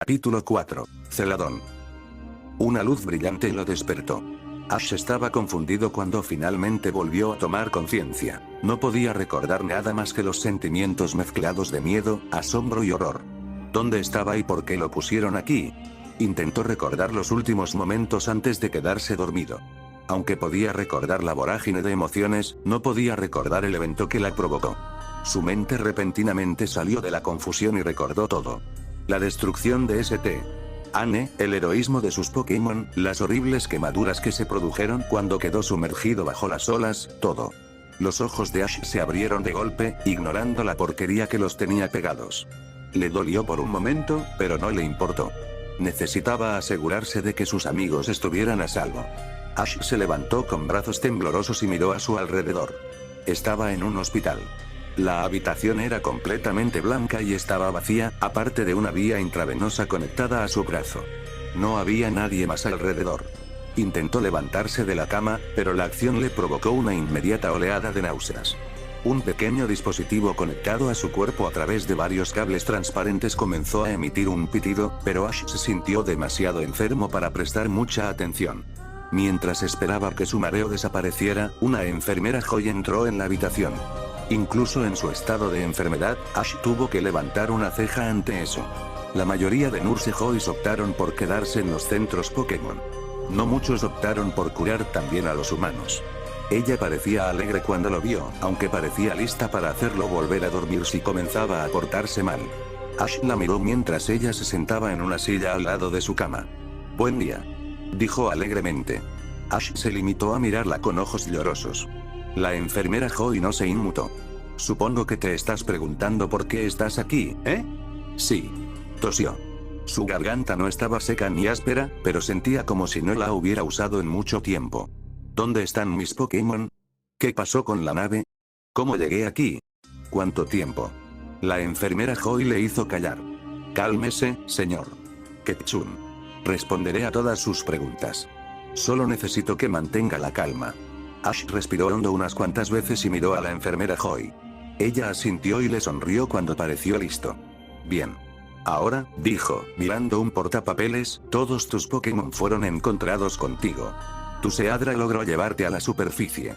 Capítulo 4. Celadón. Una luz brillante lo despertó. Ash estaba confundido cuando finalmente volvió a tomar conciencia. No podía recordar nada más que los sentimientos mezclados de miedo, asombro y horror. ¿Dónde estaba y por qué lo pusieron aquí? Intentó recordar los últimos momentos antes de quedarse dormido. Aunque podía recordar la vorágine de emociones, no podía recordar el evento que la provocó. Su mente repentinamente salió de la confusión y recordó todo. La destrucción de St. Anne, el heroísmo de sus Pokémon, las horribles quemaduras que se produjeron cuando quedó sumergido bajo las olas, todo. Los ojos de Ash se abrieron de golpe, ignorando la porquería que los tenía pegados. Le dolió por un momento, pero no le importó. Necesitaba asegurarse de que sus amigos estuvieran a salvo. Ash se levantó con brazos temblorosos y miró a su alrededor. Estaba en un hospital. La habitación era completamente blanca y estaba vacía, aparte de una vía intravenosa conectada a su brazo. No había nadie más alrededor. Intentó levantarse de la cama, pero la acción le provocó una inmediata oleada de náuseas. Un pequeño dispositivo conectado a su cuerpo a través de varios cables transparentes comenzó a emitir un pitido, pero Ash se sintió demasiado enfermo para prestar mucha atención. Mientras esperaba que su mareo desapareciera, una enfermera Joy entró en la habitación. Incluso en su estado de enfermedad, Ash tuvo que levantar una ceja ante eso. La mayoría de Nurse Joys optaron por quedarse en los centros Pokémon. No muchos optaron por curar también a los humanos. Ella parecía alegre cuando lo vio, aunque parecía lista para hacerlo volver a dormir si comenzaba a portarse mal. Ash la miró mientras ella se sentaba en una silla al lado de su cama. «Buen día», dijo alegremente. Ash se limitó a mirarla con ojos llorosos. La enfermera Joy no se inmutó. «Supongo que te estás preguntando por qué estás aquí, ¿eh?» «Sí», tosió. Su garganta no estaba seca ni áspera, pero sentía como si no la hubiera usado en mucho tiempo. «¿Dónde están mis Pokémon? ¿Qué pasó con la nave? ¿Cómo llegué aquí? ¿Cuánto tiempo?» La enfermera Joy le hizo callar. «Cálmese, señor Ketchum. Responderé a todas sus preguntas. Solo necesito que mantenga la calma». Ash respiró hondo unas cuantas veces y miró a la enfermera Joy. Ella asintió y le sonrió cuando pareció listo. «Bien. Ahora», dijo, mirando un portapapeles, «todos tus Pokémon fueron encontrados contigo. Tu Seadra logró llevarte a la superficie.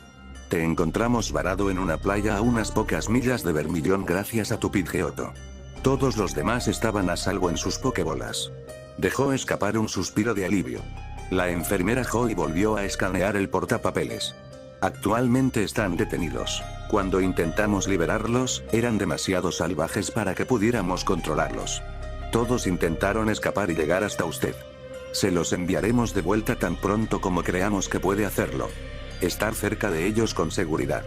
Te encontramos varado en una playa a unas pocas millas de Vermillón gracias a tu Pidgeotto. Todos los demás estaban a salvo en sus Pokébolas». Dejó escapar un suspiro de alivio. La enfermera Joy volvió a escanear el portapapeles. «Actualmente están detenidos. Cuando intentamos liberarlos, eran demasiado salvajes para que pudiéramos controlarlos. Todos intentaron escapar y llegar hasta usted. Se los enviaremos de vuelta tan pronto como creamos que puede hacerlo. Estar cerca de ellos con seguridad».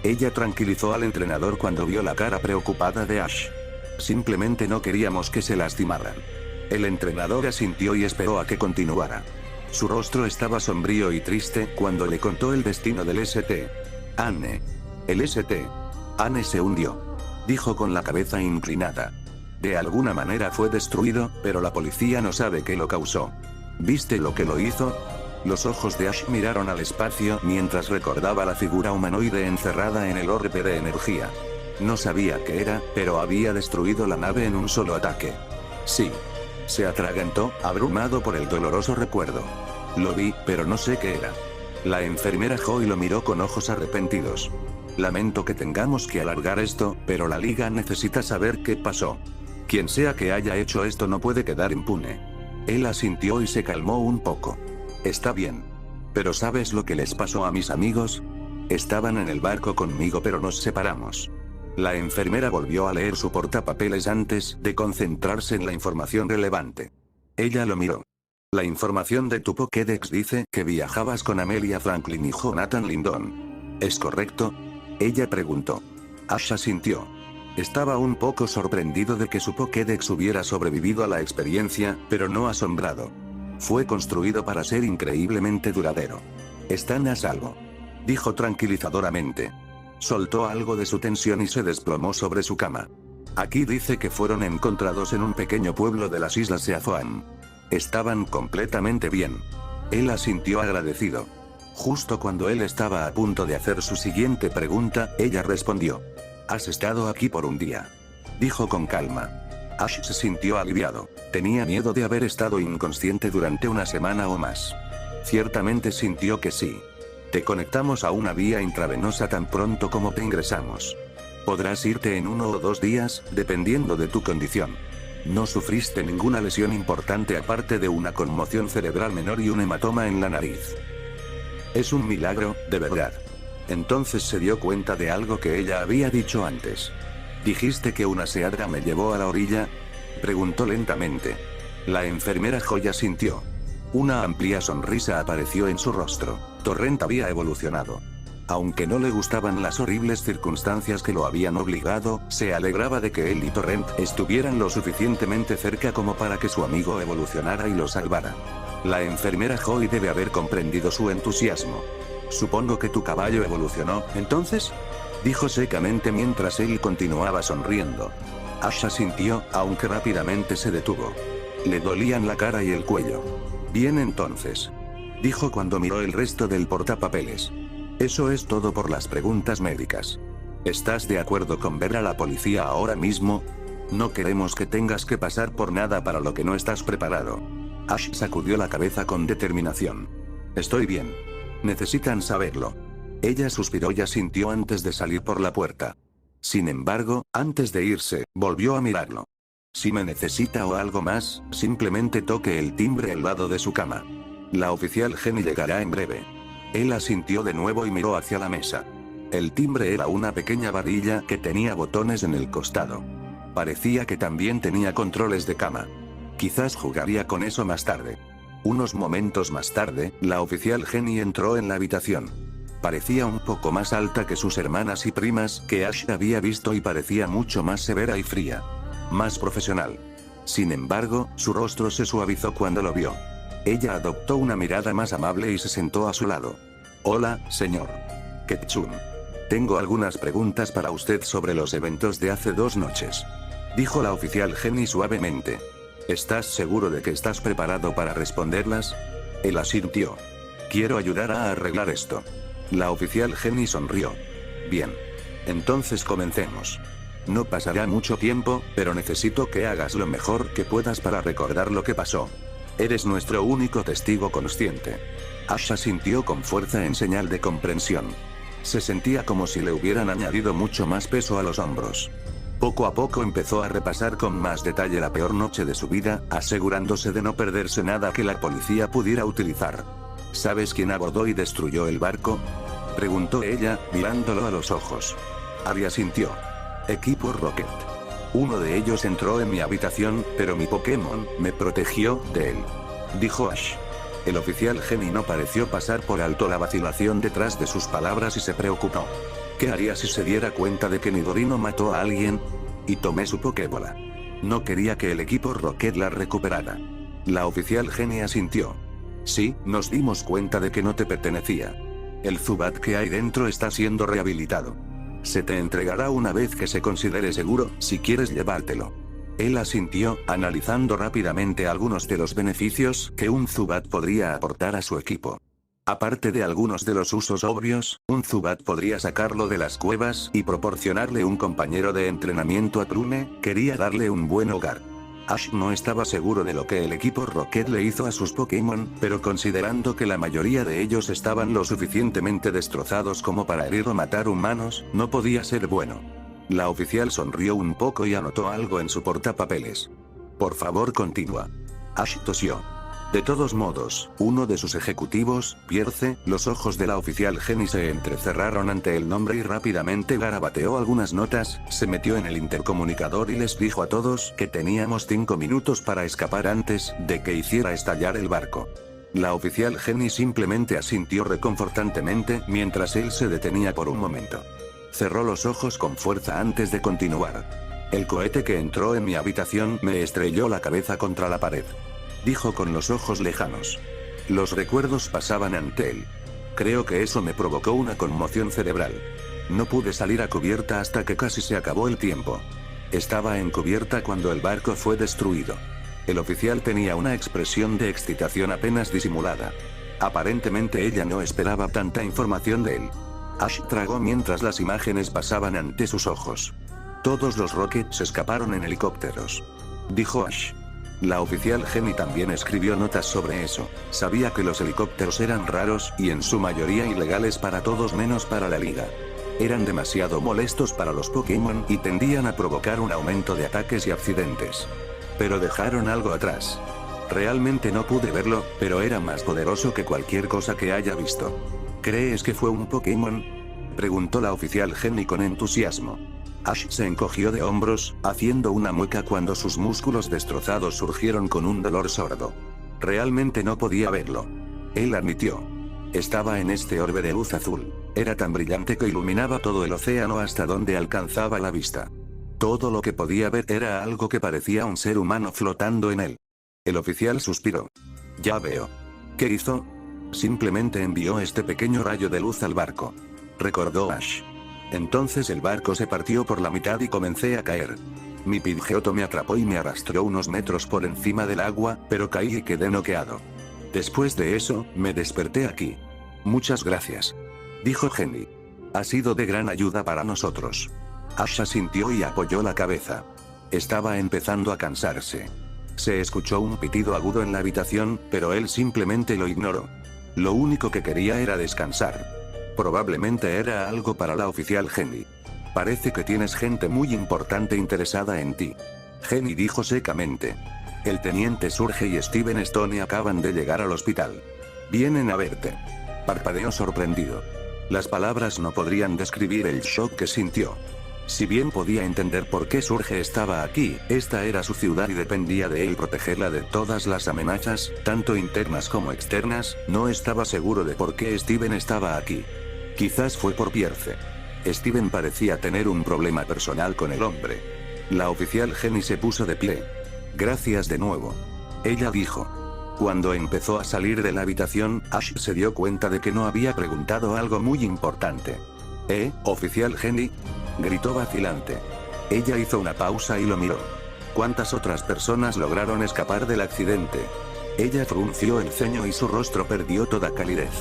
Ella tranquilizó al entrenador cuando vio la cara preocupada de Ash. «Simplemente no queríamos que se lastimaran». El entrenador asintió y esperó a que continuara. Su rostro estaba sombrío y triste cuando le contó el destino del St. Anne. «El St. Anne se hundió», dijo con la cabeza inclinada. «De alguna manera fue destruido, pero la policía no sabe qué lo causó». «¿Viste lo que lo hizo?» Los ojos de Ash miraron al espacio mientras recordaba la figura humanoide encerrada en el orbe de energía. No sabía qué era, pero había destruido la nave en un solo ataque. «Sí». Se atragantó, abrumado por el doloroso recuerdo. «Lo vi, pero no sé qué era». La enfermera Joy lo miró con ojos arrepentidos. «Lamento que tengamos que alargar esto, pero la liga necesita saber qué pasó. Quien sea que haya hecho esto no puede quedar impune». Él asintió y se calmó un poco. «Está bien. Pero ¿sabes lo que les pasó a mis amigos? Estaban en el barco conmigo pero nos separamos». La enfermera volvió a leer su portapapeles antes de concentrarse en la información relevante. Ella lo miró. «La información de tu Pokédex dice que viajabas con Amelia Franklin y Jonathan Lindon. ¿Es correcto?», ella preguntó. Ash asintió. Estaba un poco sorprendido de que su Pokédex hubiera sobrevivido a la experiencia, pero no asombrado. Fue construido para ser increíblemente duradero. «Están a salvo», dijo tranquilizadoramente. Soltó algo de su tensión y se desplomó sobre su cama. «Aquí dice que fueron encontrados en un pequeño pueblo de las islas Seafoam. Estaban completamente bien». Él asintió agradecido. Justo cuando él estaba a punto de hacer su siguiente pregunta, ella respondió. «Has estado aquí por un día», dijo con calma. Ash se sintió aliviado. Tenía miedo de haber estado inconsciente durante una semana o más. Ciertamente sintió que sí. Te conectamos a una vía intravenosa tan pronto como te ingresamos. Podrás irte en 1 o 2 días, dependiendo de tu condición. No sufriste ninguna lesión importante aparte de una conmoción cerebral menor y un hematoma en la nariz. Es un milagro, de verdad. Entonces se dio cuenta de algo que ella había dicho antes. ¿Dijiste que una seadra me llevó a la orilla?, preguntó lentamente. La enfermera Joya sintió. Una amplia sonrisa apareció en su rostro. Torrent había evolucionado. Aunque no le gustaban las horribles circunstancias que lo habían obligado, se alegraba de que él y Torrent estuvieran lo suficientemente cerca como para que su amigo evolucionara y lo salvara. La enfermera Joy debe haber comprendido su entusiasmo. Supongo que tu caballo evolucionó, ¿entonces?, dijo secamente mientras él continuaba sonriendo. Ash asintió, aunque rápidamente se detuvo. Le dolían la cara y el cuello. Bien entonces, dijo cuando miró el resto del portapapeles. Eso es todo por las preguntas médicas. ¿Estás de acuerdo con ver a la policía ahora mismo? No queremos que tengas que pasar por nada para lo que no estás preparado. Ash sacudió la cabeza con determinación. Estoy bien. Necesitan saberlo. Ella suspiró y asintió antes de salir por la puerta. Sin embargo, antes de irse, volvió a mirarlo. Si me necesita o algo más, simplemente toque el timbre al lado de su cama. La oficial Jenny llegará en breve. Él asintió de nuevo y miró hacia la mesa. El timbre era una pequeña varilla que tenía botones en el costado. Parecía que también tenía controles de cama. Quizás jugaría con eso más tarde. Unos momentos más tarde, la oficial Jenny entró en la habitación. Parecía un poco más alta que sus hermanas y primas que Ash había visto y parecía mucho más severa y fría. Más profesional. Sin embargo, su rostro se suavizó cuando lo vio. Ella adoptó una mirada más amable y se sentó a su lado. Hola, señor Ketchum. Tengo algunas preguntas para usted sobre los eventos de hace 2 noches. Dijo la oficial Jenny suavemente. ¿Estás seguro de que estás preparado para responderlas? Él asintió. Quiero ayudar a arreglar esto. La oficial Jenny sonrió. Bien. Entonces comencemos. No pasará mucho tiempo, pero necesito que hagas lo mejor que puedas para recordar lo que pasó. Eres nuestro único testigo consciente. Ash asintió con fuerza en señal de comprensión. Se sentía como si le hubieran añadido mucho más peso a los hombros. Poco a poco empezó a repasar con más detalle la peor noche de su vida, asegurándose de no perderse nada que la policía pudiera utilizar. ¿Sabes quién abordó y destruyó el barco?, preguntó ella, mirándolo a los ojos. Ari asintió. Equipo Rocket. Uno de ellos entró en mi habitación, pero mi Pokémon me protegió de él, dijo Ash. El oficial Jenny no pareció pasar por alto la vacilación detrás de sus palabras y se preocupó. ¿Qué haría si se diera cuenta de que Nidorino mató a alguien? Y tomé su Pokébola. No quería que el equipo Rocket la recuperara. La oficial Jenny asintió. Sí, nos dimos cuenta de que no te pertenecía. El Zubat que hay dentro está siendo rehabilitado. Se te entregará una vez que se considere seguro, si quieres llevártelo. Él asintió, analizando rápidamente algunos de los beneficios que un Zubat podría aportar a su equipo. Aparte de algunos de los usos obvios, un Zubat podría sacarlo de las cuevas y proporcionarle un compañero de entrenamiento a Prune. Quería darle un buen hogar. Ash no estaba seguro de lo que el equipo Rocket le hizo a sus Pokémon, pero considerando que la mayoría de ellos estaban lo suficientemente destrozados como para herir o matar humanos, no podía ser bueno. La oficial sonrió un poco y anotó algo en su portapapeles. Por favor, continúa. Ash tosió. De todos modos, uno de sus ejecutivos, Pierce, los ojos de la oficial Jenny se entrecerraron ante el nombre y rápidamente garabateó algunas notas, se metió en el intercomunicador y les dijo a todos que teníamos 5 minutos para escapar antes de que hiciera estallar el barco. La oficial Jenny simplemente asintió reconfortantemente mientras él se detenía por un momento. Cerró los ojos con fuerza antes de continuar. El cohete que entró en mi habitación me estrelló la cabeza contra la pared. Dijo con los ojos lejanos. Los recuerdos pasaban ante él. Creo que eso me provocó una conmoción cerebral. No pude salir a cubierta hasta que casi se acabó el tiempo. Estaba en cubierta cuando el barco fue destruido. El oficial tenía una expresión de excitación apenas disimulada. Aparentemente ella no esperaba tanta información de él. Ash tragó mientras las imágenes pasaban ante sus ojos. Todos los Rockets escaparon en helicópteros. dijo Ash. La oficial Jenny también escribió notas sobre eso. Sabía que los helicópteros eran raros y en su mayoría ilegales para todos menos para la liga. Eran demasiado molestos para los Pokémon y tendían a provocar un aumento de ataques y accidentes. Pero dejaron algo atrás. Realmente no pude verlo, pero era más poderoso que cualquier cosa que haya visto. ¿Crees que fue un Pokémon?, preguntó la oficial Jenny con entusiasmo. Ash se encogió de hombros, haciendo una mueca cuando sus músculos destrozados surgieron con un dolor sordo. Realmente no podía verlo. Él admitió. Estaba en este orbe de luz azul. Era tan brillante que iluminaba todo el océano hasta donde alcanzaba la vista. Todo lo que podía ver era algo que parecía un ser humano flotando en él. El oficial suspiró. Ya veo. ¿Qué hizo? Simplemente envió este pequeño rayo de luz al barco. Recordó Ash. Entonces el barco se partió por la mitad y comencé a caer. Mi Pidgeotto me atrapó y me arrastró unos metros por encima del agua, pero caí y quedé noqueado. Después de eso, me desperté aquí. Muchas gracias, dijo Jenny. Ha sido de gran ayuda para nosotros. Ash asintió y apoyó la cabeza. Estaba empezando a cansarse. Se escuchó un pitido agudo en la habitación, pero él simplemente lo ignoró. Lo único que quería era descansar. Probablemente era algo para la oficial Jenny. Parece que tienes gente muy importante interesada en ti. Jenny dijo secamente. El teniente Surge y Steven Stone acaban de llegar al hospital. Vienen a verte. Parpadeó sorprendido. Las palabras no podrían describir el shock que sintió. Si bien podía entender por qué Surge estaba aquí, esta era su ciudad y dependía de él protegerla de todas las amenazas, tanto internas como externas, no estaba seguro de por qué Steven estaba aquí. Quizás fue por Pierce. Steven parecía tener un problema personal con el hombre. La oficial Jenny se puso de pie. Gracias de nuevo, ella dijo. Cuando empezó a salir de la habitación, Ash se dio cuenta de que no había preguntado algo muy importante. Oficial Jenny?, gritó vacilante. Ella hizo una pausa y lo miró. ¿Cuántas otras personas lograron escapar del accidente? Ella frunció el ceño y su rostro perdió toda calidez.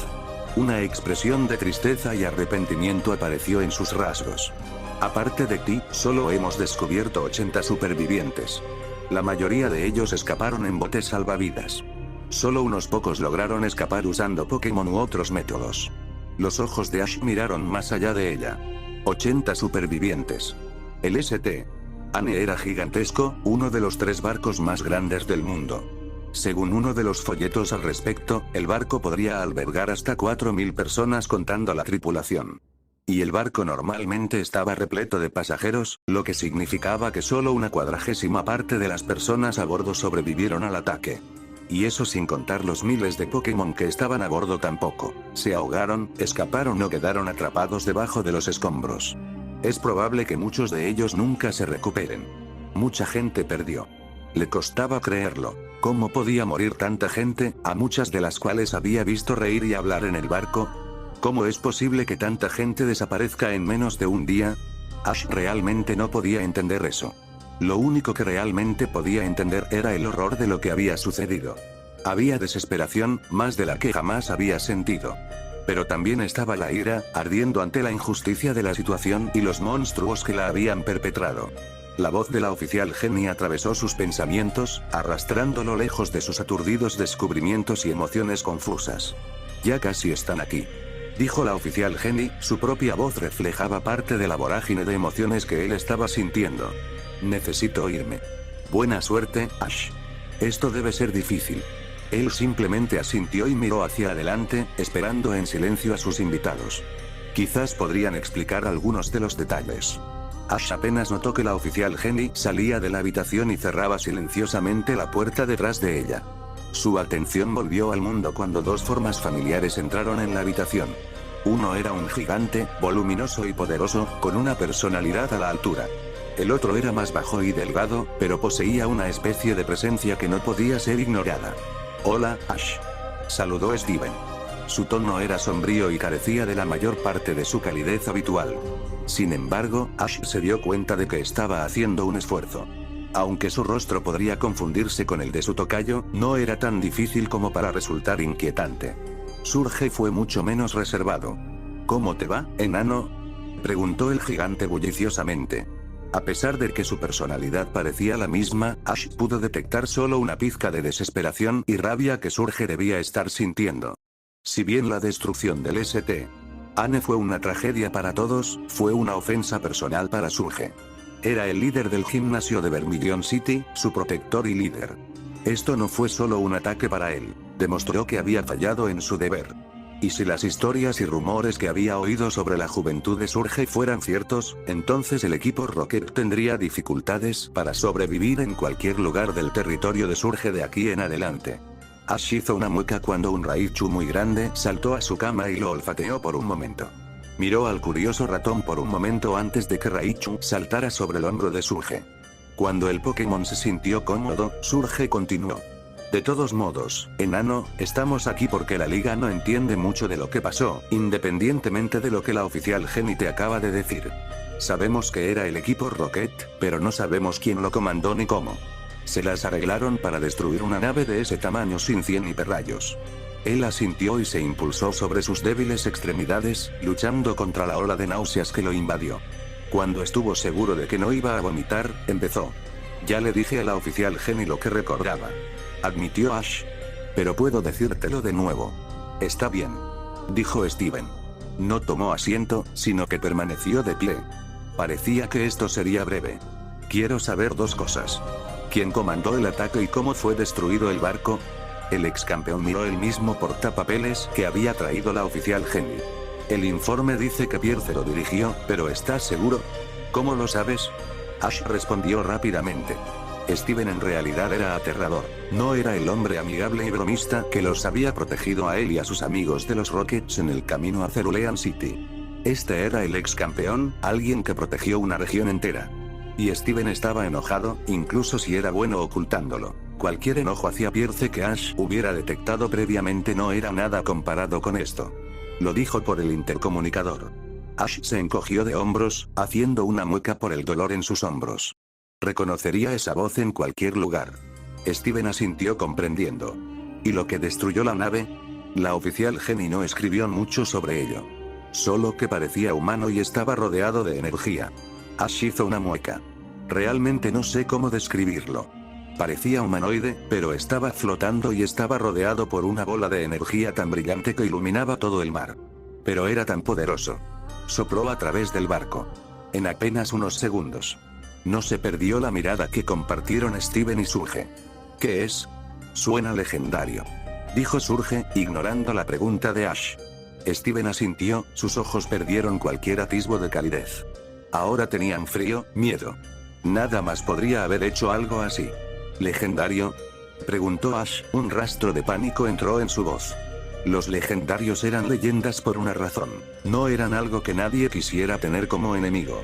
Una expresión de tristeza y arrepentimiento apareció en sus rasgos. Aparte de ti, solo hemos descubierto 80 supervivientes. La mayoría de ellos escaparon en botes salvavidas. Solo unos pocos lograron escapar usando Pokémon u otros métodos. Los ojos de Ash miraron más allá de ella. 80 supervivientes. El St. Anne era gigantesco, uno de los 3 barcos más grandes del mundo. Según uno de los folletos al respecto, el barco podría albergar hasta 4.000 personas contando la tripulación. Y el barco normalmente estaba repleto de pasajeros, lo que significaba que solo una 40ª parte de las personas a bordo sobrevivieron al ataque. Y eso sin contar los miles de Pokémon que estaban a bordo tampoco. Se ahogaron, escaparon o quedaron atrapados debajo de los escombros. Es probable que muchos de ellos nunca se recuperen. Mucha gente perdió. Le costaba creerlo. ¿Cómo podía morir tanta gente, a muchas de las cuales había visto reír y hablar en el barco? ¿Cómo es posible que tanta gente desaparezca en menos de un día? Ash realmente no podía entender eso. Lo único que realmente podía entender era el horror de lo que había sucedido. Había desesperación, más de la que jamás había sentido. Pero también estaba la ira, ardiendo ante la injusticia de la situación y los monstruos que la habían perpetrado. La voz de la oficial Jenny atravesó sus pensamientos, arrastrándolo lejos de sus aturdidos descubrimientos y emociones confusas. Ya casi están aquí, dijo la oficial Jenny, su propia voz reflejaba parte de la vorágine de emociones que él estaba sintiendo. Necesito irme. Buena suerte, Ash. Esto debe ser difícil. Él simplemente asintió y miró hacia adelante, esperando en silencio a sus invitados. Quizás podrían explicar algunos de los detalles. Ash apenas notó que la oficial Jenny salía de la habitación y cerraba silenciosamente la puerta detrás de ella. Su atención volvió al mundo cuando 2 formas familiares entraron en la habitación. Uno era un gigante, voluminoso y poderoso, con una personalidad a la altura. El otro era más bajo y delgado, pero poseía una especie de presencia que no podía ser ignorada. Hola, Ash. Saludó Steven. Su tono era sombrío y carecía de la mayor parte de su calidez habitual. Sin embargo, Ash se dio cuenta de que estaba haciendo un esfuerzo. Aunque su rostro podría confundirse con el de su tocayo, no era tan difícil como para resultar inquietante. Surge fue mucho menos reservado. ¿Cómo te va, enano?, preguntó el gigante bulliciosamente. A pesar de que su personalidad parecía la misma, Ash pudo detectar solo una pizca de desesperación y rabia que Surge debía estar sintiendo. Si bien la destrucción del St. Anne fue una tragedia para todos, fue una ofensa personal para Surge. Era el líder del gimnasio de Vermilion City, su protector y líder. Esto no fue solo un ataque para él, demostró que había fallado en su deber. Y si las historias y rumores que había oído sobre la juventud de Surge fueran ciertos, entonces el equipo Rocket tendría dificultades para sobrevivir en cualquier lugar del territorio de Surge de aquí en adelante. Ash hizo una mueca cuando un Raichu muy grande saltó a su cama y lo olfateó por un momento. Miró al curioso ratón por un momento antes de que Raichu saltara sobre el hombro de Surge. Cuando el Pokémon se sintió cómodo, Surge continuó. De todos modos, enano, estamos aquí porque la liga no entiende mucho de lo que pasó, independientemente de lo que la oficial Jenny te acaba de decir. Sabemos que era el equipo Rocket, pero no sabemos quién lo comandó ni cómo. Se las arreglaron para destruir una nave de ese tamaño sin 100 hiperrayos. Él asintió y se impulsó sobre sus débiles extremidades, luchando contra la ola de náuseas que lo invadió. Cuando estuvo seguro de que no iba a vomitar, empezó. Ya le dije a la oficial Jenny lo que recordaba. Admitió Ash. Pero puedo decírtelo de nuevo. Está bien. Dijo Steven. No tomó asiento, sino que permaneció de pie. Parecía que esto sería breve. Quiero saber dos cosas. ¿Quién comandó el ataque y cómo fue destruido el barco? El ex campeón miró el mismo portapapeles que había traído la oficial Jenny. El informe dice que Pierce lo dirigió, pero ¿estás seguro? ¿Cómo lo sabes? Ash respondió rápidamente. Steven en realidad era aterrador. No era el hombre amigable y bromista que los había protegido a él y a sus amigos de los Rockets en el camino a Cerulean City. Este era el ex campeón, alguien que protegió una región entera. Y Steven estaba enojado, incluso si era bueno ocultándolo. Cualquier enojo hacia Pierce que Ash hubiera detectado previamente no era nada comparado con esto. Lo dijo por el intercomunicador. Ash se encogió de hombros, haciendo una mueca por el dolor en sus hombros. Reconocería esa voz en cualquier lugar. Steven asintió comprendiendo. ¿Y lo que destruyó la nave? La oficial Jenny no escribió mucho sobre ello. Solo que parecía humano y estaba rodeado de energía. Ash hizo una mueca. Realmente no sé cómo describirlo. Parecía humanoide, pero estaba flotando y estaba rodeado por una bola de energía tan brillante que iluminaba todo el mar. Pero era tan poderoso. Sopló a través del barco. En apenas unos segundos. No se perdió la mirada que compartieron Steven y Surge. ¿Qué es? Suena legendario. Dijo Surge, ignorando la pregunta de Ash. Steven asintió, sus ojos perdieron cualquier atisbo de calidez. Ahora tenían frío, miedo. Nada más podría haber hecho algo así. ¿Legendario? Preguntó Ash, un rastro de pánico entró en su voz. Los legendarios eran leyendas por una razón. No eran algo que nadie quisiera tener como enemigo.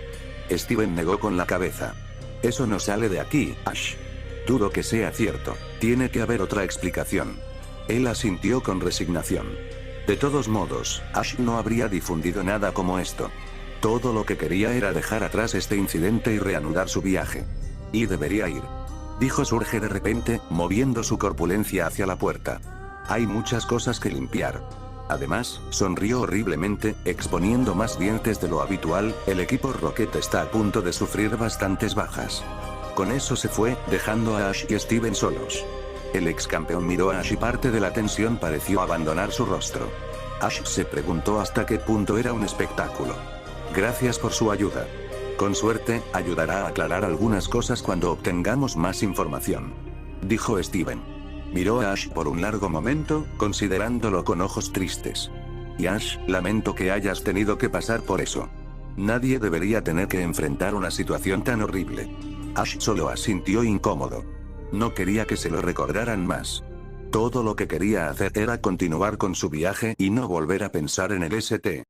Steven negó con la cabeza. Eso no sale de aquí, Ash. Dudo que sea cierto. Tiene que haber otra explicación. Él asintió con resignación. De todos modos, Ash no habría difundido nada como esto. Todo lo que quería era dejar atrás este incidente y reanudar su viaje. Y debería ir. Dijo Surge de repente, moviendo su corpulencia hacia la puerta. Hay muchas cosas que limpiar. Además, sonrió horriblemente, exponiendo más dientes de lo habitual, el equipo Rocket está a punto de sufrir bastantes bajas. Con eso se fue, dejando a Ash y Steven solos. El ex campeón miró a Ash y parte de la tensión pareció abandonar su rostro. Ash se preguntó hasta qué punto era un espectáculo. Gracias por su ayuda. Con suerte, ayudará a aclarar algunas cosas cuando obtengamos más información. Dijo Steven. Miró a Ash por un largo momento, considerándolo con ojos tristes. Y Ash, lamento que hayas tenido que pasar por eso. Nadie debería tener que enfrentar una situación tan horrible. Ash solo asintió incómodo. No quería que se lo recordaran más. Todo lo que quería hacer era continuar con su viaje y no volver a pensar en el St.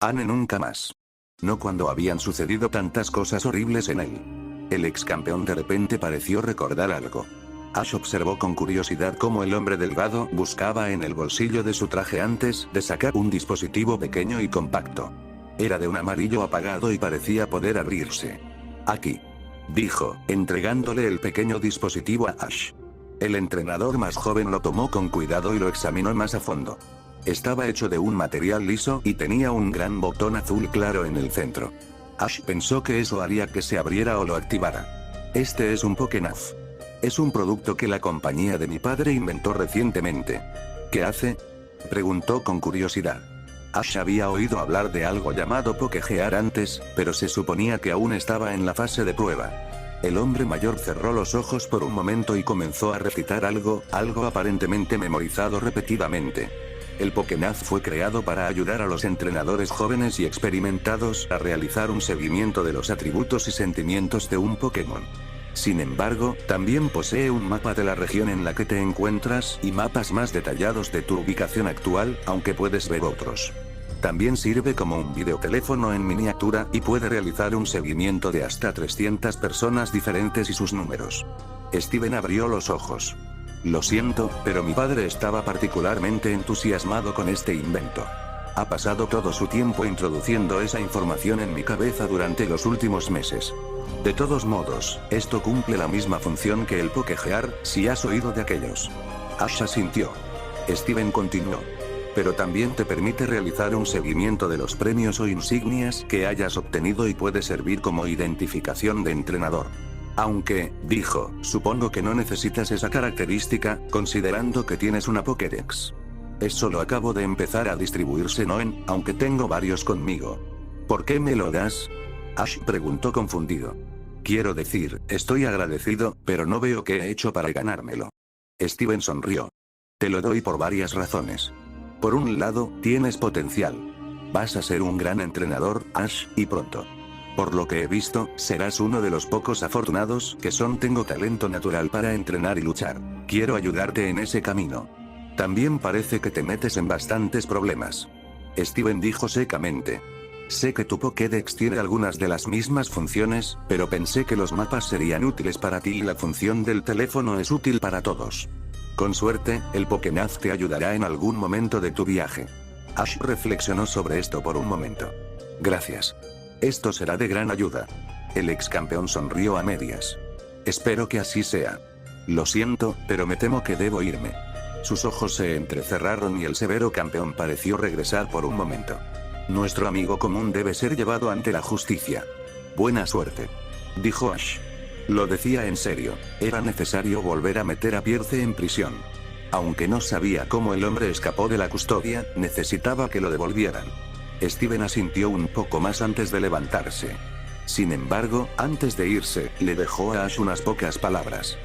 Anne nunca más. No cuando habían sucedido tantas cosas horribles en él. El ex campeón de repente pareció recordar algo. Ash observó con curiosidad cómo el hombre delgado buscaba en el bolsillo de su traje antes de sacar un dispositivo pequeño y compacto. Era de un amarillo apagado y parecía poder abrirse. Aquí. Dijo, entregándole el pequeño dispositivo a Ash. El entrenador más joven lo tomó con cuidado y lo examinó más a fondo. Estaba hecho de un material liso y tenía un gran botón azul claro en el centro. Ash pensó que eso haría que se abriera o lo activara. Este es un Pokénaz. Es un producto que la compañía de mi padre inventó recientemente. ¿Qué hace?, preguntó con curiosidad. Ash había oído hablar de algo llamado Pokégear antes, pero se suponía que aún estaba en la fase de prueba. El hombre mayor cerró los ojos por un momento y comenzó a recitar algo aparentemente memorizado repetidamente. El Pokénaz fue creado para ayudar a los entrenadores jóvenes y experimentados a realizar un seguimiento de los atributos y sentimientos de un Pokémon. Sin embargo, también posee un mapa de la región en la que te encuentras y mapas más detallados de tu ubicación actual, aunque puedes ver otros. También sirve como un videoteléfono en miniatura y puede realizar un seguimiento de hasta 300 personas diferentes y sus números. Steven abrió los ojos. Lo siento, pero mi padre estaba particularmente entusiasmado con este invento. Ha pasado todo su tiempo introduciendo esa información en mi cabeza durante los últimos meses. De todos modos, esto cumple la misma función que el Pokégear, si has oído de aquellos. Ash asintió. Steven continuó. Pero también te permite realizar un seguimiento de los premios o insignias que hayas obtenido y puede servir como identificación de entrenador. Aunque, dijo, supongo que no necesitas esa característica, considerando que tienes una Pokédex. Es solo acabo de empezar a distribuirse Noen, aunque tengo varios conmigo. ¿Por qué me lo das?, Ash preguntó confundido. Quiero decir, estoy agradecido, pero no veo qué he hecho para ganármelo. Steven sonrió. Te lo doy por varias razones. Por un lado, tienes potencial. Vas a ser un gran entrenador, Ash, y pronto. Por lo que he visto, serás uno de los pocos afortunados que tengo talento natural para entrenar y luchar. Quiero ayudarte en ese camino. También parece que te metes en bastantes problemas. Steven dijo secamente. Sé que tu Pokédex tiene algunas de las mismas funciones, pero pensé que los mapas serían útiles para ti y la función del teléfono es útil para todos. Con suerte, el Pokénaz te ayudará en algún momento de tu viaje. Ash reflexionó sobre esto por un momento. Gracias. Esto será de gran ayuda. El ex campeón sonrió a medias. Espero que así sea. Lo siento, pero me temo que debo irme. Sus ojos se entrecerraron y el severo campeón pareció regresar por un momento. Nuestro amigo común debe ser llevado ante la justicia. Buena suerte, dijo Ash. Lo decía en serio, era necesario volver a meter a Pierce en prisión. Aunque no sabía cómo el hombre escapó de la custodia, necesitaba que lo devolvieran. Steven asintió un poco más antes de levantarse. Sin embargo, antes de irse, le dejó a Ash unas pocas palabras.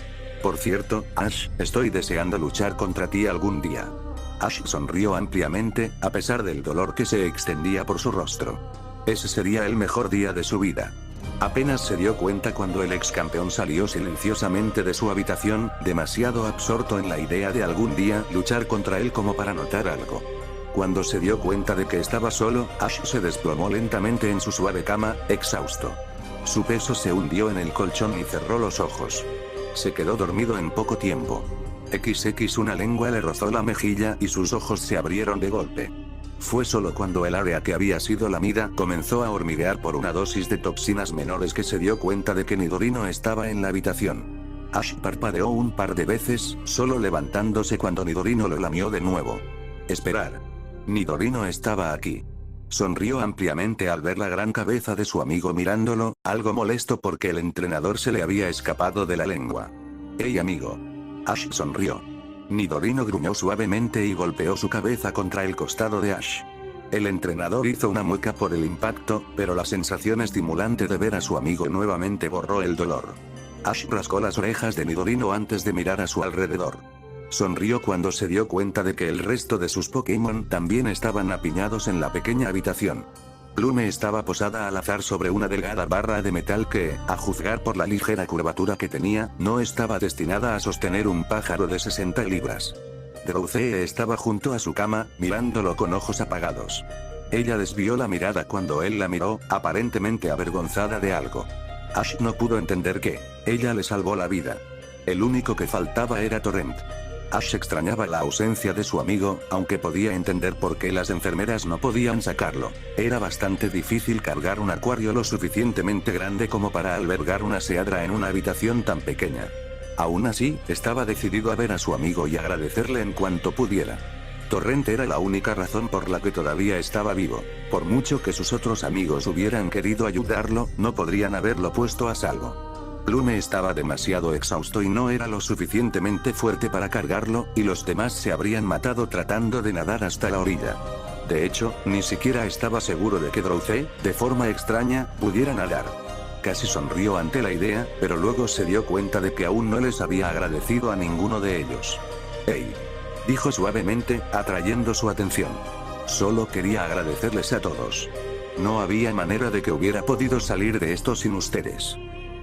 Por cierto, Ash, estoy deseando luchar contra ti algún día. Ash sonrió ampliamente, a pesar del dolor que se extendía por su rostro. Ese sería el mejor día de su vida. Apenas se dio cuenta cuando el ex campeón salió silenciosamente de su habitación, demasiado absorto en la idea de algún día luchar contra él como para notar algo. Cuando se dio cuenta de que estaba solo, Ash se desplomó lentamente en su suave cama, exhausto. Su peso se hundió en el colchón y cerró los ojos. Se quedó dormido en poco tiempo. Una lengua le rozó la mejilla y sus ojos se abrieron de golpe. Fue solo cuando el área que había sido lamida comenzó a hormiguear por una dosis de toxinas menores que se dio cuenta de que Nidorino estaba en la habitación. Ash parpadeó un par de veces, solo levantándose cuando Nidorino lo lamió de nuevo. Esperar. Nidorino estaba aquí. Sonrió ampliamente al ver la gran cabeza de su amigo mirándolo, algo molesto porque el entrenador se le había escapado de la lengua. «Hey amigo». Ash sonrió. Nidorino gruñó suavemente y golpeó su cabeza contra el costado de Ash. El entrenador hizo una mueca por el impacto, pero la sensación estimulante de ver a su amigo nuevamente borró el dolor. Ash rascó las orejas de Nidorino antes de mirar a su alrededor. Sonrió cuando se dio cuenta de que el resto de sus Pokémon también estaban apiñados en la pequeña habitación. Plume estaba posada al azar sobre una delgada barra de metal que, a juzgar por la ligera curvatura que tenía, no estaba destinada a sostener un pájaro de 60 libras. Drowzee estaba junto a su cama, mirándolo con ojos apagados. Ella desvió la mirada cuando él la miró, aparentemente avergonzada de algo. Ash no pudo entender que ella le salvó la vida. El único que faltaba era Torrent. Ash extrañaba la ausencia de su amigo, aunque podía entender por qué las enfermeras no podían sacarlo. Era bastante difícil cargar un acuario lo suficientemente grande como para albergar una seadra en una habitación tan pequeña. Aún así, estaba decidido a ver a su amigo y agradecerle en cuanto pudiera. torrente era la única razón por la que todavía estaba vivo. Por mucho que sus otros amigos hubieran querido ayudarlo, no podrían haberlo puesto a salvo. Plume estaba demasiado exhausto y no era lo suficientemente fuerte para cargarlo, y los demás se habrían matado tratando de nadar hasta la orilla. De hecho, ni siquiera estaba seguro de que Drowsy, de forma extraña, pudiera nadar. Casi sonrió ante la idea, pero luego se dio cuenta de que aún no les había agradecido a ninguno de ellos. «Hey», dijo suavemente, atrayendo su atención. «Solo quería agradecerles a todos. No había manera de que hubiera podido salir de esto sin ustedes».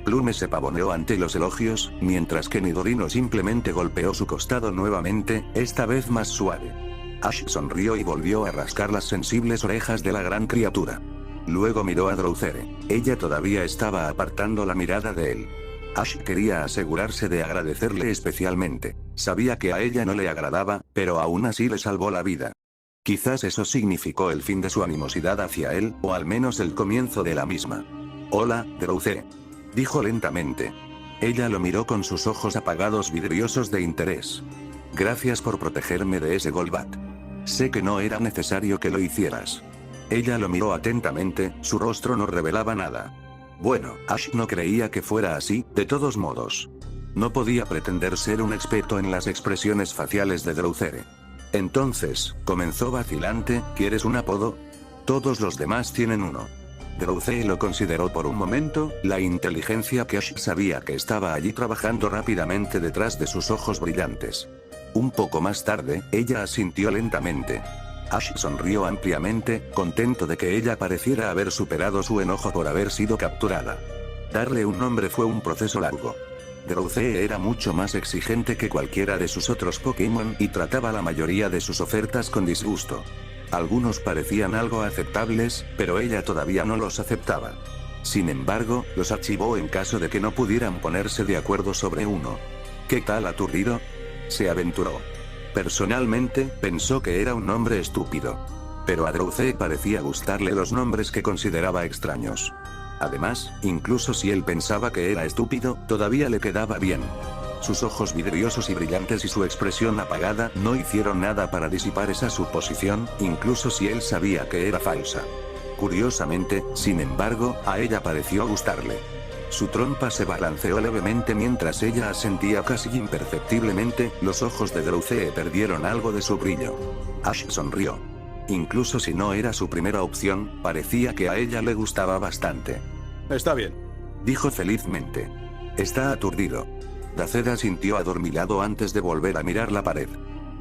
Plume se pavoneó ante los elogios, mientras que Nidorino simplemente golpeó su costado nuevamente, esta vez más suave. Ash sonrió y volvió a rascar las sensibles orejas de la gran criatura. Luego miró a Drowsy. Ella todavía estaba apartando la mirada de él. Ash quería asegurarse de agradecerle especialmente. Sabía que a ella no le agradaba, pero aún así le salvó la vida. Quizás eso significó el fin de su animosidad hacia él, o al menos el comienzo de la misma. «Hola, Drowsy», dijo lentamente. Ella lo miró con sus ojos apagados vidriosos de interés. «Gracias por protegerme de ese Golbat. Sé que no era necesario que lo hicieras». Ella lo miró atentamente, su rostro no revelaba nada. Bueno, Ash no creía que fuera así, de todos modos. No podía pretender ser un experto en las expresiones faciales de Drowsy. Entonces, comenzó vacilante, ¿quieres un apodo? Todos los demás tienen uno. Drowsy lo consideró por un momento, la inteligencia que Ash sabía que estaba allí trabajando rápidamente detrás de sus ojos brillantes. Un poco más tarde, ella asintió lentamente. Ash sonrió ampliamente, contento de que ella pareciera haber superado su enojo por haber sido capturada. Darle un nombre fue un proceso largo. Drowsy era mucho más exigente que cualquiera de sus otros Pokémon y trataba la mayoría de sus ofertas con disgusto. Algunos parecían algo aceptables, pero ella todavía no los aceptaba. Sin embargo, los archivó en caso de que no pudieran ponerse de acuerdo sobre uno. ¿Qué tal aturdido?, se aventuró. Personalmente, pensó que era un nombre estúpido. Pero a Drowsy parecía gustarle los nombres que consideraba extraños. Además, incluso si él pensaba que era estúpido, todavía le quedaba bien. Sus ojos vidriosos y brillantes y su expresión apagada no hicieron nada para disipar esa suposición, incluso si él sabía que era falsa. Curiosamente, sin embargo, a ella pareció gustarle. Su trompa se balanceó levemente mientras ella asentía casi imperceptiblemente, los ojos de Drowsy perdieron algo de su brillo. Ash sonrió. Incluso si no era su primera opción, parecía que a ella le gustaba bastante. Está bien, dijo felizmente. Está aturdido. Daceda sintió adormilado antes de volver a mirar la pared.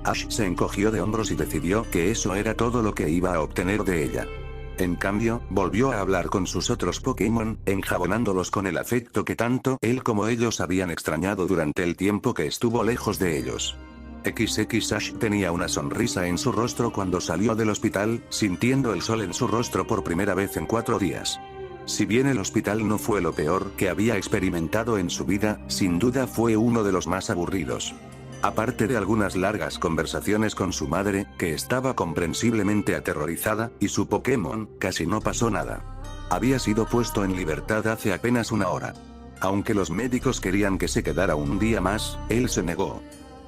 Ash se encogió de hombros y decidió que eso era todo lo que iba a obtener de ella. En cambio, volvió a hablar con sus otros Pokémon, enjabonándolos con el afecto que tanto él como ellos habían extrañado durante el tiempo que estuvo lejos de ellos. XX Ash tenía una sonrisa en su rostro cuando salió del hospital, sintiendo el sol en su rostro por primera vez en 4 días. Si bien el hospital no fue lo peor que había experimentado en su vida, sin duda fue uno de los más aburridos. Aparte de algunas largas conversaciones con su madre, que estaba comprensiblemente aterrorizada, y su Pokémon, casi no pasó nada. Había sido puesto en libertad hace apenas 1 hora. Aunque los médicos querían que se quedara un día más, él se negó.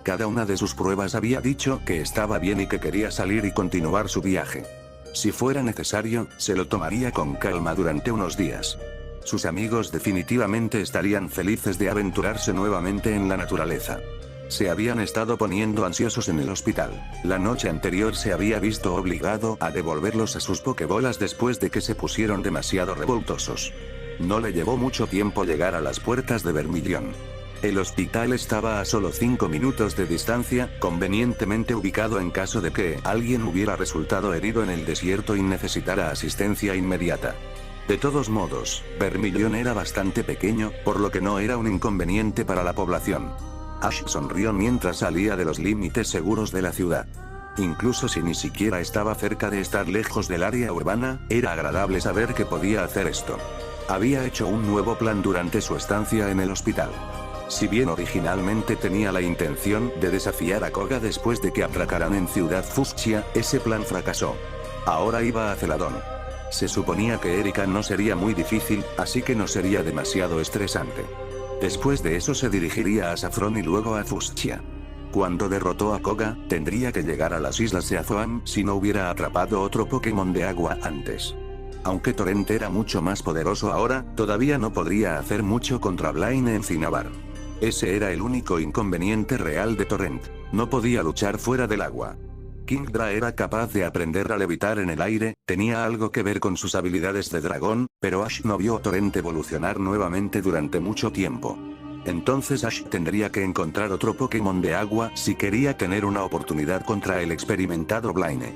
Cada una de sus pruebas había dicho que estaba bien y que quería salir y continuar su viaje. Si fuera necesario, se lo tomaría con calma durante unos días. Sus amigos definitivamente estarían felices de aventurarse nuevamente en la naturaleza. Se habían estado poniendo ansiosos en el hospital. La noche anterior se había visto obligado a devolverlos a sus Pokébolas después de que se pusieron demasiado revoltosos. No le llevó mucho tiempo llegar a las puertas de Vermilion. El hospital estaba a solo 5 minutos de distancia, convenientemente ubicado en caso de que alguien hubiera resultado herido en el desierto y necesitara asistencia inmediata. De todos modos, Vermilion era bastante pequeño, por lo que no era un inconveniente para la población. Ash sonrió mientras salía de los límites seguros de la ciudad. Incluso si ni siquiera estaba cerca de estar lejos del área urbana, era agradable saber que podía hacer esto. Había hecho un nuevo plan durante su estancia en el hospital. Si bien originalmente tenía la intención de desafiar a Koga después de que atracaran en Ciudad Fuchsia, ese plan fracasó. Ahora iba a Celadon. Se suponía que Erika no sería muy difícil, así que no sería demasiado estresante. Después de eso se dirigiría a Saffron y luego a Fuchsia. Cuando derrotó a Koga, tendría que llegar a las islas Eazoam si no hubiera atrapado otro Pokémon de agua antes. Aunque Torrent era mucho más poderoso ahora, todavía no podría hacer mucho contra Blaine en Cinnabar. Ese era el único inconveniente real de Torrent. No podía luchar fuera del agua. Kingdra era capaz de aprender a levitar en el aire, tenía algo que ver con sus habilidades de dragón, pero Ash no vio a Torrent evolucionar nuevamente durante mucho tiempo. Entonces Ash tendría que encontrar otro Pokémon de agua si quería tener una oportunidad contra el experimentado Blaine.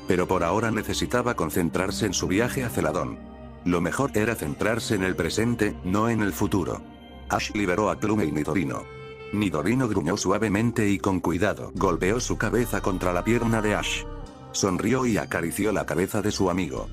Pero por ahora necesitaba concentrarse en su viaje a Celadon. Lo mejor era centrarse en el presente, no en el futuro. Ash liberó a Plume y Nidorino. Nidorino gruñó suavemente y con cuidado golpeó su cabeza contra la pierna de Ash. Sonrió y acarició la cabeza de su amigo.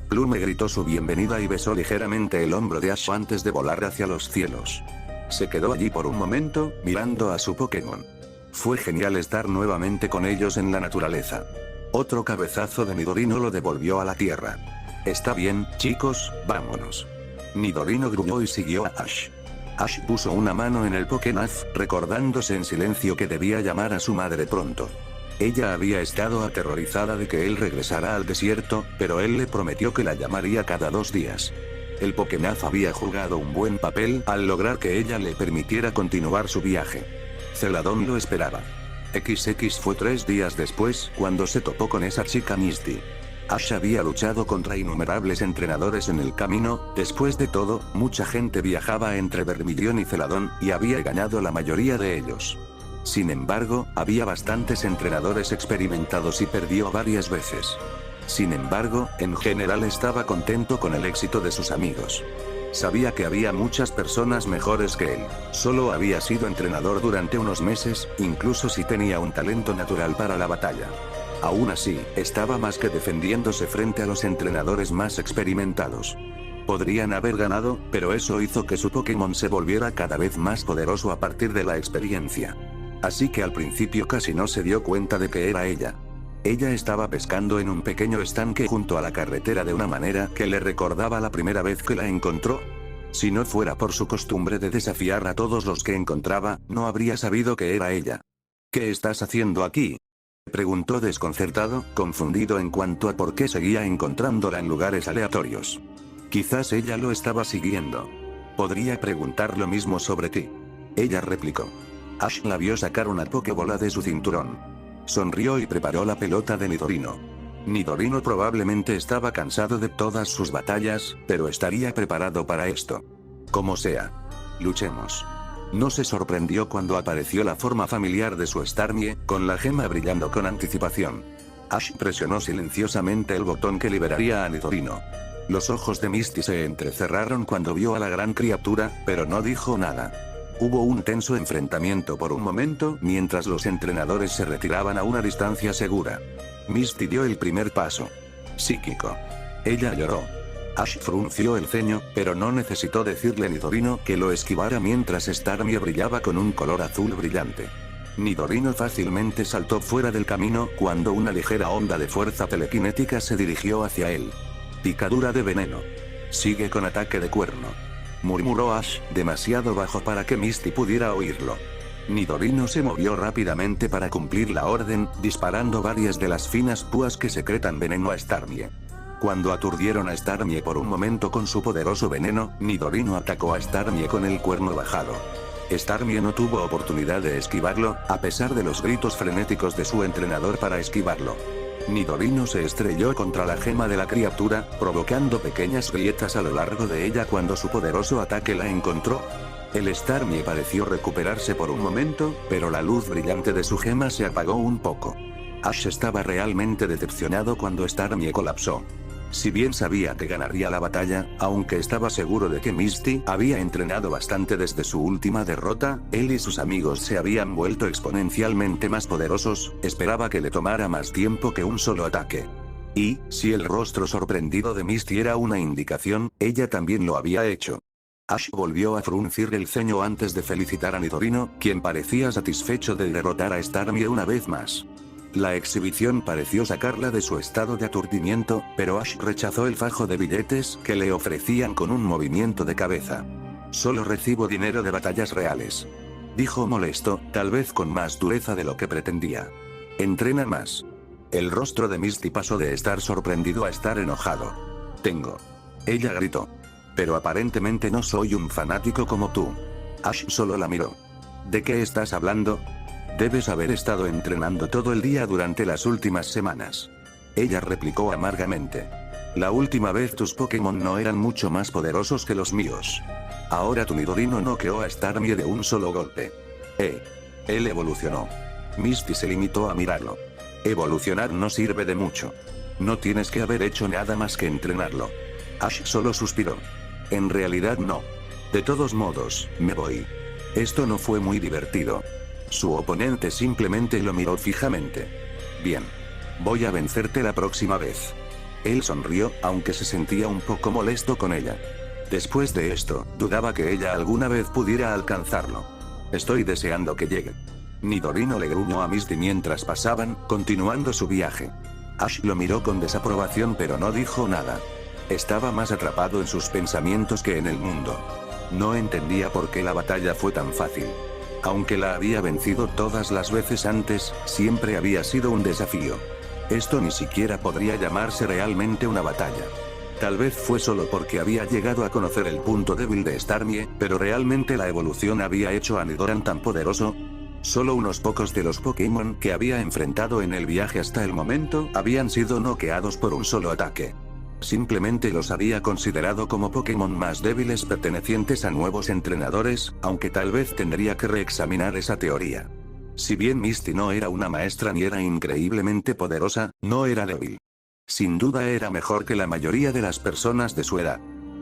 Plume gritó su bienvenida y besó ligeramente el hombro de Ash antes de volar hacia los cielos. Se quedó allí por un momento, mirando a su Pokémon. Fue genial estar nuevamente con ellos en la naturaleza. Otro cabezazo de Nidorino lo devolvió a la tierra. Está bien, chicos, vámonos. Nidorino gruñó y siguió a Ash. Ash puso una mano en el Pokénaz, recordándose en silencio que debía llamar a su madre pronto. Ella había estado aterrorizada de que él regresara al desierto, pero él le prometió que la llamaría cada 2 días. El Pokénaz había jugado un buen papel al lograr que ella le permitiera continuar su viaje. Celadon lo esperaba. XX fue 3 días después cuando se topó con esa chica Misty. Ash había luchado contra innumerables entrenadores en el camino, después de todo, mucha gente viajaba entre Vermilion y Celadon, y había ganado la mayoría de ellos. Sin embargo, había bastantes entrenadores experimentados y perdió varias veces. Sin embargo, en general estaba contento con el éxito de sus amigos. Sabía que había muchas personas mejores que él. Solo había sido entrenador durante unos meses, incluso si tenía un talento natural para la batalla. Aún así, estaba más que defendiéndose frente a los entrenadores más experimentados. Podrían haber ganado, pero eso hizo que su Pokémon se volviera cada vez más poderoso a partir de la experiencia. Así que al principio casi no se dio cuenta de que era ella. Ella estaba pescando en un pequeño estanque junto a la carretera de una manera que le recordaba la primera vez que la encontró. Si no fuera por su costumbre de desafiar a todos los que encontraba, no habría sabido que era ella. ¿Qué estás haciendo aquí?, preguntó desconcertado, confundido en cuanto a por qué seguía encontrándola en lugares aleatorios. Quizás ella lo estaba siguiendo. Podría preguntar lo mismo sobre ti. Ella replicó. Ash la vio sacar una Pokébola de su cinturón. Sonrió y preparó la pelota de Nidorino. Nidorino probablemente estaba cansado de todas sus batallas, pero estaría preparado para esto. Como sea. Luchemos. No se sorprendió cuando apareció la forma familiar de su Starmie, con la gema brillando con anticipación. Ash presionó silenciosamente el botón que liberaría a Nidorino. Los ojos de Misty se entrecerraron cuando vio a la gran criatura, pero no dijo nada. Hubo un tenso enfrentamiento por un momento mientras los entrenadores se retiraban a una distancia segura. Misty dio el primer paso. Psíquico. Ella lloró. Ash frunció el ceño, pero no necesitó decirle a Nidorino que lo esquivara mientras Starmie brillaba con un color azul brillante. Nidorino fácilmente saltó fuera del camino cuando una ligera onda de fuerza telequinética se dirigió hacia él. Picadura de veneno. Sigue con ataque de cuerno. Murmuró Ash, demasiado bajo para que Misty pudiera oírlo. Nidorino se movió rápidamente para cumplir la orden, disparando varias de las finas púas que secretan veneno a Starmie. Cuando aturdieron a Starmie por un momento con su poderoso veneno, Nidorino atacó a Starmie con el cuerno bajado. Starmie no tuvo oportunidad de esquivarlo, a pesar de los gritos frenéticos de su entrenador para esquivarlo. Nidorino se estrelló contra la gema de la criatura, provocando pequeñas grietas a lo largo de ella cuando su poderoso ataque la encontró. El Starmie pareció recuperarse por un momento, pero la luz brillante de su gema se apagó un poco. Ash estaba realmente decepcionado cuando Starmie colapsó. Si bien sabía que ganaría la batalla, aunque estaba seguro de que Misty había entrenado bastante desde su última derrota, él y sus amigos se habían vuelto exponencialmente más poderosos, esperaba que le tomara más tiempo que un solo ataque. Y, si el rostro sorprendido de Misty era una indicación, ella también lo había hecho. Ash volvió a fruncir el ceño antes de felicitar a Nidorino, quien parecía satisfecho de derrotar a Starmie una vez más. La exhibición pareció sacarla de su estado de aturdimiento, pero Ash rechazó el fajo de billetes que le ofrecían con un movimiento de cabeza. Solo recibo dinero de batallas reales. dijo molesto, tal vez con más dureza de lo que pretendía. Entrena más. El rostro de Misty pasó de estar sorprendido a estar enojado. Tengo. Ella gritó. Pero aparentemente no soy un fanático como tú. Ash solo la miró. ¿De qué estás hablando? Debes haber estado entrenando todo el día durante las últimas semanas. Ella replicó amargamente. La última vez tus Pokémon no eran mucho más poderosos que los míos. Ahora tu Nidorino noqueó a Starmie de un solo golpe. Él evolucionó. Misty se limitó a mirarlo. Evolucionar no sirve de mucho. No tienes que haber hecho nada más que entrenarlo. Ash solo suspiró. En realidad no. De todos modos, me voy. Esto no fue muy divertido. Su oponente simplemente lo miró fijamente. Bien. Voy a vencerte la próxima vez. Él sonrió, aunque se sentía un poco molesto con ella. Después de esto, dudaba que ella alguna vez pudiera alcanzarlo. Estoy deseando que llegue. Nidorino le gruñó a Misty mientras pasaban, continuando su viaje. Ash lo miró con desaprobación pero no dijo nada. Estaba más atrapado en sus pensamientos que en el mundo. No entendía por qué la batalla fue tan fácil. Aunque la había vencido todas las veces antes, siempre había sido un desafío. Esto ni siquiera podría llamarse realmente una batalla. Tal vez fue solo porque había llegado a conocer el punto débil de Starmie, pero realmente la evolución había hecho a Nidoran tan poderoso. Solo unos pocos de los Pokémon que había enfrentado en el viaje hasta el momento habían sido noqueados por un solo ataque. Simplemente los había considerado como Pokémon más débiles pertenecientes a nuevos entrenadores, aunque tal vez tendría que reexaminar esa teoría. Si bien Misty no era una maestra ni era increíblemente poderosa, no era débil. Sin duda era mejor que la mayoría de las personas de su edad.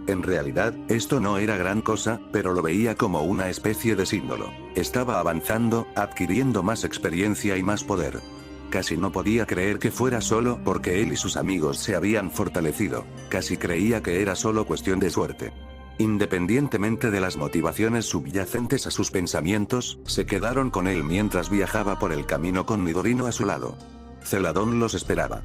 En realidad, esto no era gran cosa, pero lo veía como una especie de símbolo. Estaba avanzando, adquiriendo más experiencia y más poder. Casi no podía creer que fuera solo porque él y sus amigos se habían fortalecido. Casi creía que era solo cuestión de suerte. Independientemente de las motivaciones subyacentes a sus pensamientos, se quedaron con él mientras viajaba por el camino con Nidorino a su lado. Celadón los esperaba.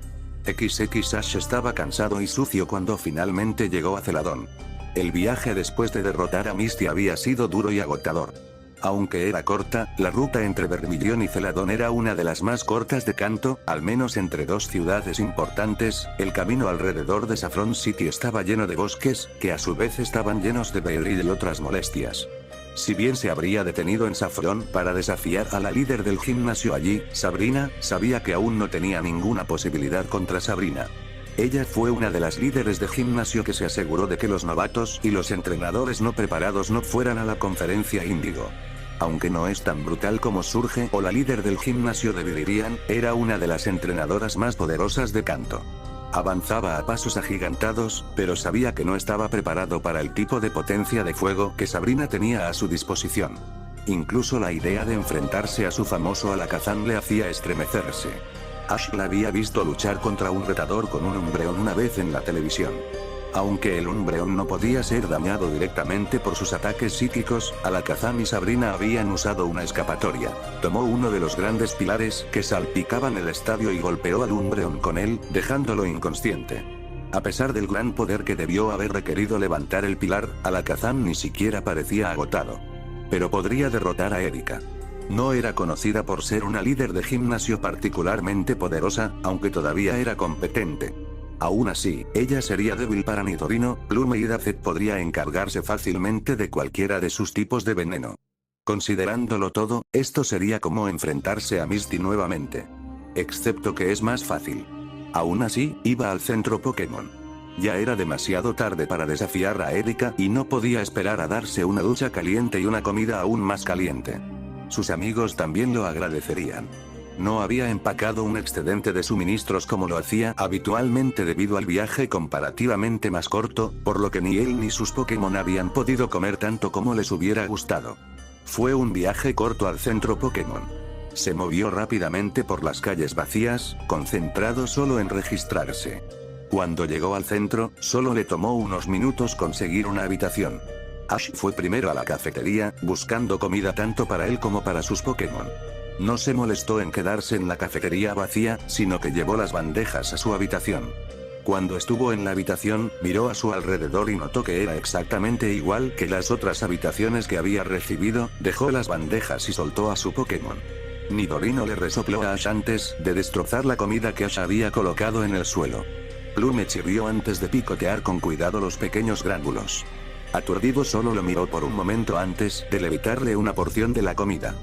Ash estaba cansado y sucio cuando finalmente llegó a Celadón. El viaje después de derrotar a Misty había sido duro y agotador. Aunque era corta, la ruta entre Vermilion y Celadón era una de las más cortas de Kanto, al menos entre dos ciudades importantes. El camino alrededor de Saffron City estaba lleno de bosques, que a su vez estaban llenos de Beryl y otras molestias. Si bien se habría detenido en Saffron para desafiar a la líder del gimnasio allí, Sabrina, sabía que aún no tenía ninguna posibilidad contra Sabrina. Ella fue una de las líderes de gimnasio que se aseguró de que los novatos y los entrenadores no preparados no fueran a la conferencia Índigo. Aunque no es tan brutal como Surge o la líder del gimnasio de Viridian, era una de las entrenadoras más poderosas de Kanto. Avanzaba a pasos agigantados, pero sabía que no estaba preparado para el tipo de potencia de fuego que Sabrina tenía a su disposición. Incluso la idea de enfrentarse a su famoso Alakazam le hacía estremecerse. Ash la había visto luchar contra un retador con un Umbreon una vez en la televisión. Aunque el Umbreon no podía ser dañado directamente por sus ataques psíquicos, Alakazam y Sabrina habían usado una escapatoria. Tomó uno de los grandes pilares que salpicaban el estadio y golpeó al Umbreon con él, dejándolo inconsciente. A pesar del gran poder que debió haber requerido levantar el pilar, Alakazam ni siquiera parecía agotado. Pero podría derrotar a Erika. No era conocida por ser una líder de gimnasio particularmente poderosa, aunque todavía era competente. Aún así, ella sería débil para Nidorino. Plume y Dazet podría encargarse fácilmente de cualquiera de sus tipos de veneno. Considerándolo todo, esto sería como enfrentarse a Misty nuevamente. Excepto que es más fácil. Aún así, iba al centro Pokémon. Ya era demasiado tarde para desafiar a Erika y no podía esperar a darse una ducha caliente y una comida aún más caliente. Sus amigos también lo agradecerían. No había empacado un excedente de suministros como lo hacía habitualmente debido al viaje comparativamente más corto, por lo que ni él ni sus Pokémon habían podido comer tanto como les hubiera gustado. Fue un viaje corto al centro Pokémon. Se movió rápidamente por las calles vacías, concentrado solo en registrarse. Cuando llegó al centro, solo le tomó unos minutos conseguir una habitación. Ash fue primero a la cafetería, buscando comida tanto para él como para sus Pokémon. No se molestó en quedarse en la cafetería vacía, sino que llevó las bandejas a su habitación. Cuando estuvo en la habitación, miró a su alrededor y notó que era exactamente igual que las otras habitaciones que había recibido, dejó las bandejas y soltó a su Pokémon. Nidorino le resopló a Ash antes de destrozar la comida que Ash había colocado en el suelo. Plume chirrió antes de picotear con cuidado los pequeños gránulos. Aturdido solo lo miró por un momento antes de levitarle una porción de la comida.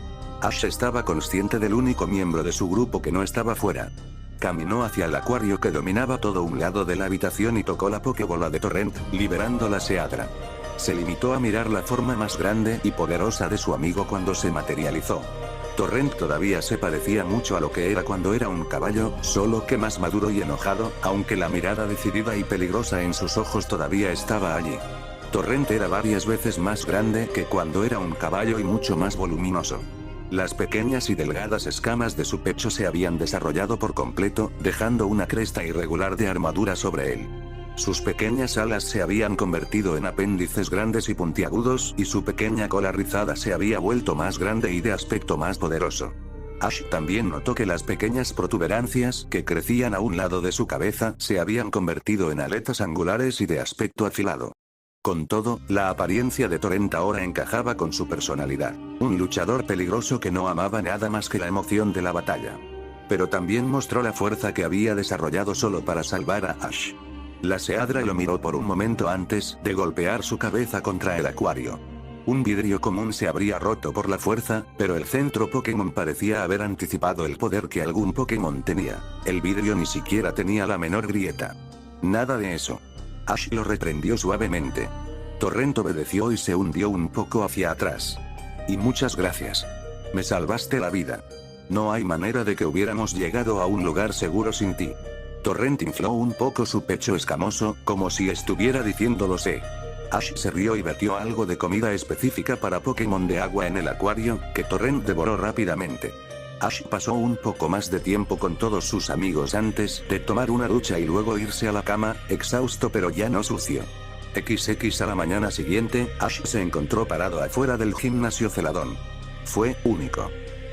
Ash estaba consciente del único miembro de su grupo que no estaba fuera. Caminó hacia el acuario que dominaba todo un lado de la habitación y tocó la Pokébola de Torrent, liberando la Seadra. Se limitó a mirar la forma más grande y poderosa de su amigo cuando se materializó. Torrent todavía se parecía mucho a lo que era cuando era un caballo, solo que más maduro y enojado, aunque la mirada decidida y peligrosa en sus ojos todavía estaba allí. Torrent era varias veces más grande que cuando era un caballo y mucho más voluminoso. Las pequeñas y delgadas escamas de su pecho se habían desarrollado por completo, dejando una cresta irregular de armadura sobre él. Sus pequeñas alas se habían convertido en apéndices grandes y puntiagudos, y su pequeña cola rizada se había vuelto más grande y de aspecto más poderoso. Ash también notó que las pequeñas protuberancias que crecían a un lado de su cabeza se habían convertido en aletas angulares y de aspecto afilado. Con todo, la apariencia de Torrent ahora encajaba con su personalidad. Un luchador peligroso que no amaba nada más que la emoción de la batalla. Pero también mostró la fuerza que había desarrollado solo para salvar a Ash. La Seadra lo miró por un momento antes de golpear su cabeza contra el acuario. Un vidrio común se habría roto por la fuerza, pero el centro Pokémon parecía haber anticipado el poder que algún Pokémon tenía. El vidrio ni siquiera tenía la menor grieta. Nada de eso. Ash lo reprendió suavemente. Torrent obedeció y se hundió un poco hacia atrás. Y muchas gracias. Me salvaste la vida. No hay manera de que hubiéramos llegado a un lugar seguro sin ti. Torrent infló un poco su pecho escamoso, como si estuviera diciendo lo sé. Ash se rió y vertió algo de comida específica para Pokémon de agua en el acuario, que Torrent devoró rápidamente. Ash pasó un poco más de tiempo con todos sus amigos antes de tomar una ducha y luego irse a la cama, exhausto pero ya no sucio. XX a la mañana siguiente, Ash se encontró parado afuera del gimnasio Celadón. Fue único.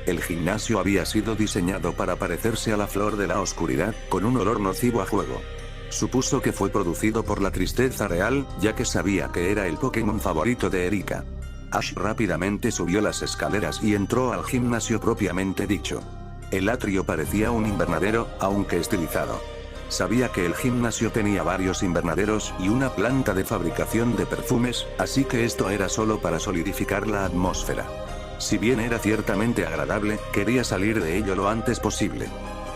El gimnasio había sido diseñado para parecerse a la flor de la oscuridad, con un olor nocivo a fuego. Supuso que fue producido por la tristeza real, ya que sabía que era el Pokémon favorito de Erika. Ash rápidamente subió las escaleras y entró al gimnasio propiamente dicho. El atrio parecía un invernadero, aunque estilizado. Sabía que el gimnasio tenía varios invernaderos y una planta de fabricación de perfumes, así que esto era solo para solidificar la atmósfera. Si bien era ciertamente agradable, quería salir de ello lo antes posible.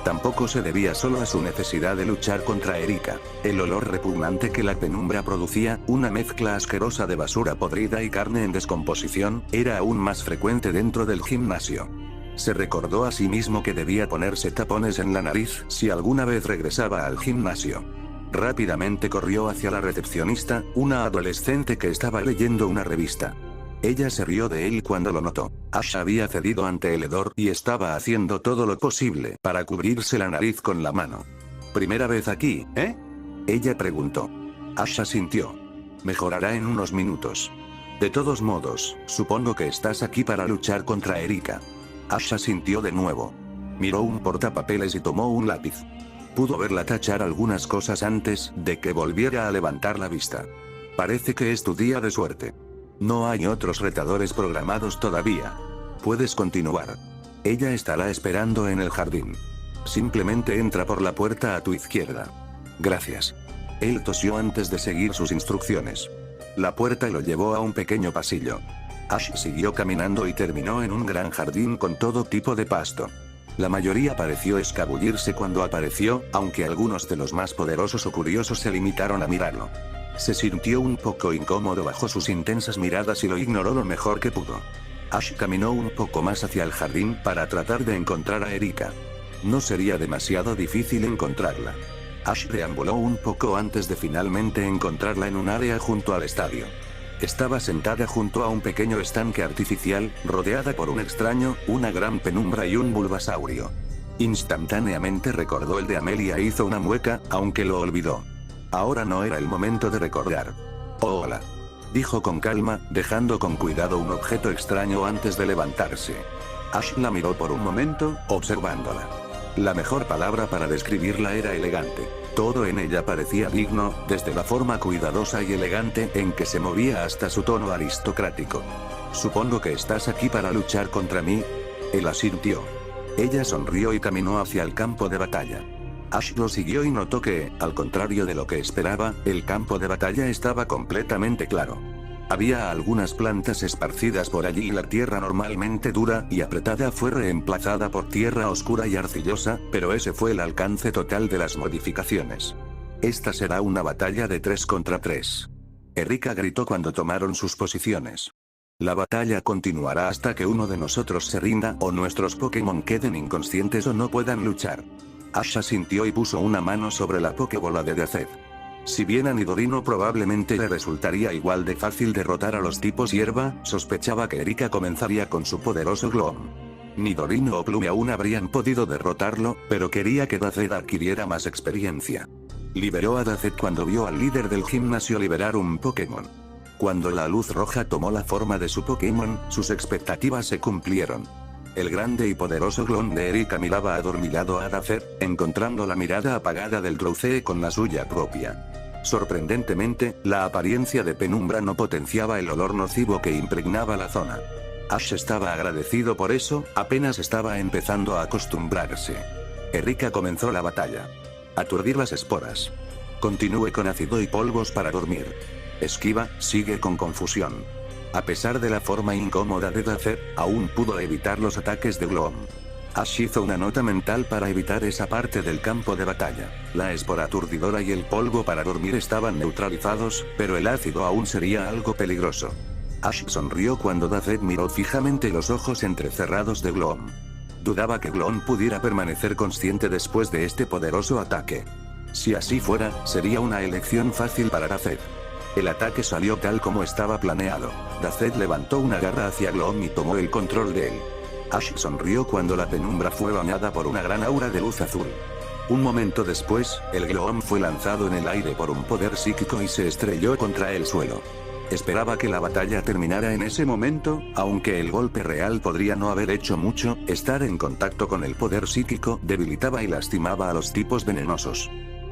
Tampoco se debía solo a su necesidad de luchar contra Erika. El olor repugnante que la penumbra producía, una mezcla asquerosa de basura podrida y carne en descomposición, era aún más frecuente dentro del gimnasio. Se recordó a sí mismo que debía ponerse tapones en la nariz si alguna vez regresaba al gimnasio. Rápidamente corrió hacia la recepcionista, una adolescente que estaba leyendo una revista. Ella se rió de él cuando lo notó. Ash había cedido ante el hedor y estaba haciendo todo lo posible para cubrirse la nariz con la mano. ¿Primera vez aquí, eh? Ella preguntó. Ash asintió. Mejorará en unos minutos. De todos modos, supongo que estás aquí para luchar contra Erika. Ash asintió de nuevo. Miró un portapapeles y tomó un lápiz. Pudo verla tachar algunas cosas antes de que volviera a levantar la vista. Parece que es tu día de suerte. No hay otros retadores programados todavía. Puedes continuar. Ella estará esperando en el jardín. Simplemente entra por la puerta a tu izquierda. Gracias. Él tosió antes de seguir sus instrucciones. La puerta lo llevó a un pequeño pasillo. Ash siguió caminando y terminó en un gran jardín con todo tipo de pasto. La mayoría pareció escabullirse cuando apareció, aunque algunos de los más poderosos o curiosos se limitaron a mirarlo. Se sintió un poco incómodo bajo sus intensas miradas y lo ignoró lo mejor que pudo. Ash caminó un poco más hacia el jardín para tratar de encontrar a Erika. No sería demasiado difícil encontrarla. Ash deambuló un poco antes de finalmente encontrarla en un área junto al estadio. Estaba sentada junto a un pequeño estanque artificial, rodeada por un extraño, una gran penumbra y un bulbasaurio. Instantáneamente recordó el de Amelia e hizo una mueca, aunque lo olvidó. Ahora no era el momento de recordar. Oh, hola. Dijo con calma, dejando con cuidado un objeto extraño antes de levantarse. Ash la miró por un momento, observándola. La mejor palabra para describirla era elegante. Todo en ella parecía digno, desde la forma cuidadosa y elegante en que se movía hasta su tono aristocrático. Supongo que estás aquí para luchar contra mí. Él asintió. Ella sonrió y caminó hacia el campo de batalla. Ash lo siguió y notó que, al contrario de lo que esperaba, el campo de batalla estaba completamente claro. Había algunas plantas esparcidas por allí y la tierra normalmente dura y apretada fue reemplazada por tierra oscura y arcillosa, pero ese fue el alcance total de las modificaciones. Esta será una batalla de 3 contra 3. Erika gritó cuando tomaron sus posiciones. La batalla continuará hasta que uno de nosotros se rinda o nuestros Pokémon queden inconscientes o no puedan luchar. Ash asintió y puso una mano sobre la Pokébola de Dazed. Si bien a Nidorino probablemente le resultaría igual de fácil derrotar a los tipos hierba, sospechaba que Erika comenzaría con su poderoso Gloom. Nidorino o Plume aún habrían podido derrotarlo, pero quería que Dazed adquiriera más experiencia. Liberó a Dazed cuando vio al líder del gimnasio liberar un Pokémon. Cuando la luz roja tomó la forma de su Pokémon, sus expectativas se cumplieron. El grande y poderoso Gloom de Erika miraba adormilado a Dazed, encontrando la mirada apagada del Drowzee con la suya propia. Sorprendentemente, la apariencia de penumbra no potenciaba el olor nocivo que impregnaba la zona. Ash estaba agradecido por eso, apenas estaba empezando a acostumbrarse. Erika comenzó la batalla. Aturdir las esporas. Continúe con ácido y polvos para dormir. Esquiva, sigue con confusión. A pesar de la forma incómoda de Dazed, aún pudo evitar los ataques de Gloom. Ash hizo una nota mental para evitar esa parte del campo de batalla. La espora aturdidora y el polvo para dormir estaban neutralizados, pero el ácido aún sería algo peligroso. Ash sonrió cuando Dazed miró fijamente los ojos entrecerrados de Gloom. Dudaba que Gloom pudiera permanecer consciente después de este poderoso ataque. Si así fuera, sería una elección fácil para Dazed. El ataque salió tal como estaba planeado. Dazed levantó una garra hacia Gloom y tomó el control de él. Ash sonrió cuando la penumbra fue bañada por una gran aura de luz azul. Un momento después, el Gloom fue lanzado en el aire por un poder psíquico y se estrelló contra el suelo. Esperaba que la batalla terminara en ese momento, aunque el golpe real podría no haber hecho mucho, estar en contacto con el poder psíquico debilitaba y lastimaba a los tipos venenosos.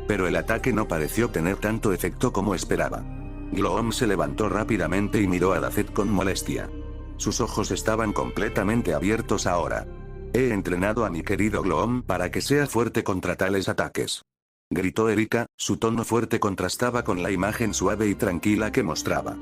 Pero el ataque no pareció tener tanto efecto como esperaba. Gloom se levantó rápidamente y miró a Dazed con molestia. Sus ojos estaban completamente abiertos ahora. He entrenado a mi querido Gloom para que sea fuerte contra tales ataques. Gritó Erika, su tono fuerte contrastaba con la imagen suave y tranquila que mostraba.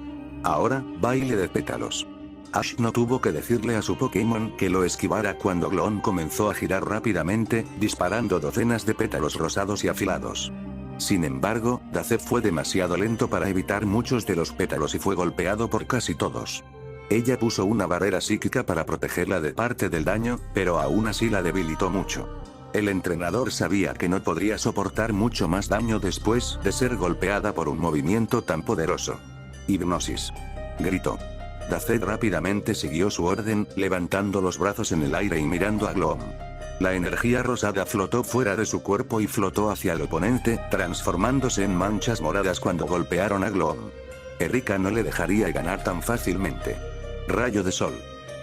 Ahora, baile de pétalos. Ash no tuvo que decirle a su Pokémon que lo esquivara cuando Gloom comenzó a girar rápidamente, disparando docenas de pétalos rosados y afilados. Sin embargo, Dazed fue demasiado lento para evitar muchos de los pétalos y fue golpeado por casi todos. Ella puso una barrera psíquica para protegerla de parte del daño, pero aún así la debilitó mucho. El entrenador sabía que no podría soportar mucho más daño después de ser golpeada por un movimiento tan poderoso. Hipnosis. Gritó. Dazed rápidamente siguió su orden, levantando los brazos en el aire y mirando a Gloom. La energía rosada flotó fuera de su cuerpo y flotó hacia el oponente, transformándose en manchas moradas cuando golpearon a Gloom. Erika no le dejaría ganar tan fácilmente. Rayo de sol.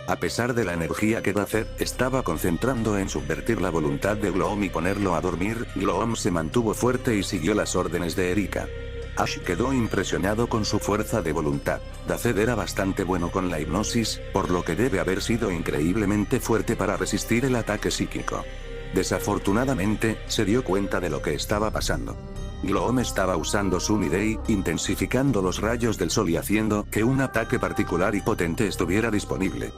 A pesar de la energía que Dazed estaba concentrando en subvertir la voluntad de Gloom y ponerlo a dormir, Gloom se mantuvo fuerte y siguió las órdenes de Erika. Ash quedó impresionado con su fuerza de voluntad. Dazed era bastante bueno con la hipnosis, por lo que debe haber sido increíblemente fuerte para resistir el ataque psíquico. Desafortunadamente, se dio cuenta de lo que estaba pasando. Gloom estaba usando su Nidei, intensificando los rayos del sol y haciendo que un ataque particular y potente estuviera disponible.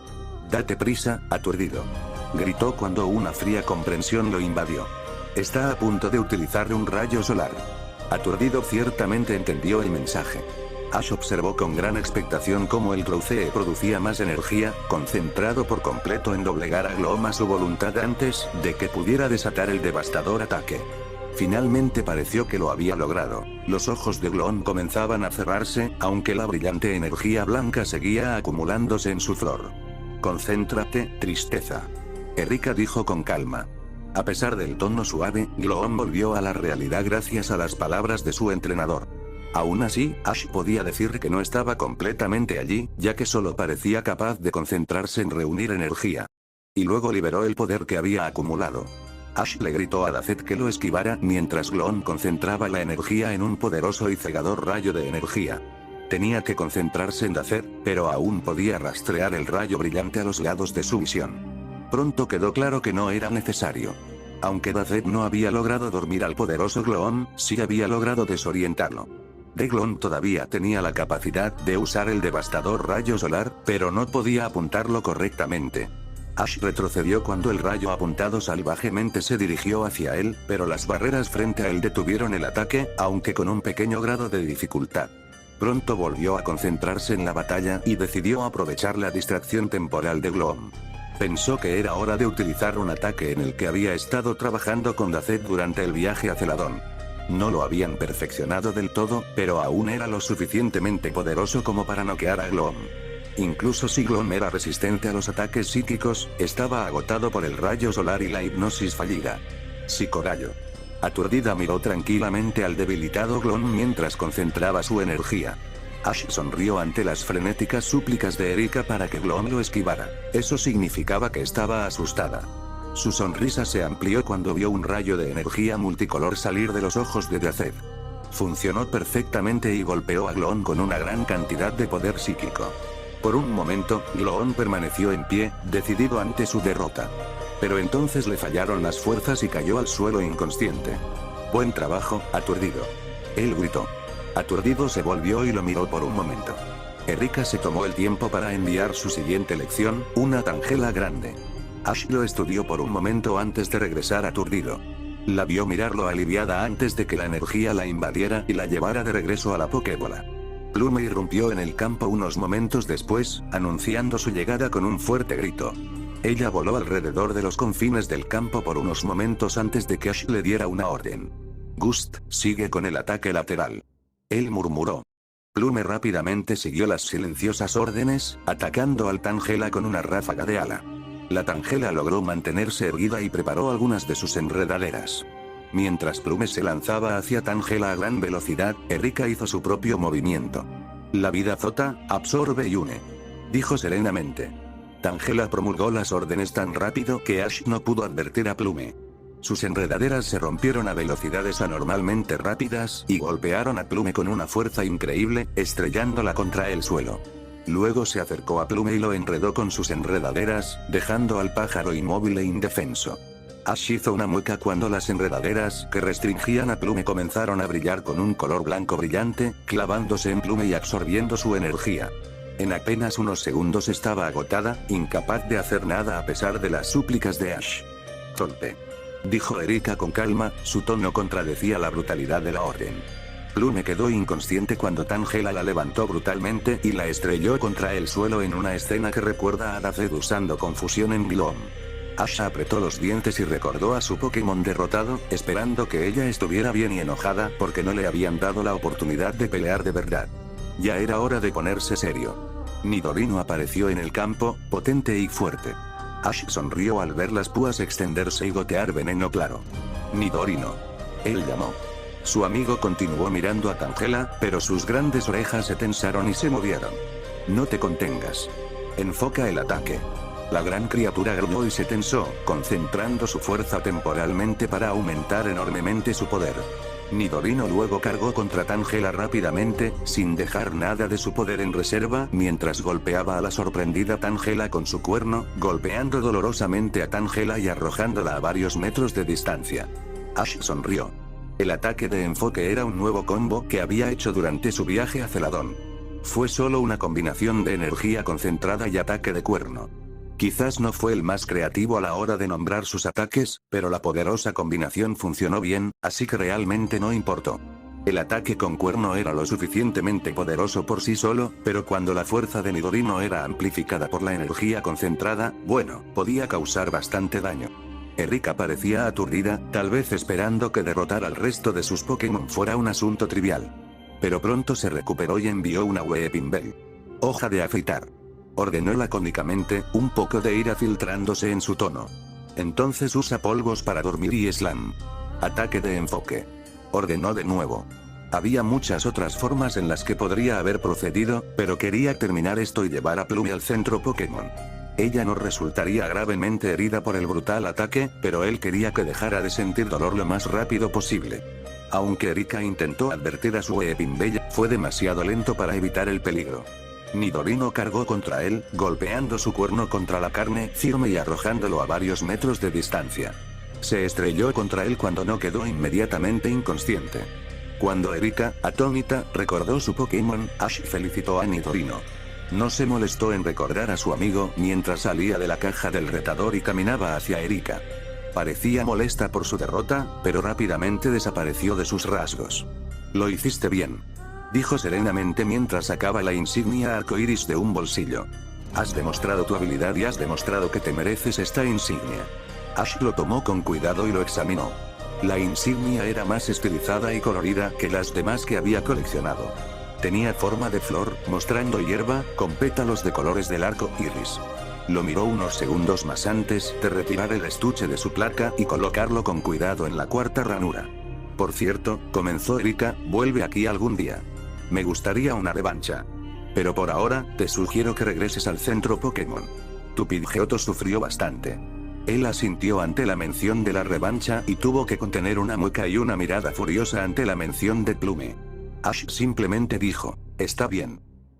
«Date prisa, aturdido», gritó cuando una fría comprensión lo invadió. «Está a punto de utilizar un rayo solar». Aturdido ciertamente entendió el mensaje. Ash observó con gran expectación cómo el Drowzee producía más energía, concentrado por completo en doblegar a Gloom a su voluntad antes de que pudiera desatar el devastador ataque. Finalmente pareció que lo había logrado. Los ojos de Gloom comenzaban a cerrarse, aunque la brillante energía blanca seguía acumulándose en su flor. «Concéntrate, tristeza», Erika dijo con calma. A pesar del tono suave, Gloom volvió a la realidad gracias a las palabras de su entrenador. Aún así, Ash podía decir que no estaba completamente allí, ya que solo parecía capaz de concentrarse en reunir energía. Y luego liberó el poder que había acumulado. Ash le gritó a Dazed que lo esquivara mientras Gloom concentraba la energía en un poderoso y cegador rayo de energía. Tenía que concentrarse en Dazed, pero aún podía rastrear el rayo brillante a los lados de su visión. Pronto quedó claro que no era necesario. Aunque Dazed no había logrado dormir al poderoso Gloom, sí había logrado desorientarlo. Gloom todavía tenía la capacidad de usar el devastador rayo solar, pero no podía apuntarlo correctamente. Ash retrocedió cuando el rayo apuntado salvajemente se dirigió hacia él, pero las barreras frente a él detuvieron el ataque, aunque con un pequeño grado de dificultad. Pronto volvió a concentrarse en la batalla y decidió aprovechar la distracción temporal de Gloom. Pensó que era hora de utilizar un ataque en el que había estado trabajando con Dazed durante el viaje a Celadón. No lo habían perfeccionado del todo, pero aún era lo suficientemente poderoso como para noquear a Gloom. Incluso si Gloom era resistente a los ataques psíquicos, estaba agotado por el rayo solar y la hipnosis fallida. Psicorrayo. Aturdida miró tranquilamente al debilitado Gloom mientras concentraba su energía. Ash sonrió ante las frenéticas súplicas de Erika para que Gloom lo esquivara. Eso significaba que estaba asustada. Su sonrisa se amplió cuando vio un rayo de energía multicolor salir de los ojos de Dazed. Funcionó perfectamente y golpeó a Gloom con una gran cantidad de poder psíquico. Por un momento, Gloom permaneció en pie, decidido ante su derrota. Pero entonces le fallaron las fuerzas y cayó al suelo inconsciente. Buen trabajo, aturdido. Él gritó. Aturdido se volvió y lo miró por un momento. Erika se tomó el tiempo para enviar su siguiente lección, una tangela grande. Ash lo estudió por un momento antes de regresar aturdido. La vio mirarlo aliviada antes de que la energía la invadiera y la llevara de regreso a la Pokébola. Plume irrumpió en el campo unos momentos después, anunciando su llegada con un fuerte grito. Ella voló alrededor de los confines del campo por unos momentos antes de que Ash le diera una orden. Gust, sigue con el ataque lateral. Él murmuró. Plume rápidamente siguió las silenciosas órdenes, atacando al Tangela con una ráfaga de ala. La Tangela logró mantenerse erguida y preparó algunas de sus enredaderas. Mientras Plume se lanzaba hacia Tangela a gran velocidad, Erika hizo su propio movimiento. La vida azota, absorbe y une. Dijo serenamente. Tangela promulgó las órdenes tan rápido que Ash no pudo advertir a Plume. Sus enredaderas se rompieron a velocidades anormalmente rápidas y golpearon a Plume con una fuerza increíble, estrellándola contra el suelo. Luego se acercó a Plume y lo enredó con sus enredaderas, dejando al pájaro inmóvil e indefenso. Ash hizo una mueca cuando las enredaderas que restringían a Plume comenzaron a brillar con un color blanco brillante, clavándose en Plume y absorbiendo su energía. En apenas unos segundos estaba agotada, incapaz de hacer nada a pesar de las súplicas de Ash. Torpe. Dijo Erika con calma, su tono contradecía la brutalidad de la orden. Plume quedó inconsciente cuando Tangela la levantó brutalmente y la estrelló contra el suelo en una escena que recuerda a Dazed usando confusión en Gloom. Ash apretó los dientes y recordó a su Pokémon derrotado, esperando que ella estuviera bien y enojada porque no le habían dado la oportunidad de pelear de verdad. Ya era hora de ponerse serio. Nidorino apareció en el campo, potente y fuerte. Ash sonrió al ver las púas extenderse y gotear veneno claro. Nidorino. Él llamó. Su amigo continuó mirando a Tangela, pero sus grandes orejas se tensaron y se movieron. No te contengas. Enfoca el ataque. La gran criatura gruñó y se tensó, concentrando su fuerza temporalmente para aumentar enormemente su poder. Nidorino luego cargó contra Tangela rápidamente, sin dejar nada de su poder en reserva, mientras golpeaba a la sorprendida Tangela con su cuerno, golpeando dolorosamente a Tangela y arrojándola a varios metros de distancia. Ash sonrió. El ataque de enfoque era un nuevo combo que había hecho durante su viaje a Celadón. Fue solo una combinación de energía concentrada y ataque de cuerno. Quizás no fue el más creativo a la hora de nombrar sus ataques, pero la poderosa combinación funcionó bien, así que realmente no importó. El ataque con cuerno era lo suficientemente poderoso por sí solo, pero cuando la fuerza de Nidorino era amplificada por la energía concentrada, bueno, podía causar bastante daño. Erika parecía aturdida, tal vez esperando que derrotar al resto de sus Pokémon fuera un asunto trivial. Pero pronto se recuperó y envió una Weeping Bell. Hoja de afeitar. Ordenó lacónicamente, un poco de ira filtrándose en su tono. Entonces usa polvos para dormir y slam. Ataque de enfoque. Ordenó de nuevo. Había muchas otras formas en las que podría haber procedido, pero quería terminar esto y llevar a Plume al centro Pokémon. Ella no resultaría gravemente herida por el brutal ataque, pero él quería que dejara de sentir dolor lo más rápido posible. Aunque Erika intentó advertir a su Bella, fue demasiado lento para evitar el peligro. Nidorino cargó contra él, golpeando su cuerno contra la carne firme y arrojándolo a varios metros de distancia. Se estrelló contra él cuando no quedó inmediatamente inconsciente. Cuando Erika, atónita, recordó su Pokémon, Ash felicitó a Nidorino. No se molestó en recordar a su amigo mientras salía de la caja del retador y caminaba hacia Erika. Parecía molesta por su derrota, pero rápidamente desapareció de sus rasgos. Lo hiciste bien, dijo serenamente mientras sacaba la insignia arcoíris de un bolsillo. Has demostrado tu habilidad y has demostrado que te mereces esta insignia. Ash lo tomó con cuidado y lo examinó. La insignia era más estilizada y colorida que las demás que había coleccionado. Tenía forma de flor, mostrando hierba, con pétalos de colores del arco iris. Lo miró unos segundos más antes de retirar el estuche de su placa y colocarlo con cuidado en la cuarta ranura. Por cierto, comenzó Erika, vuelve aquí algún día. Me gustaría una revancha. Pero por ahora, te sugiero que regreses al centro Pokémon. Tu Pidgeotto sufrió bastante. Él asintió ante la mención de la revancha y tuvo que contener una mueca y una mirada furiosa ante la mención de Plume. Ash simplemente dijo, está bien.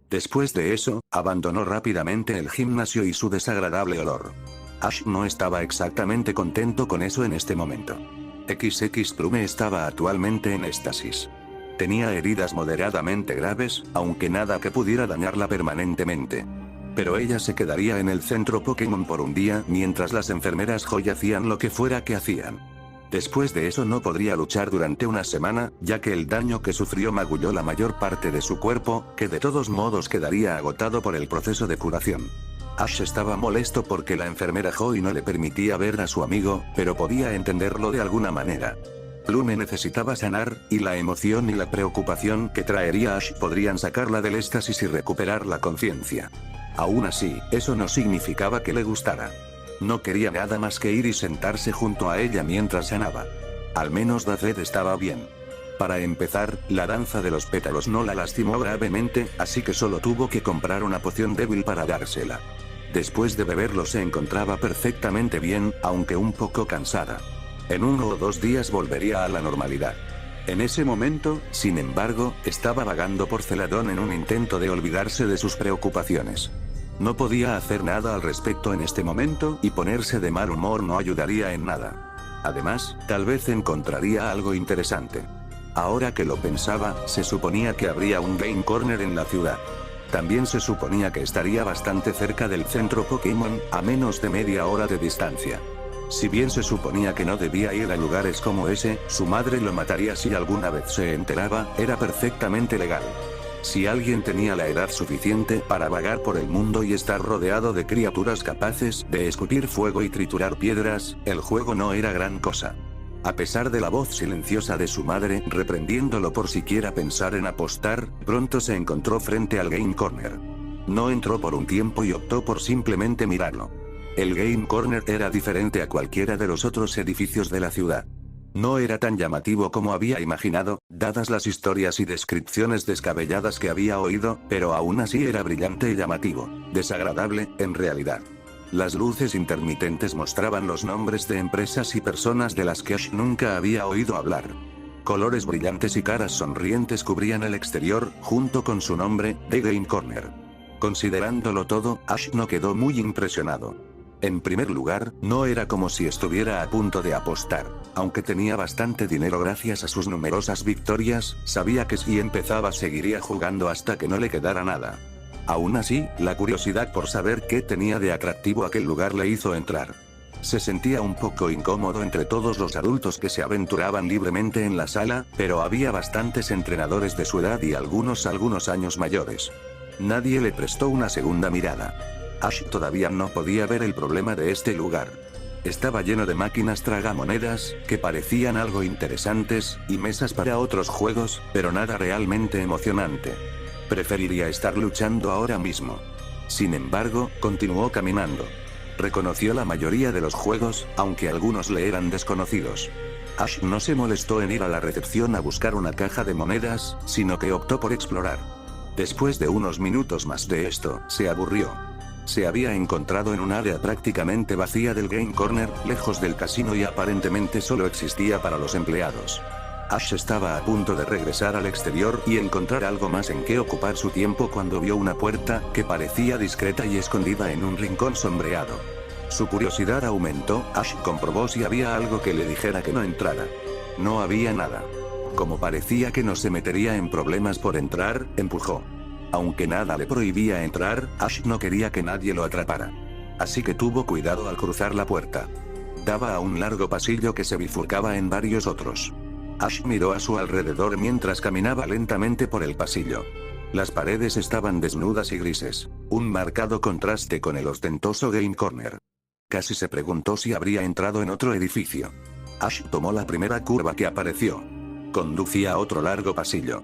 Después de eso, abandonó rápidamente el gimnasio y su desagradable olor. Ash no estaba exactamente contento con eso en este momento. XX Plume estaba actualmente en éxtasis. Tenía heridas moderadamente graves, aunque nada que pudiera dañarla permanentemente. Pero ella se quedaría en el centro Pokémon por un día mientras las enfermeras Joy hacían lo que fuera que hacían. Después de eso no podría luchar durante una semana, ya que el daño que sufrió magulló la mayor parte de su cuerpo, que de todos modos quedaría agotado por el proceso de curación. Ash estaba molesto porque la enfermera Joy no le permitía ver a su amigo, pero podía entenderlo de alguna manera. Plume necesitaba sanar, y la emoción y la preocupación que traería Ash podrían sacarla del éxtasis y recuperar la conciencia. Aún así, eso no significaba que le gustara. No quería nada más que ir y sentarse junto a ella mientras sanaba. Al menos Dazed estaba bien. Para empezar, la danza de los pétalos no la lastimó gravemente, así que solo tuvo que comprar una poción débil para dársela. Después de beberlo se encontraba perfectamente bien, aunque un poco cansada. En 1 o 2 días volvería a la normalidad. En ese momento, sin embargo, estaba vagando por Celadon en un intento de olvidarse de sus preocupaciones. No podía hacer nada al respecto en este momento y ponerse de mal humor no ayudaría en nada. Además, tal vez encontraría algo interesante. Ahora que lo pensaba, se suponía que habría un Game Corner en la ciudad. También se suponía que estaría bastante cerca del centro Pokémon, a menos de media hora de distancia. Si bien se suponía que no debía ir a lugares como ese, su madre lo mataría si alguna vez se enteraba, era perfectamente legal. Si alguien tenía la edad suficiente para vagar por el mundo y estar rodeado de criaturas capaces de escupir fuego y triturar piedras, el juego no era gran cosa. A pesar de la voz silenciosa de su madre reprendiéndolo por siquiera pensar en apostar, pronto se encontró frente al Game Corner. No entró por un tiempo y optó por simplemente mirarlo. El Game Corner era diferente a cualquiera de los otros edificios de la ciudad. No era tan llamativo como había imaginado, dadas las historias y descripciones descabelladas que había oído, pero aún así era brillante y llamativo. Desagradable, en realidad. Las luces intermitentes mostraban los nombres de empresas y personas de las que Ash nunca había oído hablar. Colores brillantes y caras sonrientes cubrían el exterior, junto con su nombre, The Game Corner. Considerándolo todo, Ash no quedó muy impresionado. En primer lugar, no era como si estuviera a punto de apostar. Aunque tenía bastante dinero gracias a sus numerosas victorias, sabía que si empezaba seguiría jugando hasta que no le quedara nada. Aún así, la curiosidad por saber qué tenía de atractivo aquel lugar le hizo entrar. Se sentía un poco incómodo entre todos los adultos que se aventuraban libremente en la sala, pero había bastantes entrenadores de su edad y algunos años mayores. Nadie le prestó una segunda mirada. Ash todavía no podía ver el problema de este lugar. Estaba lleno de máquinas tragamonedas, que parecían algo interesantes, y mesas para otros juegos, pero nada realmente emocionante. Preferiría estar luchando ahora mismo. Sin embargo, continuó caminando. Reconoció la mayoría de los juegos, aunque algunos le eran desconocidos. Ash no se molestó en ir a la recepción a buscar una caja de monedas, sino que optó por explorar. Después de unos minutos más de esto, se aburrió. Se había encontrado en un área prácticamente vacía del Game Corner, lejos del casino y aparentemente solo existía para los empleados. Ash estaba a punto de regresar al exterior y encontrar algo más en que ocupar su tiempo cuando vio una puerta, que parecía discreta y escondida en un rincón sombreado. Su curiosidad aumentó. Ash comprobó si había algo que le dijera que no entrara. No había nada. Como parecía que no se metería en problemas por entrar, empujó. Aunque nada le prohibía entrar, Ash no quería que nadie lo atrapara. Así que tuvo cuidado al cruzar la puerta. Daba a un largo pasillo que se bifurcaba en varios otros. Ash miró a su alrededor mientras caminaba lentamente por el pasillo. Las paredes estaban desnudas y grises, un marcado contraste con el ostentoso Game Corner. Casi se preguntó si habría entrado en otro edificio. Ash tomó la primera curva que apareció. Conducía a otro largo pasillo.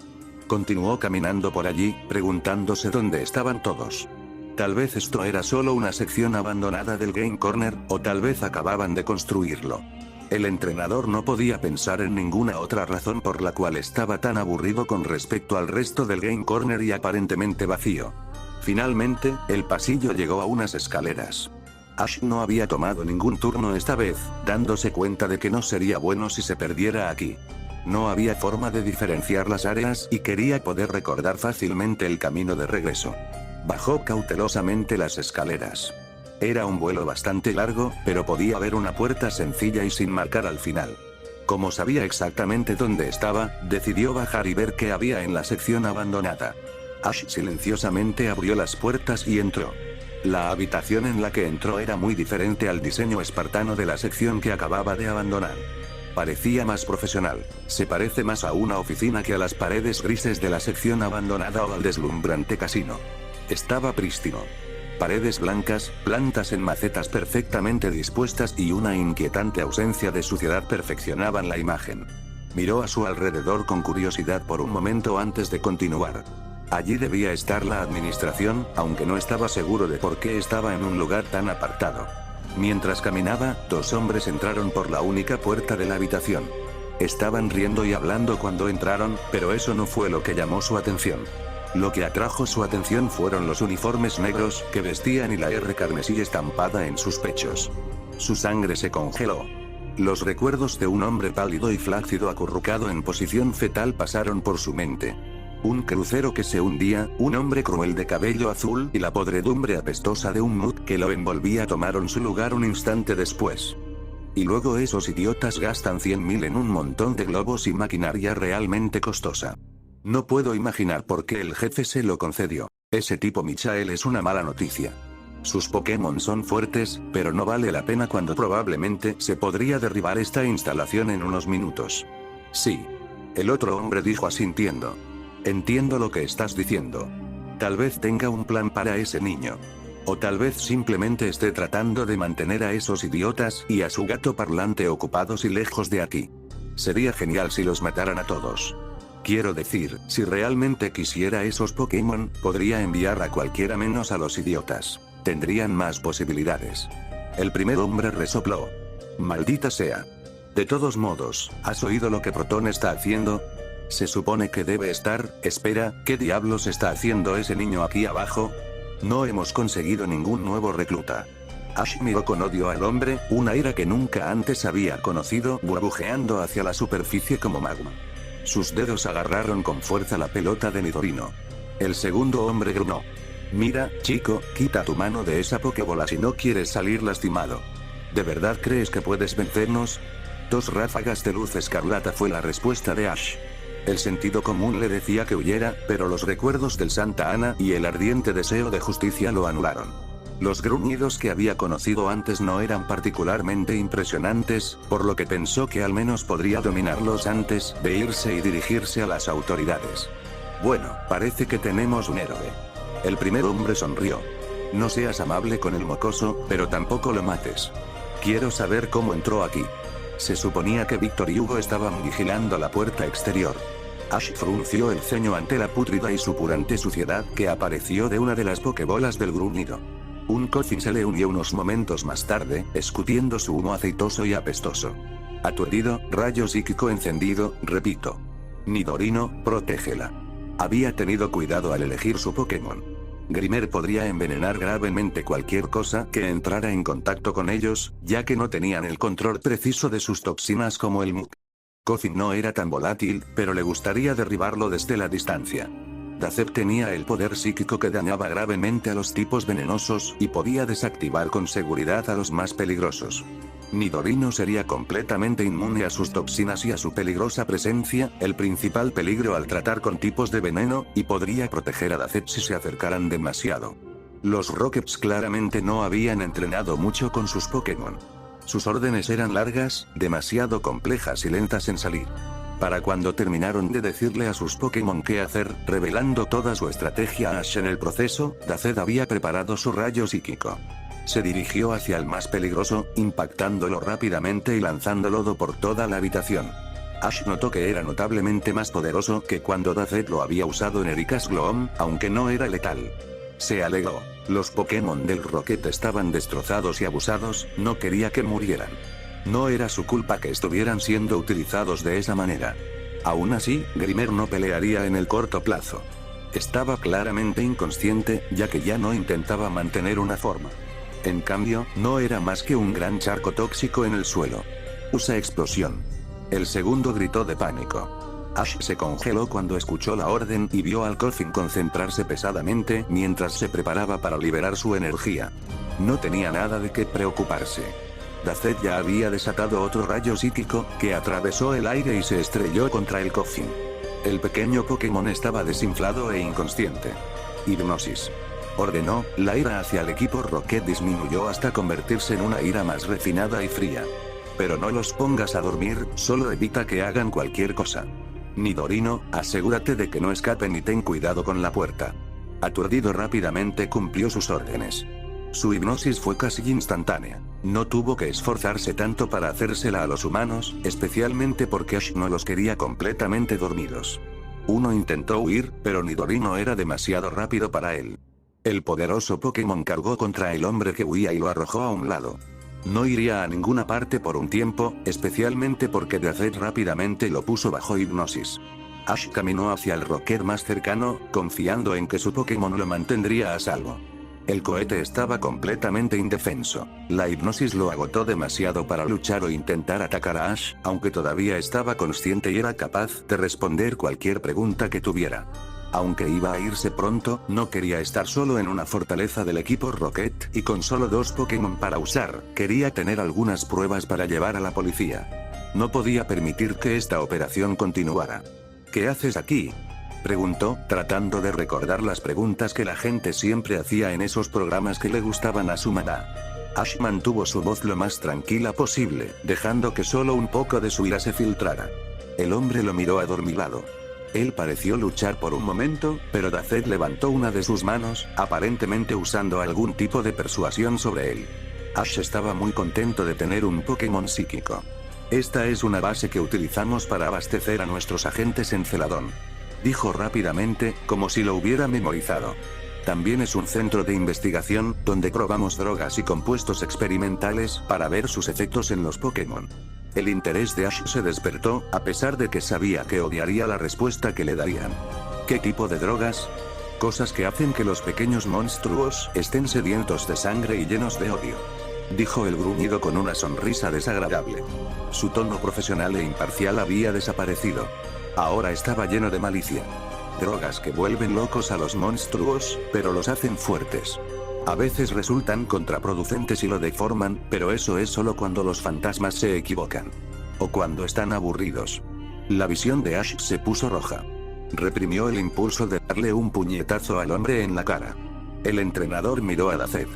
Continuó caminando por allí, preguntándose dónde estaban todos. Tal vez esto era solo una sección abandonada del Game Corner, o tal vez acababan de construirlo. El entrenador no podía pensar en ninguna otra razón por la cual estaba tan aburrido con respecto al resto del Game Corner y aparentemente vacío. Finalmente, el pasillo llegó a unas escaleras. Ash no había tomado ningún turno esta vez, dándose cuenta de que no sería bueno si se perdiera aquí. No había forma de diferenciar las áreas y quería poder recordar fácilmente el camino de regreso. Bajó cautelosamente las escaleras. Era un vuelo bastante largo, pero podía ver una puerta sencilla y sin marcar al final. Como sabía exactamente dónde estaba, decidió bajar y ver qué había en la sección abandonada. Ash silenciosamente abrió las puertas y entró. La habitación en la que entró era muy diferente al diseño espartano de la sección que acababa de abandonar. Parecía más profesional. Se parece más a una oficina que a las paredes grises de la sección abandonada o al deslumbrante casino. Estaba prístino. Paredes blancas, plantas en macetas perfectamente dispuestas y una inquietante ausencia de suciedad perfeccionaban la imagen. Miró a su alrededor con curiosidad por un momento antes de continuar. Allí debía estar la administración, aunque no estaba seguro de por qué estaba en un lugar tan apartado. Mientras caminaba, dos hombres entraron por la única puerta de la habitación. Estaban riendo y hablando cuando entraron, pero eso no fue lo que llamó su atención. Lo que atrajo su atención fueron los uniformes negros que vestían y la R carmesí estampada en sus pechos. Su sangre se congeló. Los recuerdos de un hombre pálido y flácido acurrucado en posición fetal pasaron por su mente. Un crucero que se hundía, un hombre cruel de cabello azul y la podredumbre apestosa de un mut que lo envolvía tomaron su lugar un instante después. Y luego esos idiotas gastan 100.000 en un montón de globos y maquinaria realmente costosa. No puedo imaginar por qué el jefe se lo concedió. Ese tipo Michael es una mala noticia. Sus Pokémon son fuertes, pero no vale la pena cuando probablemente se podría derribar esta instalación en unos minutos. Sí. El otro hombre dijo asintiendo. Entiendo lo que estás diciendo. Tal vez tenga un plan para ese niño. O tal vez simplemente esté tratando de mantener a esos idiotas y a su gato parlante ocupados y lejos de aquí. Sería genial si los mataran a todos. Quiero decir, si realmente quisiera esos Pokémon, podría enviar a cualquiera menos a los idiotas. Tendrían más posibilidades. El primer hombre resopló. Maldita sea. De todos modos, ¿has oído lo que Proton está haciendo? Se supone que debe estar. Espera, ¿qué diablos está haciendo ese niño aquí abajo? No hemos conseguido ningún nuevo recluta. Ash miró con odio al hombre, una ira que nunca antes había conocido, burbujeando hacia la superficie como magma. Sus dedos agarraron con fuerza la pelota de Nidorino. El segundo hombre gruñó. Mira, chico, quita tu mano de esa Pokébola si no quieres salir lastimado. ¿De verdad crees que puedes vencernos? 2 ráfagas de luz escarlata fue la respuesta de Ash. El sentido común le decía que huyera, pero los recuerdos del Santa Ana y el ardiente deseo de justicia lo anularon. Los gruñidos que había conocido antes no eran particularmente impresionantes, por lo que pensó que al menos podría dominarlos antes de irse y dirigirse a las autoridades. Bueno, parece que tenemos un héroe. El primer hombre sonrió. No seas amable con el mocoso, pero tampoco lo mates. Quiero saber cómo entró aquí. Se suponía que Víctor y Hugo estaban vigilando la puerta exterior. Ash frunció el ceño ante la pútrida y supurante suciedad que apareció de una de las pokebolas del gruñido. Un Koffing se le unió unos momentos más tarde, escutiendo su humo aceitoso y apestoso. Aturdido, rayo psíquico encendido, repito. Nidorino, protégela. Había tenido cuidado al elegir su Pokémon. Grimer podría envenenar gravemente cualquier cosa que entrara en contacto con ellos, ya que no tenían el control preciso de sus toxinas como el Muk. Coffin no era tan volátil, pero le gustaría derribarlo desde la distancia. Dazed tenía el poder psíquico que dañaba gravemente a los tipos venenosos y podía desactivar con seguridad a los más peligrosos. Nidorino sería completamente inmune a sus toxinas y a su peligrosa presencia, el principal peligro al tratar con tipos de veneno, y podría proteger a Dazed si se acercaran demasiado. Los Rockets claramente no habían entrenado mucho con sus Pokémon. Sus órdenes eran largas, demasiado complejas y lentas en salir. Para cuando terminaron de decirle a sus Pokémon qué hacer, revelando toda su estrategia a Ash en el proceso, Dazed había preparado su rayo psíquico. Se dirigió hacia el más peligroso, impactándolo rápidamente y lanzando lodo por toda la habitación. Ash notó que era notablemente más poderoso que cuando Dazed lo había usado en Erika's Gloom, aunque no era letal. Se alegró. Los Pokémon del Rocket estaban destrozados y abusados, no quería que murieran. No era su culpa que estuvieran siendo utilizados de esa manera. Aún así, Grimer no pelearía en el corto plazo. Estaba claramente inconsciente, ya que ya no intentaba mantener una forma. En cambio, no era más que un gran charco tóxico en el suelo. Usa explosión. El segundo gritó de pánico. Ash se congeló cuando escuchó la orden y vio al Coffin concentrarse pesadamente mientras se preparaba para liberar su energía. No tenía nada de qué preocuparse. Dazed ya había desatado otro rayo psíquico, que atravesó el aire y se estrelló contra el Coffin. El pequeño Pokémon estaba desinflado e inconsciente. Hipnosis. Ordenó, la ira hacia el equipo Rocket disminuyó hasta convertirse en una ira más refinada y fría. Pero no los pongas a dormir, solo evita que hagan cualquier cosa. Nidorino, asegúrate de que no escapen y ten cuidado con la puerta. Aturdido rápidamente cumplió sus órdenes. Su hipnosis fue casi instantánea. No tuvo que esforzarse tanto para hacérsela a los humanos, especialmente porque Ash no los quería completamente dormidos. Uno intentó huir, pero Nidorino era demasiado rápido para él. El poderoso Pokémon cargó contra el hombre que huía y lo arrojó a un lado. No iría a ninguna parte por un tiempo, especialmente porque Dazed rápidamente lo puso bajo hipnosis. Ash caminó hacia el Rocket más cercano, confiando en que su Pokémon lo mantendría a salvo. El cohete estaba completamente indefenso. La hipnosis lo agotó demasiado para luchar o intentar atacar a Ash, aunque todavía estaba consciente y era capaz de responder cualquier pregunta que tuviera. Aunque iba a irse pronto, no quería estar solo en una fortaleza del equipo Rocket, y con solo 2 Pokémon para usar, quería tener algunas pruebas para llevar a la policía. No podía permitir que esta operación continuara. ¿Qué haces aquí?, preguntó, tratando de recordar las preguntas que la gente siempre hacía en esos programas que le gustaban a su mamá. Ash mantuvo su voz lo más tranquila posible, dejando que solo un poco de su ira se filtrara. El hombre lo miró adormilado. Él pareció luchar por un momento, pero Dazed levantó una de sus manos, aparentemente usando algún tipo de persuasión sobre él. Ash estaba muy contento de tener un Pokémon psíquico. Esta es una base que utilizamos para abastecer a nuestros agentes en Celadón, dijo rápidamente, como si lo hubiera memorizado. También es un centro de investigación, donde probamos drogas y compuestos experimentales para ver sus efectos en los Pokémon. El interés de Ash se despertó, a pesar de que sabía que odiaría la respuesta que le darían. ¿Qué tipo de drogas? Cosas que hacen que los pequeños monstruos estén sedientos de sangre y llenos de odio, dijo el gruñido con una sonrisa desagradable. Su tono profesional e imparcial había desaparecido. Ahora estaba lleno de malicia. Drogas que vuelven locos a los monstruos, pero los hacen fuertes. A veces resultan contraproducentes y lo deforman, pero eso es solo cuando los fantasmas se equivocan. O cuando están aburridos. La visión de Ash se puso roja. Reprimió el impulso de darle un puñetazo al hombre en la cara. El entrenador miró a Dazed.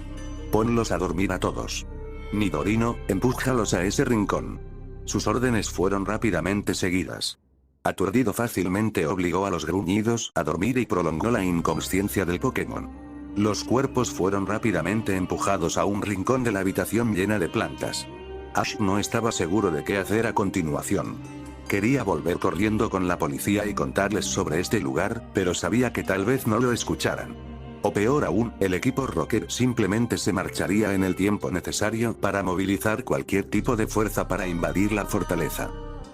Ponlos a dormir a todos. Nidorino, empújalos a ese rincón. Sus órdenes fueron rápidamente seguidas. Aturdido fácilmente obligó a los gruñidos a dormir y prolongó la inconsciencia del Pokémon. Los cuerpos fueron rápidamente empujados a un rincón de la habitación llena de plantas. Ash no estaba seguro de qué hacer a continuación. Quería volver corriendo con la policía y contarles sobre este lugar, pero sabía que tal vez no lo escucharan. O peor aún, el equipo Rocket simplemente se marcharía en el tiempo necesario para movilizar cualquier tipo de fuerza para invadir la fortaleza.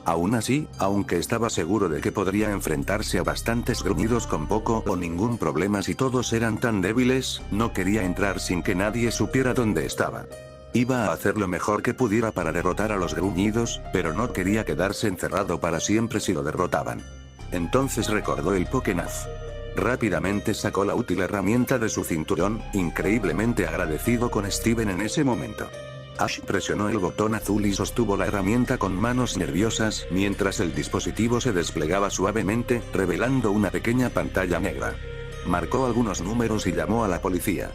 Aún así, aunque estaba seguro de que podría enfrentarse a bastantes gruñidos con poco o ningún problema si todos eran tan débiles, no quería entrar sin que nadie supiera dónde estaba. Iba a hacer lo mejor que pudiera para derrotar a los gruñidos, pero no quería quedarse encerrado para siempre si lo derrotaban. Entonces recordó el Pokénaz. Rápidamente sacó la útil herramienta de su cinturón, increíblemente agradecido con Steven en ese momento. Ash presionó el botón azul y sostuvo la herramienta con manos nerviosas mientras el dispositivo se desplegaba suavemente, revelando una pequeña pantalla negra. Marcó algunos números y llamó a la policía.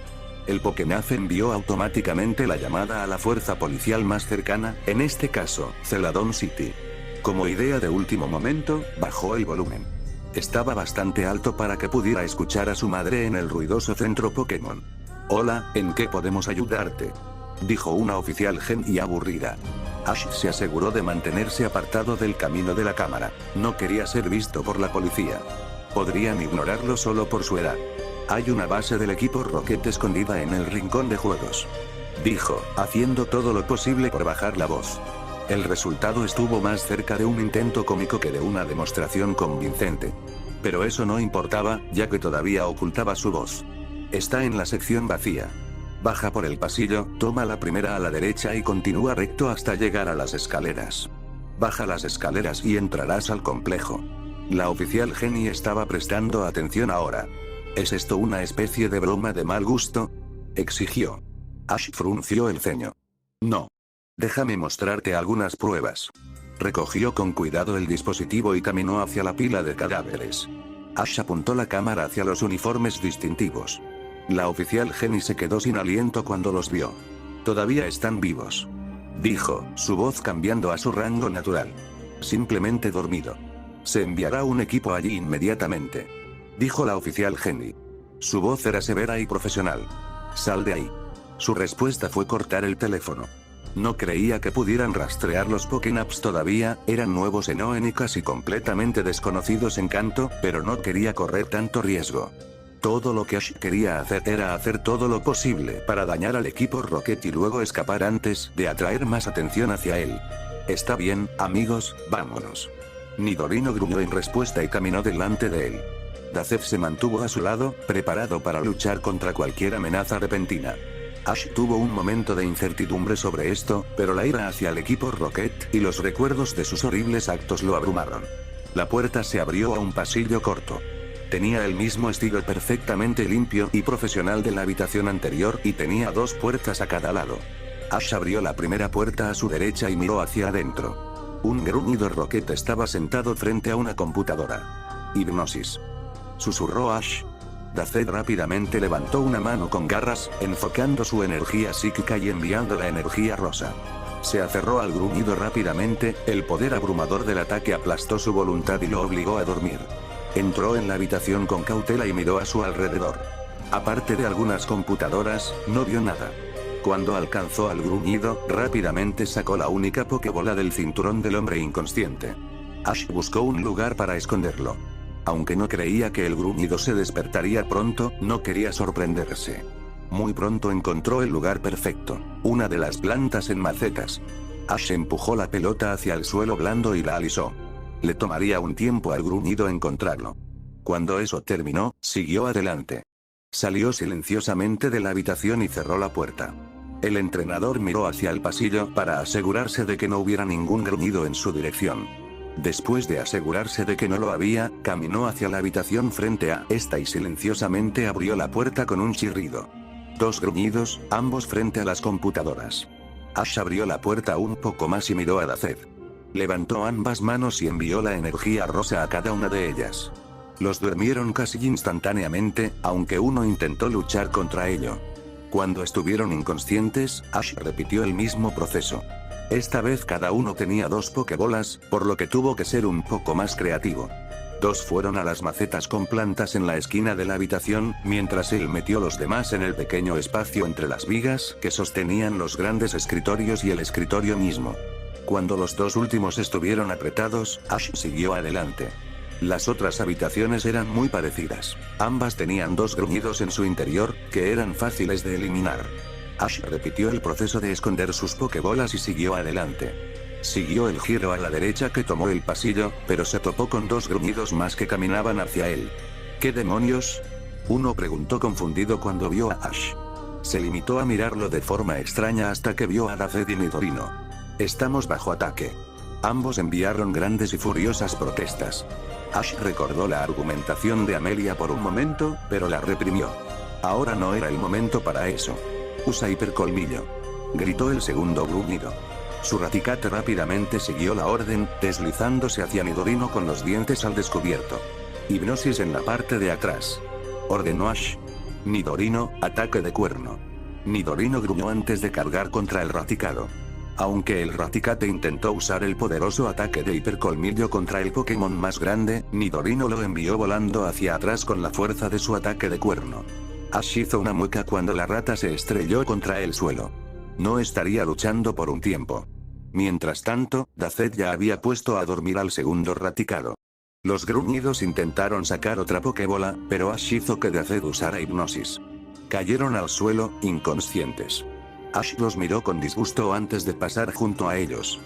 El Pokénaz envió automáticamente la llamada a la fuerza policial más cercana, en este caso, Celadon City. Como idea de último momento, bajó el volumen. Estaba bastante alto para que pudiera escuchar a su madre en el ruidoso centro Pokémon. Hola, ¿en qué podemos ayudarte?, dijo una oficial Gen aburrida. Ash se aseguró de mantenerse apartado del camino de la cámara. No quería ser visto por la policía. Podrían ignorarlo solo por su edad. Hay una base del equipo Rocket escondida en el rincón de juegos, dijo, haciendo todo lo posible por bajar la voz. El resultado estuvo más cerca de un intento cómico que de una demostración convincente. Pero eso no importaba, ya que todavía ocultaba su voz. Está en la sección vacía. Baja por el pasillo, toma la primera a la derecha y continúa recto hasta llegar a las escaleras. Baja las escaleras y entrarás al complejo. La oficial Jenny estaba prestando atención ahora. ¿Es esto una especie de broma de mal gusto?, exigió. Ash frunció el ceño. No. Déjame mostrarte algunas pruebas. Recogió con cuidado el dispositivo y caminó hacia la pila de cadáveres. Ash apuntó la cámara hacia los uniformes distintivos. La oficial Jenny se quedó sin aliento cuando los vio. Todavía están vivos, dijo, su voz cambiando a su rango natural. Simplemente dormido. Se enviará un equipo allí inmediatamente, dijo la oficial Jenny. Su voz era severa y profesional. Sal de ahí. Su respuesta fue cortar el teléfono. No creía que pudieran rastrear los Pokénaps todavía, eran nuevos en Hoenn y casi completamente desconocidos en Kanto, pero no quería correr tanto riesgo. Todo lo que Ash quería hacer era hacer todo lo posible para dañar al equipo Rocket y luego escapar antes de atraer más atención hacia él. Está bien, amigos, vámonos. Nidorino gruñó en respuesta y caminó delante de él. Dazef se mantuvo a su lado, preparado para luchar contra cualquier amenaza repentina. Ash tuvo un momento de incertidumbre sobre esto, pero la ira hacia el equipo Rocket y los recuerdos de sus horribles actos lo abrumaron. La puerta se abrió a un pasillo corto. Tenía el mismo estilo perfectamente limpio y profesional de la habitación anterior y tenía dos puertas a cada lado. Ash abrió la primera puerta a su derecha y miró hacia adentro. Un gruñido Rocket estaba sentado frente a una computadora. Hipnosis, susurró Ash. Dazed rápidamente levantó una mano con garras, enfocando su energía psíquica y enviando la energía rosa. Se aferró al gruñido rápidamente, el poder abrumador del ataque aplastó su voluntad y lo obligó a dormir. Entró en la habitación con cautela y miró a su alrededor. Aparte de algunas computadoras, no vio nada. Cuando alcanzó al gruñido, rápidamente sacó la única Pokébola del cinturón del hombre inconsciente. Ash buscó un lugar para esconderlo. Aunque no creía que el gruñido se despertaría pronto, no quería sorprenderse. Muy pronto encontró el lugar perfecto, una de las plantas en macetas. Ash empujó la pelota hacia el suelo blando y la alisó. Le tomaría un tiempo al gruñido encontrarlo. Cuando eso terminó, siguió adelante. Salió silenciosamente de la habitación y cerró la puerta. El entrenador miró hacia el pasillo para asegurarse de que no hubiera ningún gruñido en su dirección. Después de asegurarse de que no lo había, caminó hacia la habitación frente a esta y silenciosamente abrió la puerta con un chirrido. Dos gruñidos, ambos frente a las computadoras. Ash abrió la puerta un poco más y miró a Dazed. Levantó ambas manos y envió la energía rosa a cada una de ellas. Los durmieron casi instantáneamente, aunque uno intentó luchar contra ello. Cuando estuvieron inconscientes, Ash repitió el mismo proceso. Esta vez cada uno tenía dos Pokébolas, por lo que tuvo que ser un poco más creativo. Dos fueron a las macetas con plantas en la esquina de la habitación, mientras él metió los demás en el pequeño espacio entre las vigas que sostenían los grandes escritorios y el escritorio mismo. Cuando los dos últimos estuvieron apretados, Ash siguió adelante. Las otras habitaciones eran muy parecidas. Ambas tenían dos gruñidos en su interior, que eran fáciles de eliminar. Ash repitió el proceso de esconder sus Pokébolas y siguió adelante. Siguió el giro a la derecha que tomó el pasillo, pero se topó con dos gruñidos más que caminaban hacia él. ¿Qué demonios? Uno preguntó confundido cuando vio a Ash. Se limitó a mirarlo de forma extraña hasta que vio a Dazed y Nidorino. Estamos bajo ataque. Ambos enviaron grandes y furiosas protestas. Ash recordó la argumentación de Amelia por un momento, pero la reprimió. Ahora no era el momento para eso. Usa hipercolmillo. Gritó el segundo gruñido. Su Raticate rápidamente siguió la orden, deslizándose hacia Nidorino con los dientes al descubierto. Hipnosis en la parte de atrás. Ordenó Ash. Nidorino, ataque de cuerno. Nidorino gruñó antes de cargar contra el Raticado. Aunque el Raticate intentó usar el poderoso ataque de hipercolmillo contra el Pokémon más grande, Nidorino lo envió volando hacia atrás con la fuerza de su ataque de cuerno. Ash hizo una mueca cuando la rata se estrelló contra el suelo. No estaría luchando por un tiempo. Mientras tanto, Dazed ya había puesto a dormir al segundo Raticado. Los gruñidos intentaron sacar otra Pokébola, pero Ash hizo que Dazed usara hipnosis. Cayeron al suelo, inconscientes. Ash los miró con disgusto antes de pasar junto a ellos.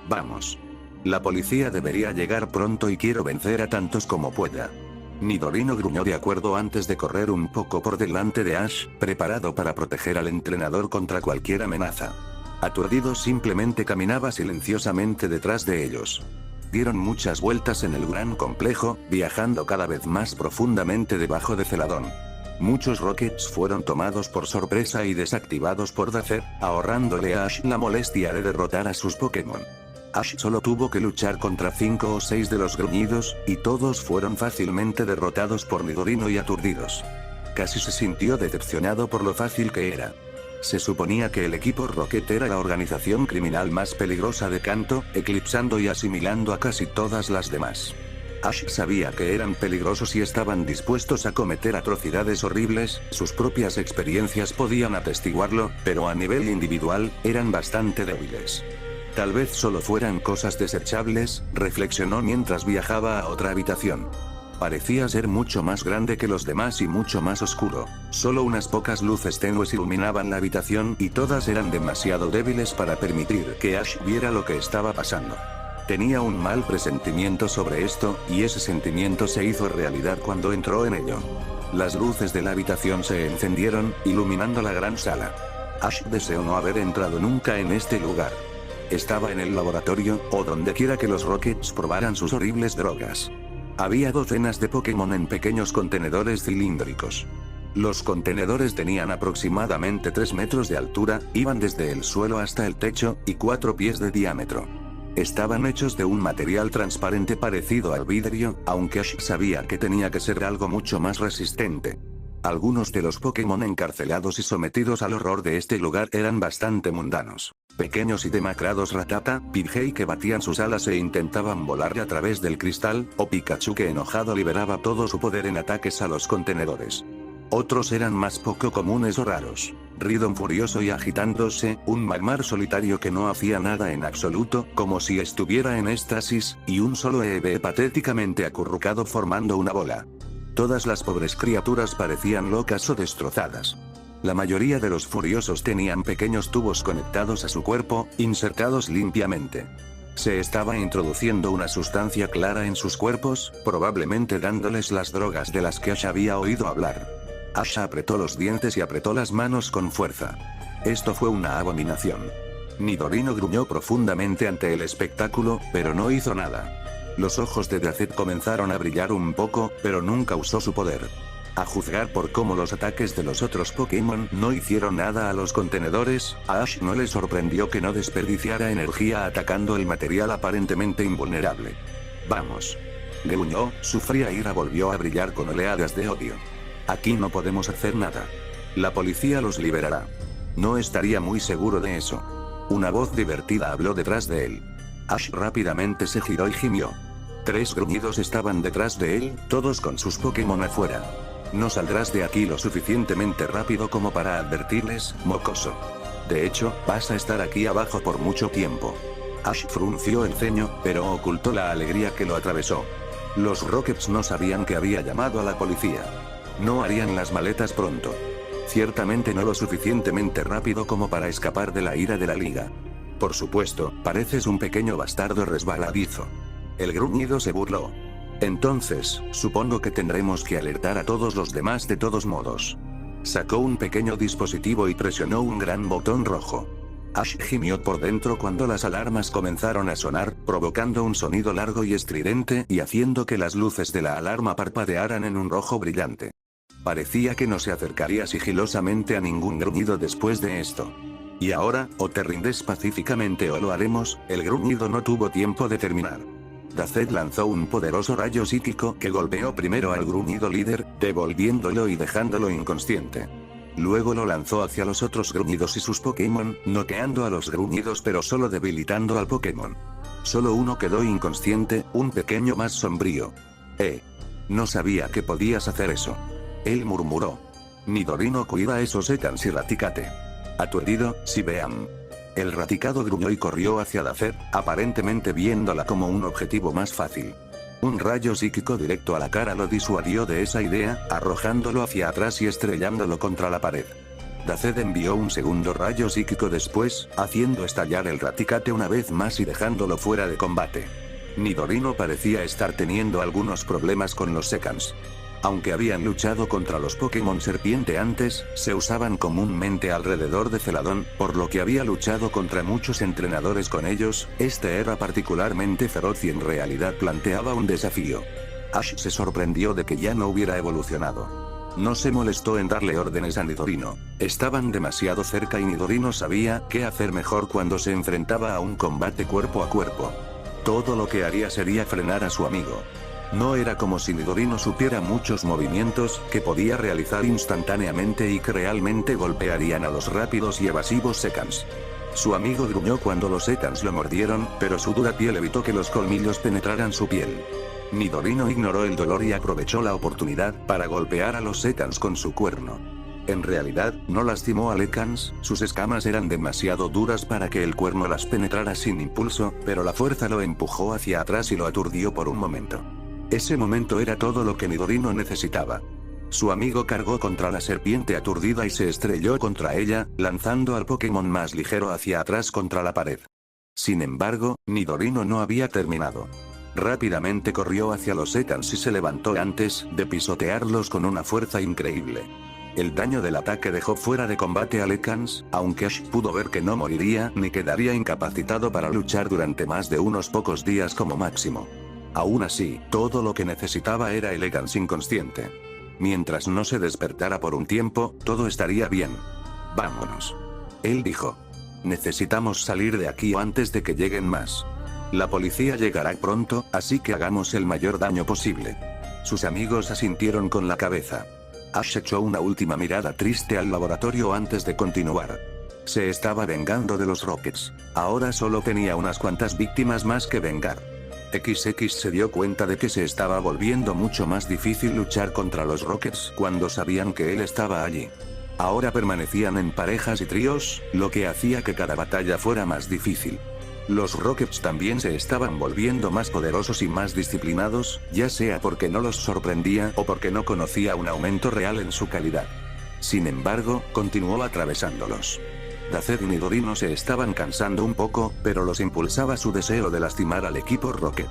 Vamos. La policía debería llegar pronto y quiero vencer a tantos como pueda. Nidorino gruñó de acuerdo antes de correr un poco por delante de Ash, preparado para proteger al entrenador contra cualquier amenaza. Aturdido simplemente caminaba silenciosamente detrás de ellos. Dieron muchas vueltas en el gran complejo, viajando cada vez más profundamente debajo de Celadón. Muchos Rockets fueron tomados por sorpresa y desactivados por Dazed, ahorrándole a Ash la molestia de derrotar a sus Pokémon. Ash solo tuvo que luchar contra 5 o 6 de los gruñidos, y todos fueron fácilmente derrotados por Nidorino y aturdidos. Casi se sintió decepcionado por lo fácil que era. Se suponía que el equipo Rocket era la organización criminal más peligrosa de Kanto, eclipsando y asimilando a casi todas las demás. Ash sabía que eran peligrosos y estaban dispuestos a cometer atrocidades horribles, sus propias experiencias podían atestiguarlo, pero a nivel individual, eran bastante débiles. Tal vez solo fueran cosas desechables, reflexionó mientras viajaba a otra habitación. Parecía ser mucho más grande que los demás y mucho más oscuro. Solo unas pocas luces tenues iluminaban la habitación y todas eran demasiado débiles para permitir que Ash viera lo que estaba pasando. Tenía un mal presentimiento sobre esto, y ese sentimiento se hizo realidad cuando entró en ello. Las luces de la habitación se encendieron, iluminando la gran sala. Ash deseó no haber entrado nunca en este lugar. Estaba en el laboratorio, o donde quiera que los Rockets probaran sus horribles drogas. Había docenas de Pokémon en pequeños contenedores cilíndricos. Los contenedores tenían aproximadamente 3 metros de altura, iban desde el suelo hasta el techo, y 4 pies de diámetro. Estaban hechos de un material transparente parecido al vidrio, aunque Ash sabía que tenía que ser algo mucho más resistente. Algunos de los Pokémon encarcelados y sometidos al horror de este lugar eran bastante mundanos. Pequeños y demacrados Rattata, Pidgey que batían sus alas e intentaban volar a través del cristal, o Pikachu que enojado liberaba todo su poder en ataques a los contenedores. Otros eran más poco comunes o raros. Ridon furioso y agitándose, un Magmar solitario que no hacía nada en absoluto, como si estuviera en éxtasis, y un solo Eevee patéticamente acurrucado formando una bola. Todas las pobres criaturas parecían locas o destrozadas. La mayoría de los furiosos tenían pequeños tubos conectados a su cuerpo, insertados limpiamente. Se estaba introduciendo una sustancia clara en sus cuerpos, probablemente dándoles las drogas de las que Ash había oído hablar. Ash apretó los dientes y apretó las manos con fuerza. Esto fue una abominación. Nidorino gruñó profundamente ante el espectáculo, pero no hizo nada. Los ojos de Dazed comenzaron a brillar un poco, pero nunca usó su poder. A juzgar por cómo los ataques de los otros Pokémon no hicieron nada a los contenedores, a Ash no le sorprendió que no desperdiciara energía atacando el material aparentemente invulnerable. Vamos. Gruñó, su fría ira volvió a brillar con oleadas de odio. Aquí no podemos hacer nada. La policía los liberará. No estaría muy seguro de eso. Una voz divertida habló detrás de él. Ash rápidamente se giró y gimió. 3 gruñidos estaban detrás de él, todos con sus Pokémon afuera. No saldrás de aquí lo suficientemente rápido como para advertirles, mocoso. De hecho, vas a estar aquí abajo por mucho tiempo. Ash frunció el ceño, pero ocultó la alegría que lo atravesó. Los Rockets no sabían que había llamado a la policía. No harían las maletas pronto. Ciertamente no lo suficientemente rápido como para escapar de la ira de la liga. Por supuesto, pareces un pequeño bastardo resbaladizo. El gruñido se burló. Entonces, supongo que tendremos que alertar a todos los demás de todos modos. Sacó un pequeño dispositivo y presionó un gran botón rojo. Ash gimió por dentro cuando las alarmas comenzaron a sonar, provocando un sonido largo y estridente y haciendo que las luces de la alarma parpadearan en un rojo brillante. Parecía que no se acercaría sigilosamente a ningún gruñido después de esto. Y ahora, o te rindes pacíficamente o lo haremos. El gruñido no tuvo tiempo de terminar. Dazed lanzó un poderoso rayo psíquico que golpeó primero al gruñido líder, devolviéndolo y dejándolo inconsciente. Luego lo lanzó hacia los otros gruñidos y sus Pokémon, noqueando a los gruñidos pero solo debilitando al Pokémon. Solo uno quedó inconsciente, un pequeño más sombrío. No sabía que podías hacer eso. Él murmuró. Nidorino, cuida a esos Ekans y Raticate. Aturdido, Sibeam. El Raticado gruñó y corrió hacia Dazed, aparentemente viéndola como un objetivo más fácil. Un rayo psíquico directo a la cara lo disuadió de esa idea, arrojándolo hacia atrás y estrellándolo contra la pared. Dazed envió un segundo rayo psíquico después, haciendo estallar el Raticate una vez más y dejándolo fuera de combate. Nidorino parecía estar teniendo algunos problemas con los Ekans. Aunque habían luchado contra los Pokémon serpiente antes, se usaban comúnmente alrededor de Celadón, por lo que había luchado contra muchos entrenadores con ellos. Este era particularmente feroz y en realidad planteaba un desafío. Ash se sorprendió de que ya no hubiera evolucionado. No se molestó en darle órdenes a Nidorino. Estaban demasiado cerca y Nidorino sabía qué hacer mejor cuando se enfrentaba a un combate cuerpo a cuerpo. Todo lo que haría sería frenar a su amigo. No era como si Nidorino supiera muchos movimientos que podía realizar instantáneamente y que realmente golpearían a los rápidos y evasivos Ekans. Su amigo gruñó cuando los Ekans lo mordieron, pero su dura piel evitó que los colmillos penetraran su piel. Nidorino ignoró el dolor y aprovechó la oportunidad para golpear a los Ekans con su cuerno. En realidad, no lastimó al Ekans, sus escamas eran demasiado duras para que el cuerno las penetrara sin impulso, pero la fuerza lo empujó hacia atrás y lo aturdió por un momento. Ese momento era todo lo que Nidorino necesitaba. Su amigo cargó contra la serpiente aturdida y se estrelló contra ella, lanzando al Pokémon más ligero hacia atrás contra la pared. Sin embargo, Nidorino no había terminado. Rápidamente corrió hacia los Ekans y se levantó antes de pisotearlos con una fuerza increíble. El daño del ataque dejó fuera de combate al Ekans, aunque Ash pudo ver que no moriría ni quedaría incapacitado para luchar durante más de unos pocos días como máximo. Aún así, todo lo que necesitaba era el Ekans inconsciente. Mientras no se despertara por un tiempo, todo estaría bien. Vámonos. Él dijo. Necesitamos salir de aquí antes de que lleguen más. La policía llegará pronto, así que hagamos el mayor daño posible. Sus amigos asintieron con la cabeza. Ash echó una última mirada triste al laboratorio antes de continuar. Se estaba vengando de los Rockets. Ahora solo tenía unas cuantas víctimas más que vengar. XX se dio cuenta de que se estaba volviendo mucho más difícil luchar contra los Rockets cuando sabían que él estaba allí. Ahora permanecían en parejas y tríos, lo que hacía que cada batalla fuera más difícil. Los Rockets también se estaban volviendo más poderosos y más disciplinados, ya sea porque no los sorprendía o porque no conocía un aumento real en su calidad. Sin embargo, continuó atravesándolos. Dazed y Nidorino se estaban cansando un poco, pero los impulsaba su deseo de lastimar al equipo Rocket.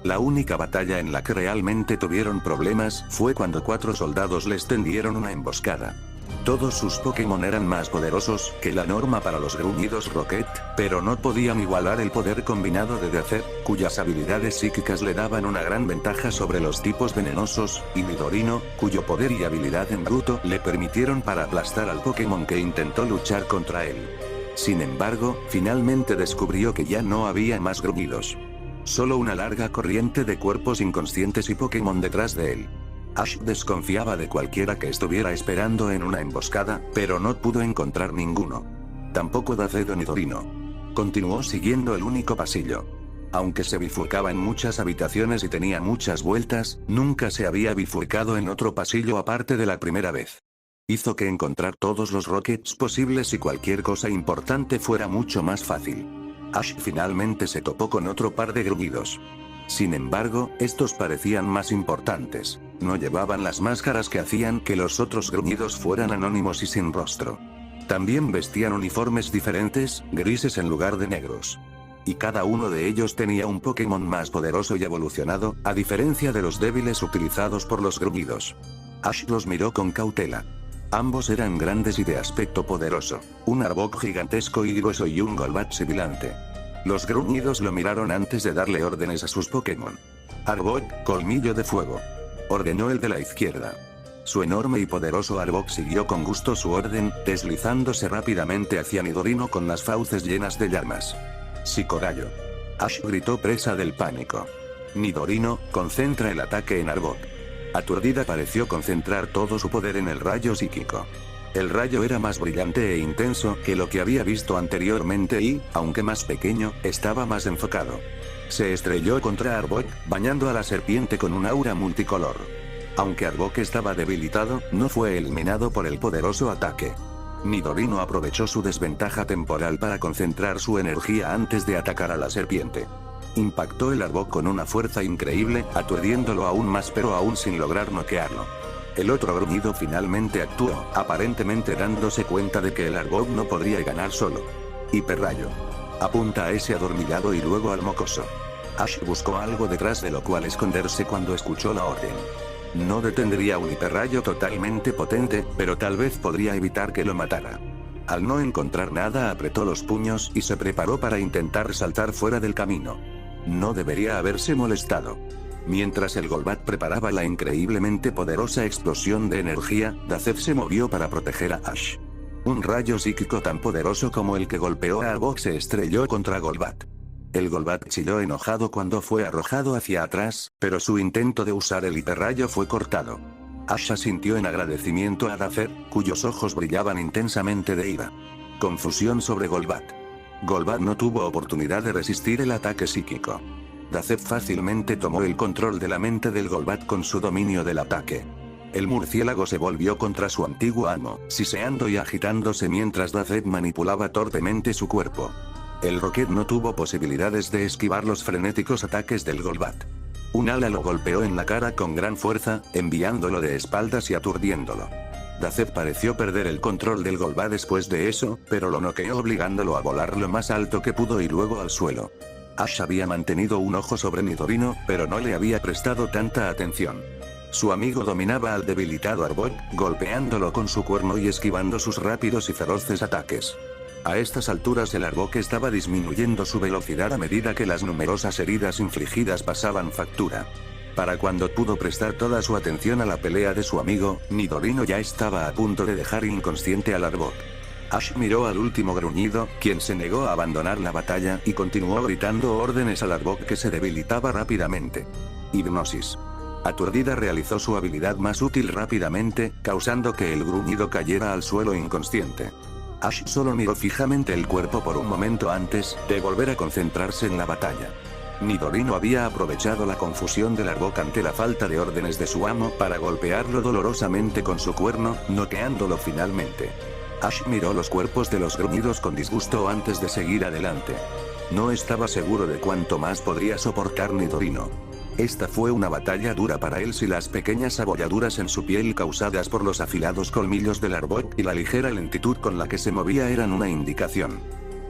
La única batalla en la que realmente tuvieron problemas fue cuando 4 soldados les tendieron una emboscada. Todos sus Pokémon eran más poderosos que la norma para los gruñidos Rocket, pero no podían igualar el poder combinado de Dazed, cuyas habilidades psíquicas le daban una gran ventaja sobre los tipos venenosos, y Nidorino, cuyo poder y habilidad en bruto le permitieron para aplastar al Pokémon que intentó luchar contra él. Sin embargo, finalmente descubrió que ya no había más gruñidos. Solo una larga corriente de cuerpos inconscientes y Pokémon detrás de él. Ash desconfiaba de cualquiera que estuviera esperando en una emboscada, pero no pudo encontrar ninguno. Tampoco Dazed o Nidorino. Continuó siguiendo el único pasillo. Aunque se bifurcaba en muchas habitaciones y tenía muchas vueltas, nunca se había bifurcado en otro pasillo aparte de la primera vez. Hizo que encontrar todos los Rockets posibles y cualquier cosa importante fuera mucho más fácil. Ash finalmente se topó con otro par de gruñidos. Sin embargo, estos parecían más importantes. No llevaban las máscaras que hacían que los otros gruñidos fueran anónimos y sin rostro. También vestían uniformes diferentes, grises en lugar de negros. Y cada uno de ellos tenía un Pokémon más poderoso y evolucionado, a diferencia de los débiles utilizados por los gruñidos. Ash los miró con cautela. Ambos eran grandes y de aspecto poderoso, un Arbok gigantesco y grueso y un Golbat sibilante. Los gruñidos lo miraron antes de darle órdenes a sus Pokémon. Arbok, colmillo de fuego. Ordenó el de la izquierda. Su enorme y poderoso Arbok siguió con gusto su orden, deslizándose rápidamente hacia Nidorino con las fauces llenas de llamas. Psicorrayo. Ash gritó presa del pánico. Nidorino, concentra el ataque en Arbok. Aturdida pareció concentrar todo su poder en el rayo psíquico. El rayo era más brillante e intenso que lo que había visto anteriormente y, aunque más pequeño, estaba más enfocado. Se estrelló contra Arbok, bañando a la serpiente con un aura multicolor. Aunque Arbok estaba debilitado, no fue eliminado por el poderoso ataque. Nidorino aprovechó su desventaja temporal para concentrar su energía antes de atacar a la serpiente. Impactó el Arbok con una fuerza increíble, aturdiéndolo aún más pero aún sin lograr noquearlo. El otro gruñido finalmente actuó, aparentemente dándose cuenta de que el Arbok no podría ganar solo. Hiperrayo. Apunta a ese adormilado y luego al mocoso. Ash buscó algo detrás de lo cual esconderse cuando escuchó la orden. No detendría un hiperrayo totalmente potente, pero tal vez podría evitar que lo matara. Al no encontrar nada apretó los puños y se preparó para intentar saltar fuera del camino. No debería haberse molestado. Mientras el Golbat preparaba la increíblemente poderosa explosión de energía, Dazef se movió para proteger a Ash. Un rayo psíquico tan poderoso como el que golpeó a Arbok se estrelló contra Golbat. El Golbat chilló enojado cuando fue arrojado hacia atrás, pero su intento de usar el hiperrayo fue cortado. Ash asintió en agradecimiento a Dazef, cuyos ojos brillaban intensamente de ira. Confusión sobre Golbat. Golbat no tuvo oportunidad de resistir el ataque psíquico. Dazef fácilmente tomó el control de la mente del Golbat con su dominio del ataque. El murciélago se volvió contra su antiguo amo, siseando y agitándose mientras Dazef manipulaba torpemente su cuerpo. El Rocket no tuvo posibilidades de esquivar los frenéticos ataques del Golbat. Un ala lo golpeó en la cara con gran fuerza, enviándolo de espaldas y aturdiéndolo. Dazef pareció perder el control del Golbat después de eso, pero lo noqueó obligándolo a volar lo más alto que pudo y luego al suelo. Ash había mantenido un ojo sobre Nidorino, pero no le había prestado tanta atención. Su amigo dominaba al debilitado Arbok, golpeándolo con su cuerno y esquivando sus rápidos y feroces ataques. A estas alturas el Arbok estaba disminuyendo su velocidad a medida que las numerosas heridas infligidas pasaban factura. Para cuando pudo prestar toda su atención a la pelea de su amigo, Nidorino ya estaba a punto de dejar inconsciente al Arbok. Ash miró al último gruñido, quien se negó a abandonar la batalla y continuó gritando órdenes al Arbok que se debilitaba rápidamente. Hipnosis. Aturdida realizó su habilidad más útil rápidamente, causando que el gruñido cayera al suelo inconsciente. Ash solo miró fijamente el cuerpo por un momento antes de volver a concentrarse en la batalla. Nidorino había aprovechado la confusión del Arbok ante la falta de órdenes de su amo para golpearlo dolorosamente con su cuerno, noqueándolo finalmente. Ash miró los cuerpos de los gruñidos con disgusto antes de seguir adelante. No estaba seguro de cuánto más podría soportar Nidorino. Esta fue una batalla dura para él si las pequeñas abolladuras en su piel causadas por los afilados colmillos del Arbok y la ligera lentitud con la que se movía eran una indicación.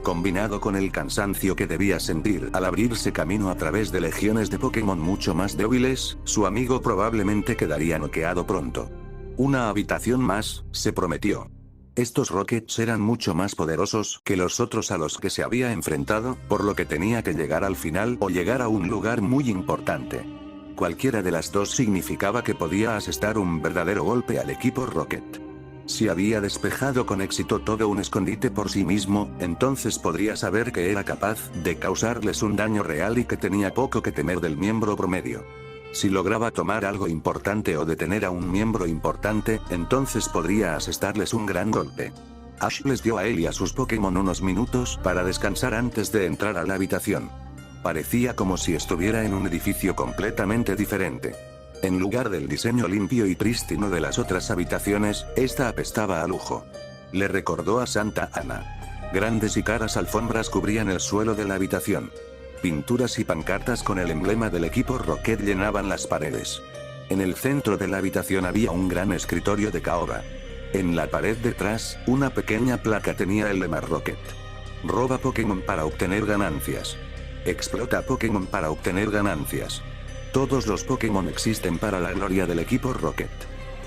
Combinado con el cansancio que debía sentir al abrirse camino a través de legiones de Pokémon mucho más débiles, su amigo probablemente quedaría noqueado pronto. Una habitación más, se prometió. Estos Rockets eran mucho más poderosos que los otros a los que se había enfrentado, por lo que tenía que llegar al final o llegar a un lugar muy importante. Cualquiera de las dos significaba que podía asestar un verdadero golpe al equipo Rocket. Si había despejado con éxito todo un escondite por sí mismo, entonces podría saber que era capaz de causarles un daño real y que tenía poco que temer del miembro promedio. Si lograba tomar algo importante o detener a un miembro importante, entonces podría asestarles un gran golpe. Ash les dio a él y a sus Pokémon unos minutos para descansar antes de entrar a la habitación. Parecía como si estuviera en un edificio completamente diferente. En lugar del diseño limpio y prístino de las otras habitaciones, esta apestaba a lujo. Le recordó a Santa Ana. Grandes y caras alfombras cubrían el suelo de la habitación. Pinturas y pancartas con el emblema del equipo Rocket llenaban las paredes. En el centro de la habitación había un gran escritorio de caoba. En la pared detrás, una pequeña placa tenía el lema Rocket. Roba Pokémon para obtener ganancias. Explota Pokémon para obtener ganancias. Todos los Pokémon existen para la gloria del equipo Rocket.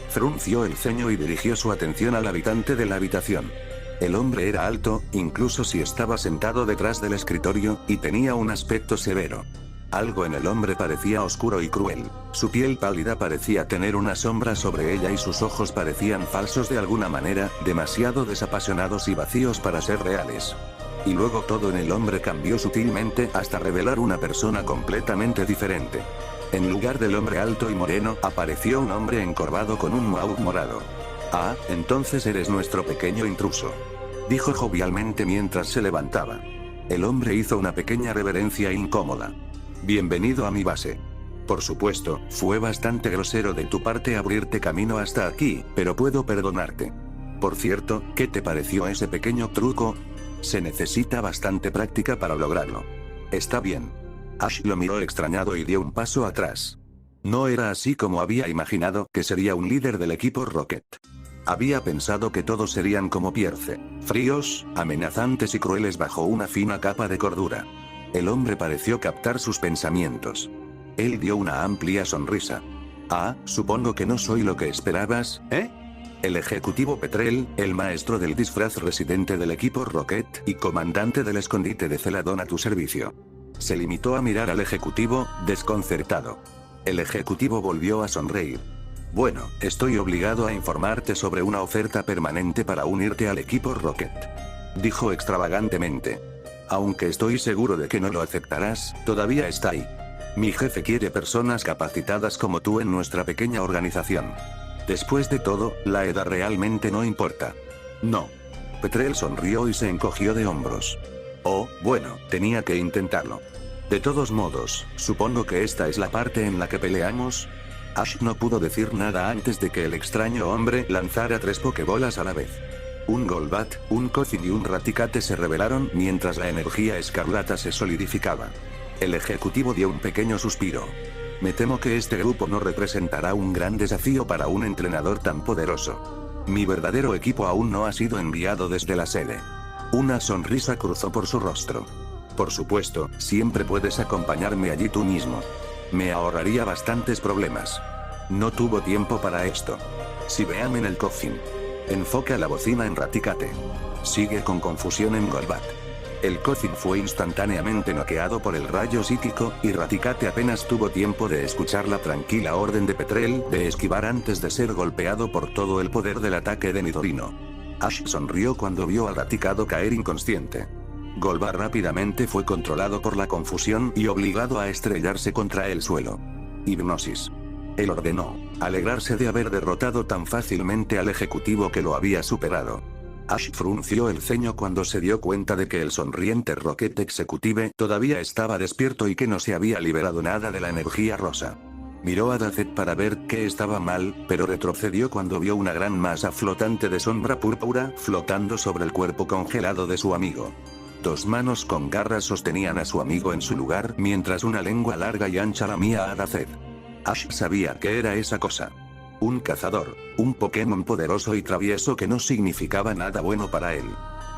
Frunció el ceño y dirigió su atención al habitante de la habitación. El hombre era alto, incluso si estaba sentado detrás del escritorio, y tenía un aspecto severo. Algo en el hombre parecía oscuro y cruel. Su piel pálida parecía tener una sombra sobre ella y sus ojos parecían falsos de alguna manera, demasiado desapasionados y vacíos para ser reales. Y luego todo en el hombre cambió sutilmente hasta revelar una persona completamente diferente. En lugar del hombre alto y moreno, apareció un hombre encorvado con un mohawk morado. Ah, entonces eres nuestro pequeño intruso, dijo jovialmente mientras se levantaba. El hombre hizo una pequeña reverencia incómoda. Bienvenido a mi base. Por supuesto, fue bastante grosero de tu parte abrirte camino hasta aquí, pero puedo perdonarte. Por cierto, ¿qué te pareció ese pequeño truco? Se necesita bastante práctica para lograrlo. Está bien. Ash lo miró extrañado y dio un paso atrás. No era así como había imaginado que sería un líder del equipo Rocket. Había pensado que todos serían como Pierce, fríos, amenazantes y crueles bajo una fina capa de cordura. El hombre pareció captar sus pensamientos. Él dio una amplia sonrisa. Ah, supongo que no soy lo que esperabas, ¿eh? El ejecutivo Petrel, el maestro del disfraz residente del equipo Rocket y comandante del escondite de Celadon a tu servicio. Se limitó a mirar al ejecutivo, desconcertado. El ejecutivo volvió a sonreír. Bueno, estoy obligado a informarte sobre una oferta permanente para unirte al equipo Rocket, dijo extravagantemente. Aunque estoy seguro de que no lo aceptarás, todavía está ahí. Mi jefe quiere personas capacitadas como tú en nuestra pequeña organización. Después de todo, la edad realmente no importa. No. Petrel sonrió y se encogió de hombros. Oh, bueno, tenía que intentarlo. De todos modos, supongo que esta es la parte en la que peleamos. Ash no pudo decir nada antes de que el extraño hombre lanzara 3 pokebolas a la vez. Un Golbat, un Koffing y un Raticate se revelaron mientras la energía escarlata se solidificaba. El ejecutivo dio un pequeño suspiro. Me temo que este grupo no representará un gran desafío para un entrenador tan poderoso. Mi verdadero equipo aún no ha sido enviado desde la sede. Una sonrisa cruzó por su rostro. Por supuesto, siempre puedes acompañarme allí tú mismo. Me ahorraría bastantes problemas. No tuvo tiempo para esto. Si vean en el Koffing. Enfoca la bocina en Raticate. Sigue con confusión en Golbat. El Koffing fue instantáneamente noqueado por el rayo psíquico, y Raticate apenas tuvo tiempo de escuchar la tranquila orden de Petrel de esquivar antes de ser golpeado por todo el poder del ataque de Nidorino. Ash sonrió cuando vio a Raticate caer inconsciente. Golbat rápidamente fue controlado por la confusión y obligado a estrellarse contra el suelo. Hipnosis. Él ordenó, alegrarse de haber derrotado tan fácilmente al ejecutivo que lo había superado. Ash frunció el ceño cuando se dio cuenta de que el sonriente Rocket Executive todavía estaba despierto y que no se había liberado nada de la energía rosa. Miró a Dazet para ver qué estaba mal, pero retrocedió cuando vio una gran masa flotante de sombra púrpura flotando sobre el cuerpo congelado de su amigo. 2 manos con garras sostenían a su amigo en su lugar mientras una lengua larga y ancha lamía a Dazet. Ash sabía que era esa cosa. Un cazador, un Pokémon poderoso y travieso que no significaba nada bueno para él.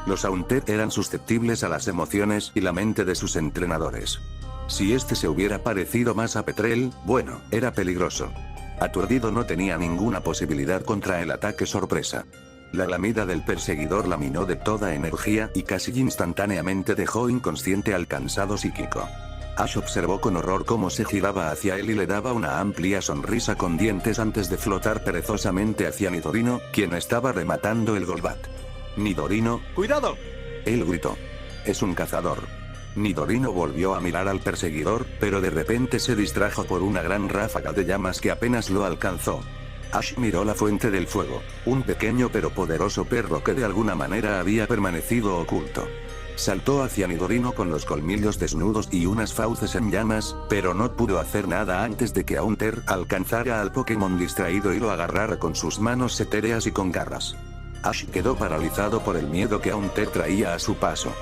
Los Haunted eran susceptibles a las emociones y la mente de sus entrenadores. Si este se hubiera parecido más a Petrel, bueno, era peligroso. Aturdido no tenía ninguna posibilidad contra el ataque sorpresa. La lamida del perseguidor laminó de toda energía y casi instantáneamente dejó inconsciente al cansado psíquico. Ash observó con horror cómo se giraba hacia él y le daba una amplia sonrisa con dientes antes de flotar perezosamente hacia Nidorino, quien estaba rematando el Golbat. Nidorino, ¡cuidado!, él gritó. Es un cazador. Nidorino volvió a mirar al perseguidor, pero de repente se distrajo por una gran ráfaga de llamas que apenas lo alcanzó. Ash miró la fuente del fuego, un pequeño pero poderoso perro que de alguna manera había permanecido oculto. Saltó hacia Nidorino con los colmillos desnudos y unas fauces en llamas, pero no pudo hacer nada antes de que Haunter alcanzara al Pokémon distraído y lo agarrara con sus manos etéreas y con garras. Ash quedó paralizado por el miedo que Haunter traía a su paso.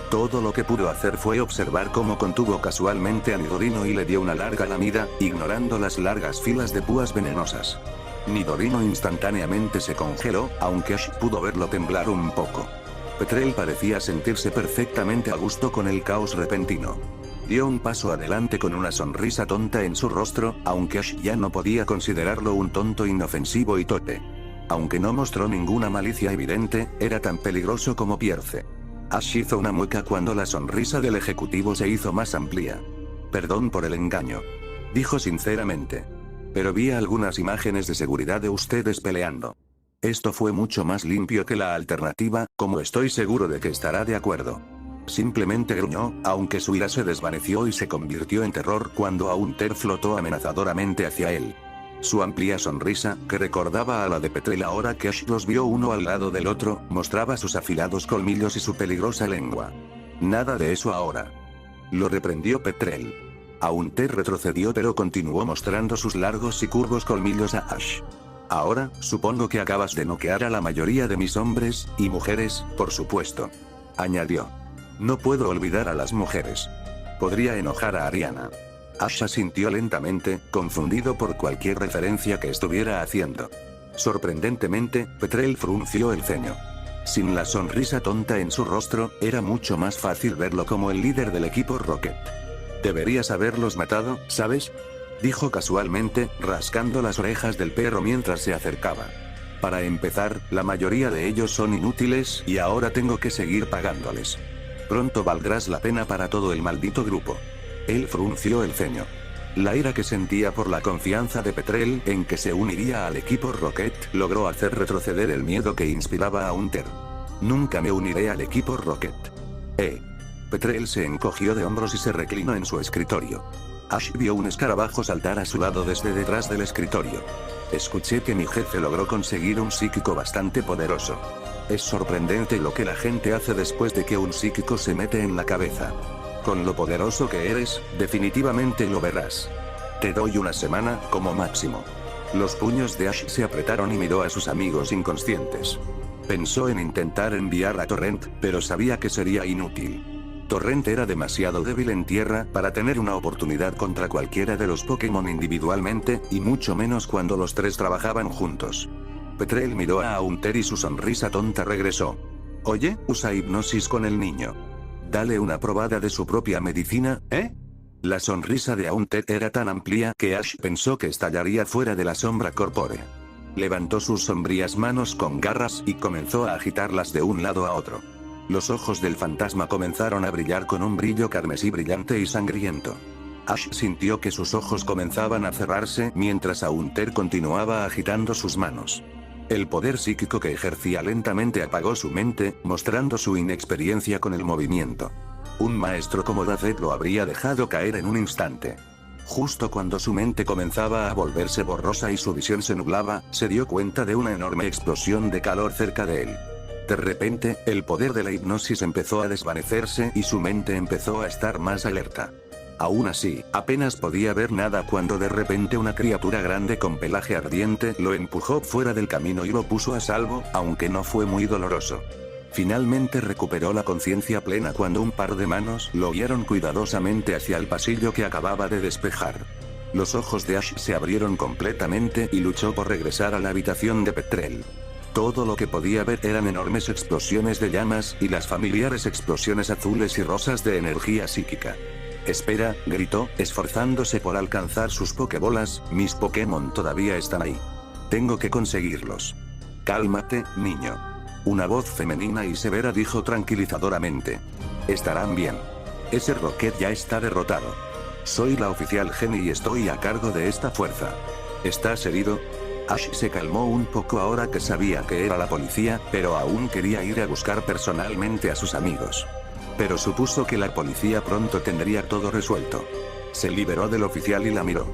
Todo lo que pudo hacer fue observar cómo contuvo casualmente a Nidorino y le dio una larga lamida, ignorando las largas filas de púas venenosas. Nidorino instantáneamente se congeló, aunque Ash pudo verlo temblar un poco. Petrel parecía sentirse perfectamente a gusto con el caos repentino. Dio un paso adelante con una sonrisa tonta en su rostro, aunque Ash ya no podía considerarlo un tonto inofensivo y torpe. Aunque no mostró ninguna malicia evidente, era tan peligroso como Pierce. Ash hizo una mueca cuando la sonrisa del ejecutivo se hizo más amplia. Perdón por el engaño. Dijo sinceramente. Pero vi algunas imágenes de seguridad de ustedes peleando. Esto fue mucho más limpio que la alternativa, como estoy seguro de que estará de acuerdo. Simplemente gruñó, aunque su ira se desvaneció y se convirtió en terror cuando Haunter flotó amenazadoramente hacia él. Su amplia sonrisa, que recordaba a la de Petrel ahora que Ash los vio uno al lado del otro, mostraba sus afilados colmillos y su peligrosa lengua. Nada de eso ahora. Lo reprendió Petrel. Haunter retrocedió pero continuó mostrando sus largos y curvos colmillos a Ash. Ahora, supongo que acabas de noquear a la mayoría de mis hombres, y mujeres, por supuesto. Añadió. No puedo olvidar a las mujeres. Podría enojar a Ariana. Ash asintió lentamente, confundido por cualquier referencia que estuviera haciendo. Sorprendentemente, Petrel frunció el ceño. Sin la sonrisa tonta en su rostro, era mucho más fácil verlo como el líder del equipo Rocket. Deberías haberlos matado, ¿sabes? Dijo casualmente, rascando las orejas del perro mientras se acercaba. Para empezar, la mayoría de ellos son inútiles y ahora tengo que seguir pagándoles. Pronto valdrás la pena para todo el maldito grupo. Él frunció el ceño. La ira que sentía por la confianza de Petrel en que se uniría al equipo Rocket logró hacer retroceder el miedo que inspiraba a Haunter. Nunca me uniré al equipo Rocket. Petrel se encogió de hombros y se reclinó en su escritorio. Ash vio un escarabajo saltar a su lado desde detrás del escritorio. Escuché que mi jefe logró conseguir un psíquico bastante poderoso. Es sorprendente lo que la gente hace después de que un psíquico se mete en la cabeza. Con lo poderoso que eres, definitivamente lo verás. Te doy una semana, como máximo. Los puños de Ash se apretaron y miró a sus amigos inconscientes. Pensó en intentar enviar a Torrent, pero sabía que sería inútil. Torrent era demasiado débil en tierra para tener una oportunidad contra cualquiera de los Pokémon individualmente, y mucho menos cuando los tres trabajaban juntos. Petrel miró a Haunter y su sonrisa tonta regresó. Oye, usa hipnosis con el niño. Dale una probada de su propia medicina, ¿eh? La sonrisa de Haunter era tan amplia que Ash pensó que estallaría fuera de la sombra corpórea. Levantó sus sombrías manos con garras y comenzó a agitarlas de un lado a otro. Los ojos del fantasma comenzaron a brillar con un brillo carmesí brillante y sangriento. Ash sintió que sus ojos comenzaban a cerrarse mientras Haunter continuaba agitando sus manos. El poder psíquico que ejercía lentamente apagó su mente, mostrando su inexperiencia con el movimiento. Un maestro como Dazed lo habría dejado caer en un instante. Justo cuando su mente comenzaba a volverse borrosa y su visión se nublaba, se dio cuenta de una enorme explosión de calor cerca de él. De repente, el poder de la hipnosis empezó a desvanecerse y su mente empezó a estar más alerta. Aún así, apenas podía ver nada cuando de repente una criatura grande con pelaje ardiente lo empujó fuera del camino y lo puso a salvo, aunque no fue muy doloroso. Finalmente recuperó la conciencia plena cuando un par de manos lo guiaron cuidadosamente hacia el pasillo que acababa de despejar. Los ojos de Ash se abrieron completamente y luchó por regresar a la habitación de Petrel. Todo lo que podía ver eran enormes explosiones de llamas y las familiares explosiones azules y rosas de energía psíquica. Espera, gritó, esforzándose por alcanzar sus pokebolas, mis Pokémon todavía están ahí. Tengo que conseguirlos. Cálmate, niño. Una voz femenina y severa dijo tranquilizadoramente. Estarán bien. Ese Rocket ya está derrotado. Soy la oficial Jenny y estoy a cargo de esta fuerza. ¿Estás herido? Ash se calmó un poco ahora que sabía que era la policía, pero aún quería ir a buscar personalmente a sus amigos. Pero supuso que la policía pronto tendría todo resuelto. Se liberó del oficial y la miró.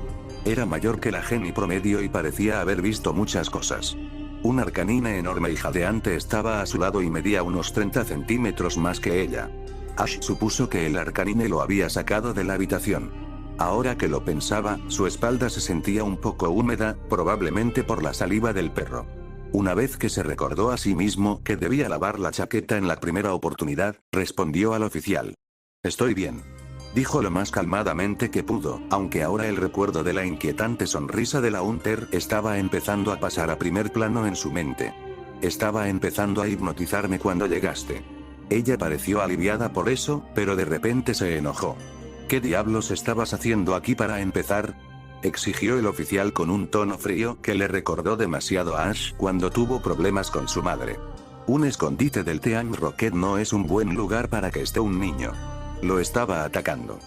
Era mayor que la Jenny promedio y parecía haber visto muchas cosas. Un arcanine enorme y jadeante estaba a su lado y medía unos 30 centímetros más que ella. Ash supuso que el arcanine lo había sacado de la habitación. Ahora que lo pensaba, su espalda se sentía un poco húmeda, probablemente por la saliva del perro. Una vez que se recordó a sí mismo que debía lavar la chaqueta en la primera oportunidad, respondió al oficial. Estoy bien. Dijo lo más calmadamente que pudo, aunque ahora el recuerdo de la inquietante sonrisa de la Hunter estaba empezando a pasar a primer plano en su mente. Estaba empezando a hipnotizarme cuando llegaste. Ella pareció aliviada por eso, pero de repente se enojó. ¿Qué diablos estabas haciendo aquí para empezar?, exigió el oficial con un tono frío que le recordó demasiado a Ash cuando tuvo problemas con su madre. Un escondite del Team Rocket no es un buen lugar para que esté un niño. Lo estaba atacando,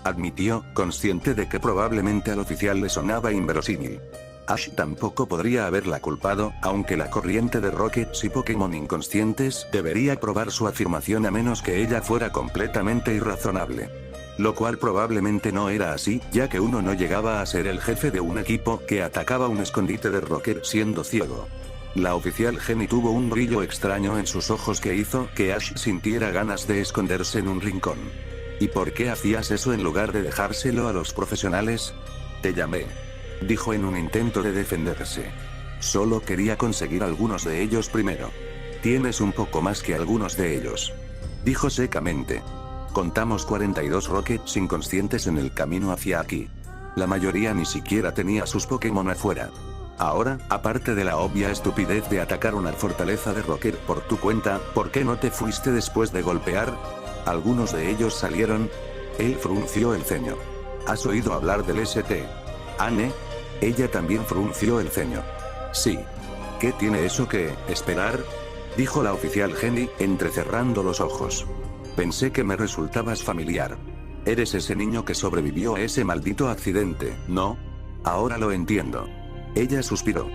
admitió, consciente de que probablemente al oficial le sonaba inverosímil. Ash tampoco podría haberla culpado, aunque la corriente de Rockets y Pokémon inconscientes debería probar su afirmación a menos que ella fuera completamente irrazonable. Lo cual probablemente no era así, ya que uno no llegaba a ser el jefe de un equipo que atacaba un escondite de Rocket siendo ciego. La oficial Jenny tuvo un brillo extraño en sus ojos que hizo que Ash sintiera ganas de esconderse en un rincón. ¿Y por qué hacías eso en lugar de dejárselo a los profesionales? Te llamé, dijo en un intento de defenderse. Solo quería conseguir algunos de ellos primero. Tienes un poco más que algunos de ellos, dijo secamente. Contamos 42 Rockets inconscientes en el camino hacia aquí. La mayoría ni siquiera tenía sus Pokémon afuera. Ahora, aparte de la obvia estupidez de atacar una fortaleza de Rocket por tu cuenta, ¿por qué no te fuiste después de golpear? Algunos de ellos salieron. Él frunció el ceño. ¿Has oído hablar del St. Anne? Ella también frunció el ceño. Sí. ¿Qué tiene eso que esperar?, dijo la oficial Jenny, entrecerrando los ojos. Pensé que me resultabas familiar. Eres ese niño que sobrevivió a ese maldito accidente, ¿no? Ahora lo entiendo. Ella suspiró.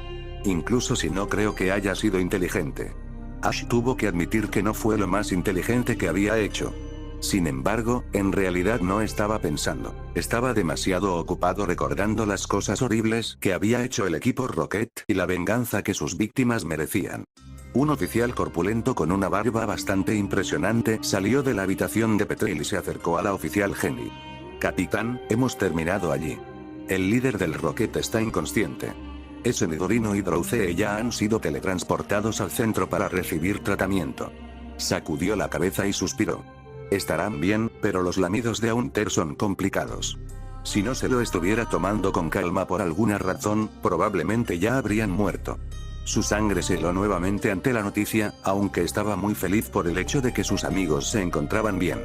Incluso si no creo que haya sido inteligente. Ash tuvo que admitir que no fue lo más inteligente que había hecho. Sin embargo, en realidad no estaba pensando. Estaba demasiado ocupado recordando las cosas horribles que había hecho el equipo Rocket y la venganza que sus víctimas merecían. Un oficial corpulento con una barba bastante impresionante salió de la habitación de Petrel y se acercó a la oficial Jenny. Capitán, hemos terminado allí. El líder del Rocket está inconsciente. Ese Nidorino y Drowzee ya han sido teletransportados al centro para recibir tratamiento. Sacudió la cabeza y suspiró. Estarán bien, pero los lamidos de Haunter son complicados. Si no se lo estuviera tomando con calma por alguna razón, probablemente ya habrían muerto. Su sangre se heló nuevamente ante la noticia, aunque estaba muy feliz por el hecho de que sus amigos se encontraban bien.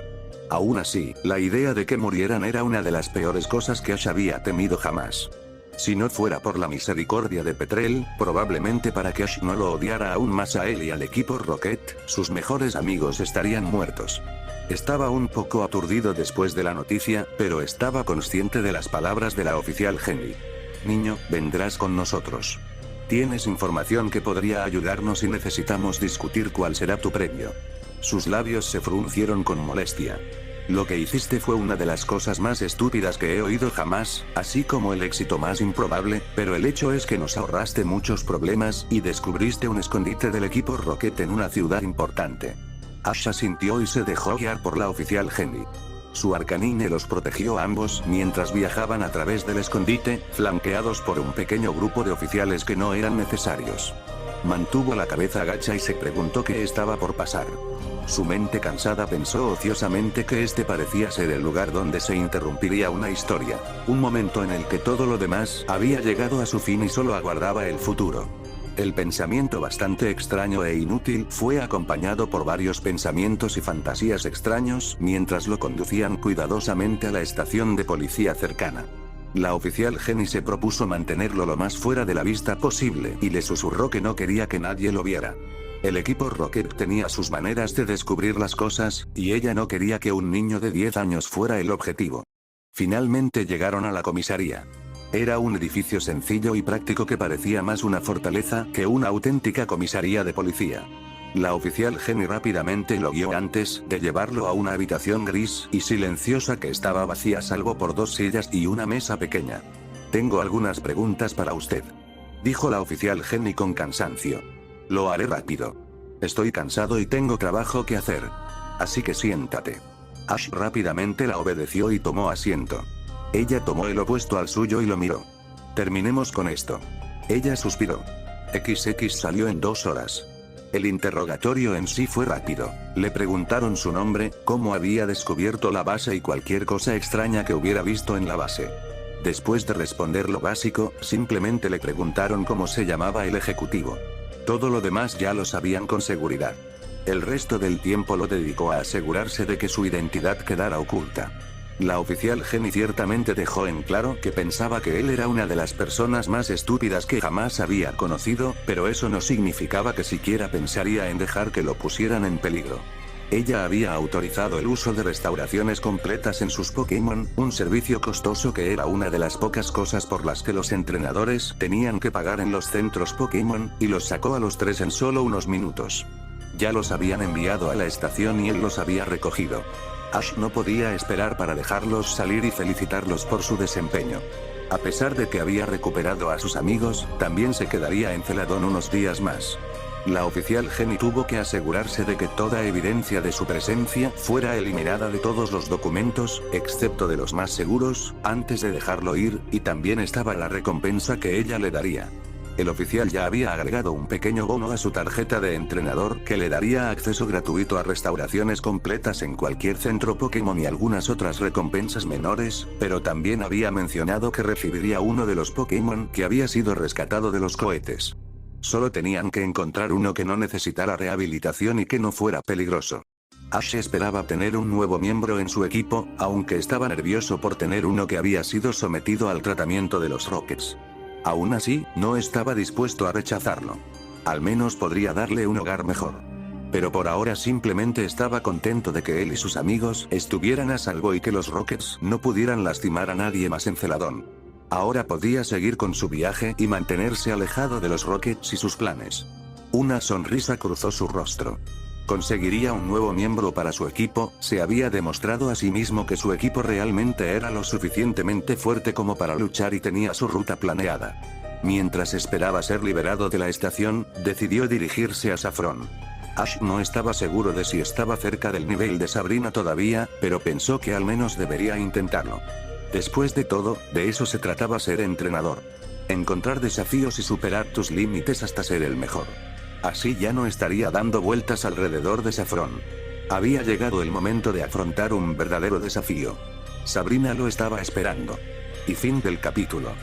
Aún así, la idea de que murieran era una de las peores cosas que Ash había temido jamás. Si no fuera por la misericordia de Petrel, probablemente para que Ash no lo odiara aún más a él y al equipo Rocket, sus mejores amigos estarían muertos. Estaba un poco aturdido después de la noticia, pero estaba consciente de las palabras de la oficial Jenny. Niño, vendrás con nosotros. Tienes información que podría ayudarnos y necesitamos discutir cuál será tu premio. Sus labios se fruncieron con molestia. Lo que hiciste fue una de las cosas más estúpidas que he oído jamás, así como el éxito más improbable, pero el hecho es que nos ahorraste muchos problemas y descubriste un escondite del equipo Rocket en una ciudad importante. Ash asintió y se dejó guiar por la oficial Jenny. Su Arcanine los protegió a ambos mientras viajaban a través del escondite, flanqueados por un pequeño grupo de oficiales que no eran necesarios. Mantuvo la cabeza agacha y se preguntó qué estaba por pasar. Su mente cansada pensó ociosamente que este parecía ser el lugar donde se interrumpiría una historia, un momento en el que todo lo demás había llegado a su fin y solo aguardaba el futuro. El pensamiento bastante extraño e inútil fue acompañado por varios pensamientos y fantasías extraños mientras lo conducían cuidadosamente a la estación de policía cercana. La oficial Jenny se propuso mantenerlo lo más fuera de la vista posible y le susurró que no quería que nadie lo viera. El equipo Rocket tenía sus maneras de descubrir las cosas, y ella no quería que un niño de 10 años fuera el objetivo. Finalmente llegaron a la comisaría. Era un edificio sencillo y práctico que parecía más una fortaleza que una auténtica comisaría de policía. La oficial Jenny rápidamente lo guió antes de llevarlo a una habitación gris y silenciosa que estaba vacía salvo por 2 sillas y una mesa pequeña. Tengo algunas preguntas para usted, dijo la oficial Jenny con cansancio. Lo haré rápido. Estoy cansado y tengo trabajo que hacer. Así que siéntate. Ash rápidamente la obedeció y tomó asiento. Ella tomó el opuesto al suyo y lo miró. Terminemos con esto. Ella suspiró. XX salió en 2 horas. El interrogatorio en sí fue rápido. Le preguntaron su nombre, cómo había descubierto la base y cualquier cosa extraña que hubiera visto en la base. Después de responder lo básico, simplemente le preguntaron cómo se llamaba el ejecutivo. Todo lo demás ya lo sabían con seguridad. El resto del tiempo lo dedicó a asegurarse de que su identidad quedara oculta. La oficial Jenny ciertamente dejó en claro que pensaba que él era una de las personas más estúpidas que jamás había conocido, pero eso no significaba que siquiera pensaría en dejar que lo pusieran en peligro. Ella había autorizado el uso de restauraciones completas en sus Pokémon, un servicio costoso que era una de las pocas cosas por las que los entrenadores tenían que pagar en los centros Pokémon, y los sacó a los 3 en solo unos minutos. Ya los habían enviado a la estación y él los había recogido. Ash no podía esperar para dejarlos salir y felicitarlos por su desempeño. A pesar de que había recuperado a sus amigos, también se quedaría en Celadon unos días más. La oficial Jenny tuvo que asegurarse de que toda evidencia de su presencia fuera eliminada de todos los documentos, excepto de los más seguros, antes de dejarlo ir, y también estaba la recompensa que ella le daría. El oficial ya había agregado un pequeño bono a su tarjeta de entrenador que le daría acceso gratuito a restauraciones completas en cualquier centro Pokémon y algunas otras recompensas menores, pero también había mencionado que recibiría uno de los Pokémon que había sido rescatado de los cohetes. Solo tenían que encontrar uno que no necesitara rehabilitación y que no fuera peligroso. Ash esperaba tener un nuevo miembro en su equipo, aunque estaba nervioso por tener uno que había sido sometido al tratamiento de los Rockets. Aún así, no estaba dispuesto a rechazarlo. Al menos podría darle un hogar mejor. Pero por ahora simplemente estaba contento de que él y sus amigos estuvieran a salvo y que los Rockets no pudieran lastimar a nadie más en Celadon. Ahora podía seguir con su viaje y mantenerse alejado de los Rockets y sus planes. Una sonrisa cruzó su rostro. Conseguiría un nuevo miembro para su equipo, se había demostrado a sí mismo que su equipo realmente era lo suficientemente fuerte como para luchar y tenía su ruta planeada. Mientras esperaba ser liberado de la estación, decidió dirigirse a Saffron. Ash no estaba seguro de si estaba cerca del nivel de Sabrina todavía, pero pensó que al menos debería intentarlo. Después de todo, de eso se trataba ser entrenador. Encontrar desafíos y superar tus límites hasta ser el mejor. Así ya no estaría dando vueltas alrededor de Saffron. Había llegado el momento de afrontar un verdadero desafío. Sabrina lo estaba esperando. Y fin del capítulo.